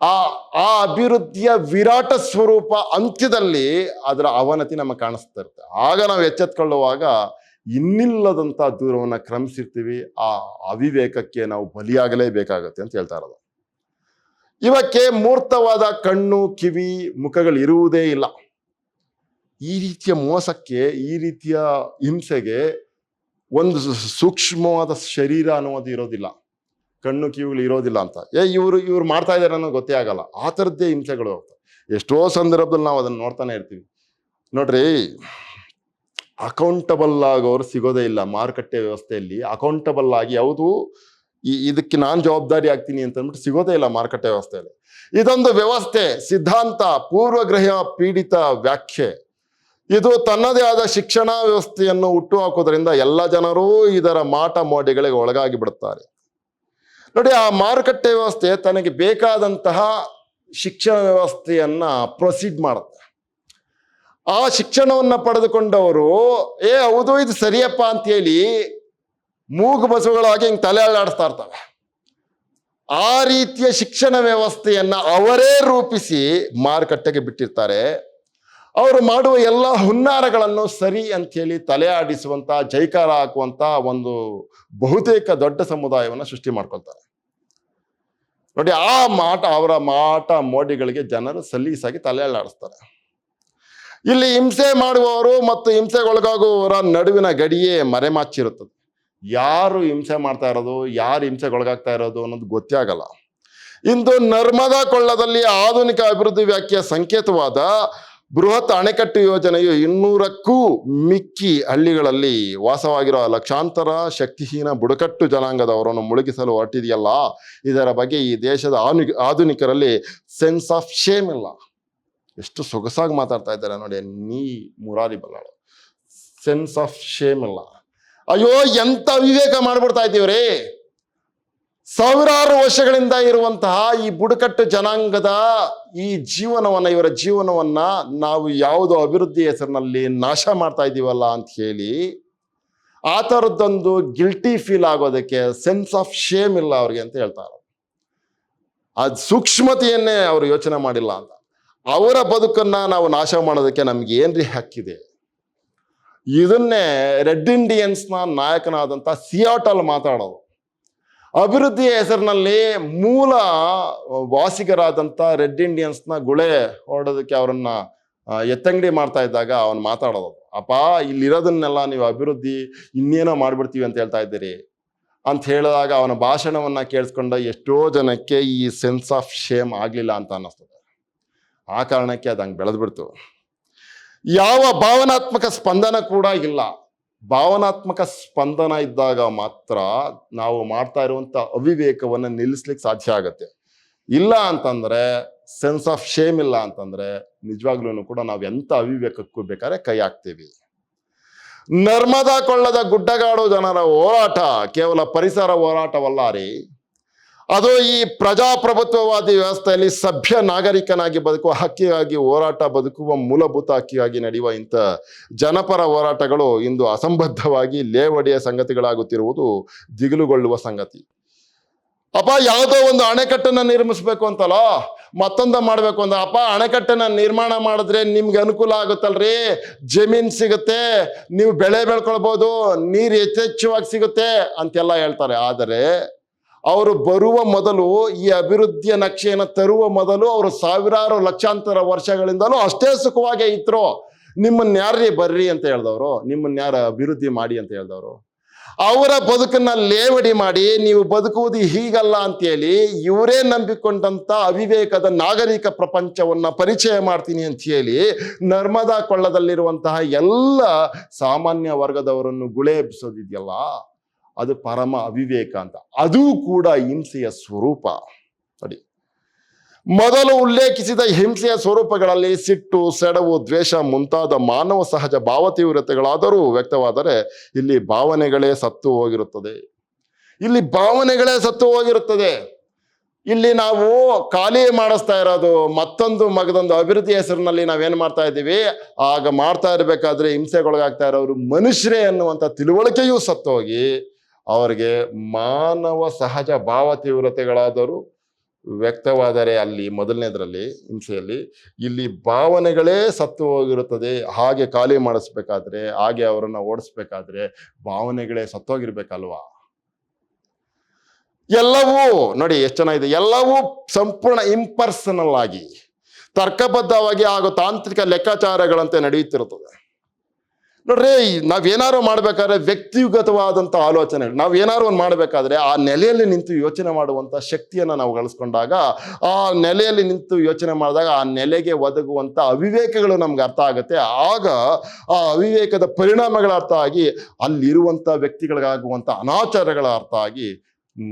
ಆ ಅಭಿವೃದ್ಧಿಯ ವಿರಾಟ ಸ್ವರೂಪ ಅಂತ್ಯದಲ್ಲಿ ಅದರ ಅವನತಿ ನಮಗೆ ಕಾಣಿಸ್ತಾ ಇರುತ್ತೆ. ಆಗ ನಾವು ಎಚ್ಚೆತ್ಕೊಳ್ಳುವಾಗ ಇನ್ನಿಲ್ಲದಂಥ ದೂರವನ್ನು ಕ್ರಮಿಸಿರ್ತೀವಿ. ಆ ಅವಿವೇಕಕ್ಕೆ ನಾವು ಬಲಿಯಾಗಲೇಬೇಕಾಗತ್ತೆ ಅಂತ ಹೇಳ್ತಾ ಇರೋದು. ಇವಕ್ಕೆ ಮೂರ್ತವಾದ ಕಣ್ಣು, ಕಿವಿ, ಮುಖಗಳಿರುವುದೇ ಇಲ್ಲ. ಈ ರೀತಿಯ ಮೋಸಕ್ಕೆ, ಈ ರೀತಿಯ ಹಿಂಸೆಗೆ ಒಂದು ಸೂಕ್ಷ್ಮವಾದ ಶರೀರ ಅನ್ನೋದು ಇರೋದಿಲ್ಲ, ಕಣ್ಣು ಕಿವಿಗಳು ಇರೋದಿಲ್ಲ ಅಂತ. ಇವ್ರು ಮಾಡ್ತಾ ಇದ್ದಾರೆ ಅನ್ನೋದು ಗೊತ್ತೇ ಆಗಲ್ಲ. ಆ ಥರದ್ದೇ ಹಿಂಸೆಗಳು ಹೋಗ್ತವೆ. ಎಷ್ಟೋ ಸಂದರ್ಭದಲ್ಲಿ ನಾವು ಅದನ್ನು ನೋಡ್ತಾನೆ ಇರ್ತೀವಿ. ನೋಡ್ರಿ, ಅಕೌಂಟಬಲ್ ಆಗೋರು ಸಿಗೋದೇ ಇಲ್ಲ ಮಾರುಕಟ್ಟೆ ವ್ಯವಸ್ಥೆಯಲ್ಲಿ. ಅಕೌಂಟಬಲ್ ಆಗಿ ಯಾವುದು ಇದಕ್ಕೆ ನಾನು ಜವಾಬ್ದಾರಿ ಆಗ್ತೀನಿ ಅಂತ ಅಂದ್ಬಿಟ್ಟು ಸಿಗೋದೇ ಇಲ್ಲ ಮಾರುಕಟ್ಟೆ ವ್ಯವಸ್ಥೆಯಲ್ಲಿ. ಇದೊಂದು ವ್ಯವಸ್ಥೆ, ಸಿದ್ಧಾಂತ, ಪೂರ್ವಗ್ರಹ ಪೀಡಿತ ವ್ಯಾಖ್ಯೆ. ಇದು ತನ್ನದೇ ಆದ ಶಿಕ್ಷಣ ವ್ಯವಸ್ಥೆಯನ್ನು ಹುಟ್ಟುಹಾಕೋದ್ರಿಂದ ಎಲ್ಲ ಜನರೂ ಇದರ ಮಾಟ ಮೋಡಿಗಳಿಗೆ ಒಳಗಾಗಿ ಬಿಡುತ್ತಾರೆ. ನೋಡಿ, ಆ ಮಾರುಕಟ್ಟೆ ವ್ಯವಸ್ಥೆ ತನಗೆ ಬೇಕಾದಂತಹ ಶಿಕ್ಷಣ ವ್ಯವಸ್ಥೆಯನ್ನ ಪ್ರೊಸೀಡ್ ಮಾಡುತ್ತೆ. ಆ ಶಿಕ್ಷಣವನ್ನ ಪಡೆದುಕೊಂಡವರು ಹೌದು ಇದು ಸರಿಯಪ್ಪ ಅಂತ ಹೇಳಿ ಮೂಗು ಬಸವುಗಳಾಗಿ ಹಿಂಗೆ ತಲೆ ಅಲ್ಲಾಡಿಸ್ತಾ ಇರ್ತವೆ. ಆ ರೀತಿಯ ಶಿಕ್ಷಣ ವ್ಯವಸ್ಥೆಯನ್ನ ಅವರೇ ರೂಪಿಸಿ ಮಾರುಕಟ್ಟೆಗೆ ಬಿಟ್ಟಿರ್ತಾರೆ. ಅವರು ಮಾಡುವ ಎಲ್ಲ ಹುನ್ನಾರಗಳನ್ನು ಸರಿ ಅಂಥೇಳಿ ತಲೆ ಆಡಿಸುವಂತ, ಜೈಕಾರ ಹಾಕುವಂತ ಒಂದು ಬಹುತೇಕ ದೊಡ್ಡ ಸಮುದಾಯವನ್ನು ಸೃಷ್ಟಿ ಮಾಡ್ಕೊಳ್ತಾರೆ. ನೋಡಿ, ಅವರ ಮಾಟ ಮೋಡಿಗಳಿಗೆ ಜನರು ಸಲೀಸಾಗಿ ತಲೆ ಅಲ್ಲಾಡಿಸ್ತಾರೆ. ಇಲ್ಲಿ ಹಿಂಸೆ ಮಾಡುವವರು ಮತ್ತು ಹಿಂಸೆಗೊಳಗಾಗುವವರ ನಡುವಿನ ಗಡಿಯೇ ಮರೆಮಾಚಿರುತ್ತದೆ. ಯಾರು ಹಿಂಸೆ ಮಾಡ್ತಾ ಇರೋದು, ಯಾರು ಹಿಂಸೆಗೊಳಗಾಗ್ತಾ ಇರೋದು ಅನ್ನೋದು ಗೊತ್ತೇ ಆಗಲ್ಲ. ಇಂದು ನರ್ಮದಾ ಕೊಳ್ಳದಲ್ಲಿ ಆಧುನಿಕ ಅಭಿವೃದ್ಧಿ ವ್ಯಾಖ್ಯೆಯ ಸಂಕೇತವಾದ ಬೃಹತ್ ಅಣೆಕಟ್ಟು ಯೋಜನೆಯು 200ಕ್ಕೂ ಮಿಕ್ಕಿ ಹಳ್ಳಿಗಳಲ್ಲಿ ವಾಸವಾಗಿರೋ ಲಕ್ಷಾಂತರ ಶಕ್ತಿಹೀನ ಬುಡಕಟ್ಟು ಜನಾಂಗದವರನ್ನು ಮುಳುಗಿಸಲು ಹೊರಟಿದೆಯಲ್ಲ, ಇದರ ಬಗ್ಗೆ ಈ ದೇಶದ ಆಧುನಿಕರಲ್ಲಿ ಸೆನ್ಸ್ ಆಫ್ ಶೇಮ್ ಇಲ್ಲ. ಎಷ್ಟು ಸೊಗಸಾಗಿ ಮಾತಾಡ್ತಾ ಇದ್ದಾರೆ ನೋಡಿ ಮುರಾರಿ ಬಲ್ಲಾಳು. ಸೆನ್ಸ್ ಆಫ್ ಶೇಮ್ ಇಲ್ಲ. ಅಯ್ಯೋ, ಎಂತ ವಿವೇಕ ಮಾಡ್ಬಿಡ್ತಾ ಇದ್ದೀವ್ರಿ. ಸಾವಿರಾರು ವರ್ಷಗಳಿಂದ ಇರುವಂತಹ ಈ ಬುಡಕಟ್ಟು ಜನಾಂಗದ ಈ ಇವರ ಜೀವನವನ್ನ ನಾವು ಯಾವುದೋ ಅಭಿವೃದ್ಧಿ ಹೆಸರಿನಲ್ಲಿ ನಾಶ ಮಾಡ್ತಾ ಇದ್ದೀವಲ್ಲ ಅಂತ ಹೇಳಿ ಆ ಥರದ್ದೊಂದು ಗಿಲ್ಟಿ ಫೀಲ್ ಆಗೋದಕ್ಕೆ ಸೆನ್ಸ್ ಆಫ್ ಶೇಮ್ ಇಲ್ಲ ಅವ್ರಿಗೆ ಅಂತ ಹೇಳ್ತಾರೆ. ಅದು ಸೂಕ್ಷ್ಮತೆಯನ್ನೇ ಅವರು ಯೋಚನೆ ಮಾಡಿಲ್ಲ ಅಂತ. ಅವರ ಬದುಕನ್ನ ನಾವು ನಾಶ ಮಾಡೋದಕ್ಕೆ ನಮ್ಗೆ ಏನ್ರಿ ಹಕ್ಕಿದೆ? ಇದನ್ನೇ ರೆಡ್ ಇಂಡಿಯನ್ಸ್ನ ನಾಯಕನಾದಂಥ ಸಿಯಾಟಲ್ ಮಾತಾಡೋದು. ಅಭಿವೃದ್ಧಿಯ ಹೆಸರಿನಲ್ಲಿ ಮೂಲ ವಾಸಿಗರಾದಂಥ ರೆಡ್ ಇಂಡಿಯನ್ಸ್ನ ಗುಳೆ ಹೊರಡೋದಕ್ಕೆ ಅವರನ್ನ ಎತ್ತಂಗಡಿ ಮಾಡ್ತಾ ಇದ್ದಾಗ ಅವನು ಮಾತಾಡೋದು, ಅಪ್ಪ ಇಲ್ಲಿರೋದನ್ನೆಲ್ಲ ನೀವು ಅಭಿವೃದ್ಧಿ ಇನ್ನೇನೋ ಮಾಡ್ಬಿಡ್ತೀವಿ ಅಂತ ಹೇಳ್ತಾ ಇದ್ದೀರಿ ಅಂತ ಹೇಳಿದಾಗ ಅವನ ಭಾಷಣವನ್ನ ಕೇಳಿಸ್ಕೊಂಡ ಎಷ್ಟೋ ಜನಕ್ಕೆ ಈ ಸೆನ್ಸ್ ಆಫ್ ಶೇಮ್ ಆಗಲಿಲ್ಲ ಅಂತ ಅನ್ನಿಸ್ತದೆ. ಆ ಕಾರಣಕ್ಕೆ ಅದು ಹಂಗೆ ಬೆಳೆದ್ಬಿಡ್ತು. ಯಾವ ಭಾವನಾತ್ಮಕ ಸ್ಪಂದನ ಕೂಡ ಇಲ್ಲ. ಭಾವನಾತ್ಮಕ ಸ್ಪಂದನ ಇದ್ದಾಗ ಮಾತ್ರ ನಾವು ಮಾಡ್ತಾ ಇರುವಂತ ಅವಿವೇಕವನ್ನು ನಿಲ್ಲಿಸ್ಲಿಕ್ಕೆ ಸಾಧ್ಯ ಆಗತ್ತೆ. ಇಲ್ಲ ಅಂತಂದ್ರೆ, ಸೆನ್ಸ್ ಆಫ್ ಶೇಮ್ ಇಲ್ಲ ಅಂತಂದ್ರೆ ನಿಜವಾಗ್ಲೂ ಕೂಡ ನಾವು ಎಂತ ಅವಿವೇಕಕ್ಕೂ ಬೇಕಾದ್ರೆ ಕೈ ಹಾಕ್ತೀವಿ. ನರ್ಮದಾ ಕೊಳ್ಳದ ಗುಡ್ಡಗಾಡು ಜನರ ಹೋರಾಟ ಕೇವಲ ಪರಿಸರ ಹೋರಾಟವಲ್ಲ ರೀ, ಅದು ಈ ಪ್ರಜಾಪ್ರಭುತ್ವವಾದಿ ವ್ಯವಸ್ಥೆಯಲ್ಲಿ ಸಭ್ಯ ನಾಗರಿಕನಾಗಿ ಬದುಕುವ ಹಕ್ಕಿಗಾಗಿ ಹೋರಾಟ, ಬದುಕುವ ಮೂಲಭೂತ ಹಕ್ಕಿಗಾಗಿ ನಡೆಯುವ ಇಂಥ ಜನಪರ ಹೋರಾಟಗಳು ಇಂದು ಅಸಂಬದ್ಧವಾಗಿ ಲೇವಡಿಯ ಸಂಗತಿಗಳಾಗುತ್ತಿರುವುದು ದಿಗಿಲುಗೊಳ್ಳುವ ಸಂಗತಿ. ಅಪ್ಪ ಯಾವುದೋ ಒಂದು ಅಣೆಕಟ್ಟನ್ನು ನಿರ್ಮಿಸ್ಬೇಕು ಅಂತಲ್ಲ, ಮತ್ತೊಂದು ಮಾಡ್ಬೇಕು ಅಂತ, ಅಪ್ಪ ಅಣೆಕಟ್ಟನ್ನು ನಿರ್ಮಾಣ ಮಾಡಿದ್ರೆ ನಿಮ್ಗೆ ಅನುಕೂಲ ಆಗುತ್ತಲ್ರಿ, ಜಮೀನ್ ಸಿಗುತ್ತೆ, ನೀವು ಬೆಳೆ ಬೆಳ್ಕೊಳ್ಬೋದು, ನೀರು ಯಥೇಚ್ಛವಾಗಿ ಸಿಗುತ್ತೆ ಅಂತೆಲ್ಲ ಹೇಳ್ತಾರೆ. ಆದರೆ ಅವರು ಬರುವ ಮೊದಲು, ಈ ಅಭಿವೃದ್ಧಿಯ ನಕ್ಷೆಯನ್ನು ತರುವ ಮೊದಲು ಅವರು ಸಾವಿರಾರು ಲಕ್ಷಾಂತರ ವರ್ಷಗಳಿಂದಲೂ ಅಷ್ಟೇ ಸುಖವಾಗೇ ಇದ್ರು. ನಿಮ್ಮನ್ನ ಯಾರ್ರಿ ಬರ್ರಿ ಅಂತ ಹೇಳ್ದವರು, ನಿಮ್ಮನ್ನ ಯಾರು ಅಭಿವೃದ್ಧಿ ಮಾಡಿ ಅಂತ ಹೇಳ್ದವರು? ಅವರ ಬದುಕನ್ನ ಲೇವಡಿ ಮಾಡಿ ನೀವು ಬದುಕುವುದು ಹೀಗಲ್ಲ ಅಂತೇಳಿ ಇವರೇ ನಂಬಿಕೊಂಡಂತ ಅವಿವೇಕದ ನಾಗರಿಕ ಪ್ರಪಂಚವನ್ನ ಪರಿಚಯ ಮಾಡ್ತೀನಿ ಅಂತ ಹೇಳಿ ನರ್ಮದಾ ಕೊಳ್ಳದಲ್ಲಿರುವಂತಹ ಎಲ್ಲ ಸಾಮಾನ್ಯ ವರ್ಗದವರನ್ನು ಗುಳೆ ಎಬ್ಬಿಸೋದಿದೆಯಲ್ಲ, ಅದು ಪರಮ ಅವಿವೇಕ ಅಂತ. ಅದು ಕೂಡ ಹಿಂಸೆಯ ಸ್ವರೂಪ. ನೋಡಿ, ಮೊದಲು ಉಲ್ಲೇಖಿಸಿದ ಹಿಂಸೆಯ ಸ್ವರೂಪಗಳಲ್ಲಿ ಸಿಟ್ಟು, ಸೆಡವು, ದ್ವೇಷ ಮುಂತಾದ ಮಾನವ ಸಹಜ ಭಾವತೀವ್ರತೆಗಳಾದರೂ ವ್ಯಕ್ತವಾದರೆ ಇಲ್ಲಿ ಭಾವನೆಗಳೇ ಸತ್ತು ಹೋಗಿರುತ್ತದೆ. ಇಲ್ಲಿ ಭಾವನೆಗಳೇ ಸತ್ತು ಹೋಗಿರುತ್ತದೆ. ಇಲ್ಲಿ ನಾವು ಖಾಲಿ ಮಾಡಿಸ್ತಾ ಇರೋದು ಮತ್ತೊಂದು ಮಗದೊಂದು ಅಭಿವೃದ್ಧಿ ಹೆಸರಿನಲ್ಲಿ ನಾವೇನ್ ಮಾಡ್ತಾ ಇದ್ದೀವಿ, ಆಗ ಮಾಡ್ತಾ ಇರಬೇಕಾದ್ರೆ ಹಿಂಸೆಗೊಳಗಾಗ್ತಾ ಇರೋರು ಮನುಷ್ಯರೇ ಅನ್ನುವಂಥ ತಿಳುವಳಿಕೆಯೂ ಸತ್ತೋಗಿ ಅವರಿಗೆ ಮಾನವ ಸಹಜ ಭಾವತೀವ್ರತೆಗಳಾದರೂ ವ್ಯಕ್ತವಾದರೆ ಅಲ್ಲಿ ಮೊದಲನೇದರಲ್ಲಿ ಹಿಂಸೆಯಲ್ಲಿ ಇಲ್ಲಿ ಭಾವನೆಗಳೇ ಸತ್ತು ಹೋಗಿರುತ್ತದೆ. ಹಾಗೆ ಖಾಲಿ ಮಾಡಿಸ್ಬೇಕಾದ್ರೆ, ಹಾಗೆ ಅವರನ್ನ ಓಡಿಸ್ಬೇಕಾದ್ರೆ ಭಾವನೆಗಳೇ ಸತ್ತೋಗಿರ್ಬೇಕಲ್ವಾ? ಎಲ್ಲವೂ ನೋಡಿ ಎಷ್ಟು ಚೆನ್ನಾಗಿದೆ, ಎಲ್ಲವೂ ಸಂಪೂರ್ಣ ಇಂಪರ್ಸನಲ್ ಆಗಿ ತರ್ಕಬದ್ಧವಾಗಿ ಹಾಗೂ ತಾಂತ್ರಿಕ ಲೆಕ್ಕಾಚಾರಗಳಂತೆ ನಡೆಯುತ್ತಿರುತ್ತದೆ. ನೋಡ್ರಿ, ನಾವೇನಾರು ಮಾಡ್ಬೇಕಾದ್ರೆ ವ್ಯಕ್ತಿಗತವಾದಂಥ ಆಲೋಚನೆಗಳು, ನಾವೇನಾರು ಒಂದು ಮಾಡಬೇಕಾದ್ರೆ ಆ ನೆಲೆಯಲ್ಲಿ ನಿಂತು ಯೋಚನೆ ಮಾಡುವಂಥ ಶಕ್ತಿಯನ್ನು ನಾವು ಗಳಿಸ್ಕೊಂಡಾಗ, ಆ ನೆಲೆಯಲ್ಲಿ ನಿಂತು ಯೋಚನೆ ಮಾಡಿದಾಗ ಆ ನೆಲೆಗೆ ಒದಗುವಂಥ ಅವಿವೇಕಗಳು ನಮ್ಗೆ ಅರ್ಥ ಆಗುತ್ತೆ. ಆಗ ಆ ಅವಿವೇಕದ ಪರಿಣಾಮಗಳ ಅರ್ಥ ಆಗಿ ಅಲ್ಲಿರುವಂಥ ವ್ಯಕ್ತಿಗಳಿಗಾಗುವಂಥ ಅನಾಚಾರಗಳ ಅರ್ಥ ಆಗಿ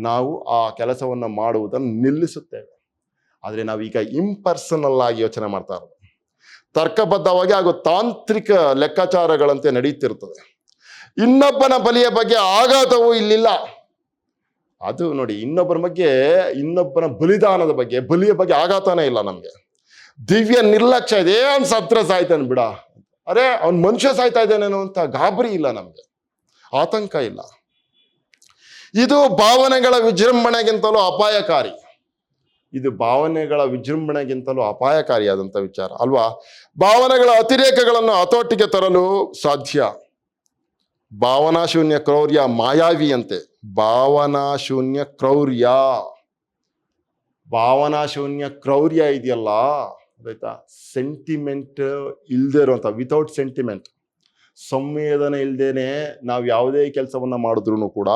ನಾವು ಆ ಕೆಲಸವನ್ನು ಮಾಡುವುದನ್ನು ನಿಲ್ಲಿಸುತ್ತೇವೆ. ಆದರೆ ನಾವೀಗ ಇಂಪರ್ಸನಲ್ ಆಗಿ ಯೋಚನೆ ಮಾಡ್ತಾ ಇರೋದು, ತರ್ಕಬದ್ಧವಾಗಿ ಹಾಗೂ ತಾಂತ್ರಿಕ ಲೆಕ್ಕಾಚಾರಗಳಂತೆ ನಡೆಯುತ್ತಿರುತ್ತದೆ. ಇನ್ನೊಬ್ಬನ ಬಲಿಯ ಬಗ್ಗೆ ಆಘಾತವೂ ಇಲ್ಲಿಲ್ಲ. ಅದು ನೋಡಿ, ಇನ್ನೊಬ್ಬನ ಬಲಿದಾನದ ಬಗ್ಗೆ, ಬಲಿಯ ಬಗ್ಗೆ ಆಘಾತನೇ ಇಲ್ಲ ನಮ್ಗೆ. ದಿವ್ಯ ನಿರ್ಲಕ್ಷ್ಯ ಇದೆ, ಅವ್ನು ಸತ್ರ ಸಾಯ್ತಾನೆ ಬಿಡ, ಅರೆ ಅವ್ನ್ ಮನುಷ್ಯ ಸಾಯ್ತಾ ಇದ್ದಾನೇನೋ ಅಂತ ಗಾಬರಿ ಇಲ್ಲ ನಮ್ಗೆ, ಆತಂಕ ಇಲ್ಲ. ಇದು ಭಾವನೆಗಳ ವಿಜೃಂಭಣೆಗಿಂತಲೂ ಅಪಾಯಕಾರಿ. ಇದು ಭಾವನೆಗಳ ವಿಜೃಂಭಣೆಗಿಂತಲೂ ಅಪಾಯಕಾರಿಯಾದಂಥ ವಿಚಾರ ಅಲ್ವಾ? ಭಾವನೆಗಳ ಅತಿರೇಕಗಳನ್ನು ಹತೋಟಿಗೆ ತರಲು ಸಾಧ್ಯ. ಭಾವನಾಶೂನ್ಯ ಕ್ರೌರ್ಯ ಮಾಯಾವಿಯಂತೆ. ಭಾವನಾಶೂನ್ಯ ಕ್ರೌರ್ಯ ಇದೆಯಲ್ಲ, ಆಯ್ತಾ, ಸೆಂಟಿಮೆಂಟ್ ಇಲ್ಲದೆ ಇರುವಂಥ, ವಿತೌಟ್ ಸೆಂಟಿಮೆಂಟ್, ಸಂವೇದನೆ ಇಲ್ಲದೇನೆ ನಾವು ಯಾವುದೇ ಕೆಲಸವನ್ನ ಮಾಡಿದ್ರು ಕೂಡ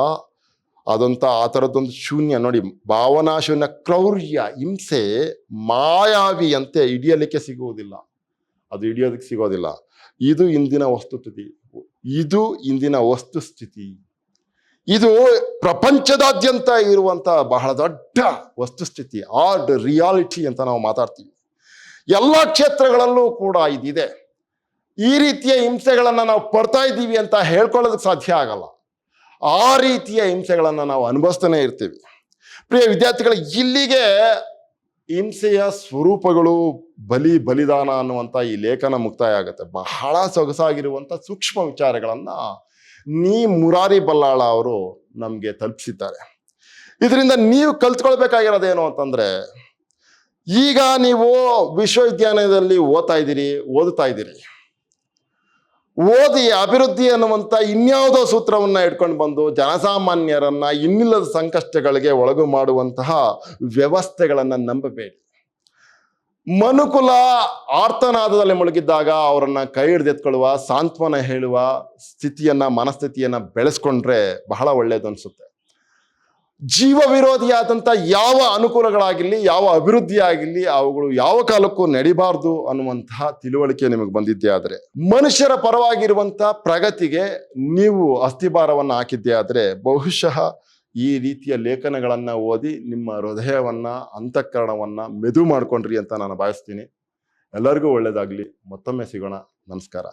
ಅದಂತ ಆ ಥರದ್ದೊಂದು ಶೂನ್ಯ. ನೋಡಿ, ಭಾವನಾಶೂನ್ಯ ಕ್ರೌರ್ಯ, ಹಿಂಸೆ ಮಾಯಾವಿಯಂತೆ ಹಿಡಿಯೋದಕ್ಕೆ ಸಿಗುವುದಿಲ್ಲ. ಇದು ಇಂದಿನ ವಸ್ತುಸ್ಥಿತಿ. ಇದು ಪ್ರಪಂಚದಾದ್ಯಂತ ಇರುವಂತ ಬಹಳ ದೊಡ್ಡ ವಸ್ತುಸ್ಥಿತಿ, ಆರ್ಡ್ ರಿಯಾಲಿಟಿ ಅಂತ ನಾವು ಮಾತಾಡ್ತೀವಿ. ಎಲ್ಲ ಕ್ಷೇತ್ರಗಳಲ್ಲೂ ಕೂಡ ಇದಿದೆ. ಈ ರೀತಿಯ ಹಿಂಸೆಗಳನ್ನ ನಾವು ಪಡ್ತಾ ಇದ್ದೀವಿ ಅಂತ ಹೇಳ್ಕೊಳ್ಳೋದಕ್ಕೆ ಸಾಧ್ಯ ಆಗಲ್ಲ. ಆ ರೀತಿಯ ಹಿಂಸೆಗಳನ್ನು ನಾವು ಅನುಭವಿಸ್ತಾನೆ ಇರ್ತೀವಿ. ಪ್ರಿಯ ವಿದ್ಯಾರ್ಥಿಗಳು, ಇಲ್ಲಿಗೆ ಹಿಂಸೆಯ ಸ್ವರೂಪಗಳು, ಬಲಿದಾನ ಅನ್ನುವಂಥ ಈ ಲೇಖನ ಮುಕ್ತಾಯ ಆಗುತ್ತೆ. ಬಹಳ ಸೊಗಸಾಗಿರುವಂಥ ಸೂಕ್ಷ್ಮ ವಿಚಾರಗಳನ್ನ ಮುರಾರಿ ಬಲ್ಲಾಳ ಅವರು ನಮ್ಗೆ ತಲುಪಿಸಿದ್ದಾರೆ. ಇದರಿಂದ ನೀವು ಕಲ್ತ್ಕೊಳ್ಬೇಕಾಗಿರೋದೇನು ಅಂತಂದ್ರೆ, ಈಗ ನೀವು ವಿಶ್ವವಿದ್ಯಾಲಯದಲ್ಲಿ ಓದ್ತಾ ಇದ್ದೀರಿ. ಓದಿ ಅಭಿವೃದ್ಧಿ ಅನ್ನುವಂಥ ಇನ್ಯಾವುದೋ ಸೂತ್ರವನ್ನ ಇಟ್ಕೊಂಡು ಬಂದು ಜನಸಾಮಾನ್ಯರನ್ನ ಇನ್ನಿಲ್ಲದ ಸಂಕಷ್ಟಗಳಿಗೆ ಒಳಗು ಮಾಡುವಂತಹ ವ್ಯವಸ್ಥೆಗಳನ್ನ ನಂಬಬೇಡಿ. ಮನುಕುಲ ಆರ್ತನಾದದಲ್ಲಿ ಮುಳುಗಿದ್ದಾಗ ಅವರನ್ನ ಕೈ ಹಿಡಿದೆತ್ಕೊಳ್ಳುವ, ಸಾಂತ್ವನ ಹೇಳುವ ಮನಸ್ಥಿತಿಯನ್ನ ಬೆಳೆಸ್ಕೊಂಡ್ರೆ ಬಹಳ ಒಳ್ಳೇದು ಅನ್ಸುತ್ತೆ. ಜೀವ ವಿರೋಧಿಯಾದಂಥ ಯಾವ ಅನುಕೂಲಗಳಾಗಿರ್ಲಿ, ಯಾವ ಅಭಿವೃದ್ಧಿ ಆಗಿರ್ಲಿ, ಅವುಗಳು ಯಾವ ಕಾಲಕ್ಕೂ ನಡಿಬಾರ್ದು ಅನ್ನುವಂತಹ ತಿಳುವಳಿಕೆ ನಿಮಗೆ ಬಂದಿದ್ದೇ ಆದರೆ, ಮನುಷ್ಯರ ಪರವಾಗಿರುವಂತಹ ಪ್ರಗತಿಗೆ ನೀವು ಅಸ್ಥಿಭಾರವನ್ನ ಹಾಕಿದ್ದೇ ಆದರೆ, ಬಹುಶಃ ಈ ರೀತಿಯ ಲೇಖನಗಳನ್ನ ಓದಿ ನಿಮ್ಮ ಹೃದಯವನ್ನ, ಅಂತಃಕರಣವನ್ನ ಮೆದು ಮಾಡ್ಕೊಂಡ್ರಿ ಅಂತ ನಾನು ಭಾವಿಸ್ತೀನಿ. ಎಲ್ಲರಿಗೂ ಒಳ್ಳೇದಾಗ್ಲಿ. ಮತ್ತೊಮ್ಮೆ ಸಿಗೋಣ. ನಮಸ್ಕಾರ.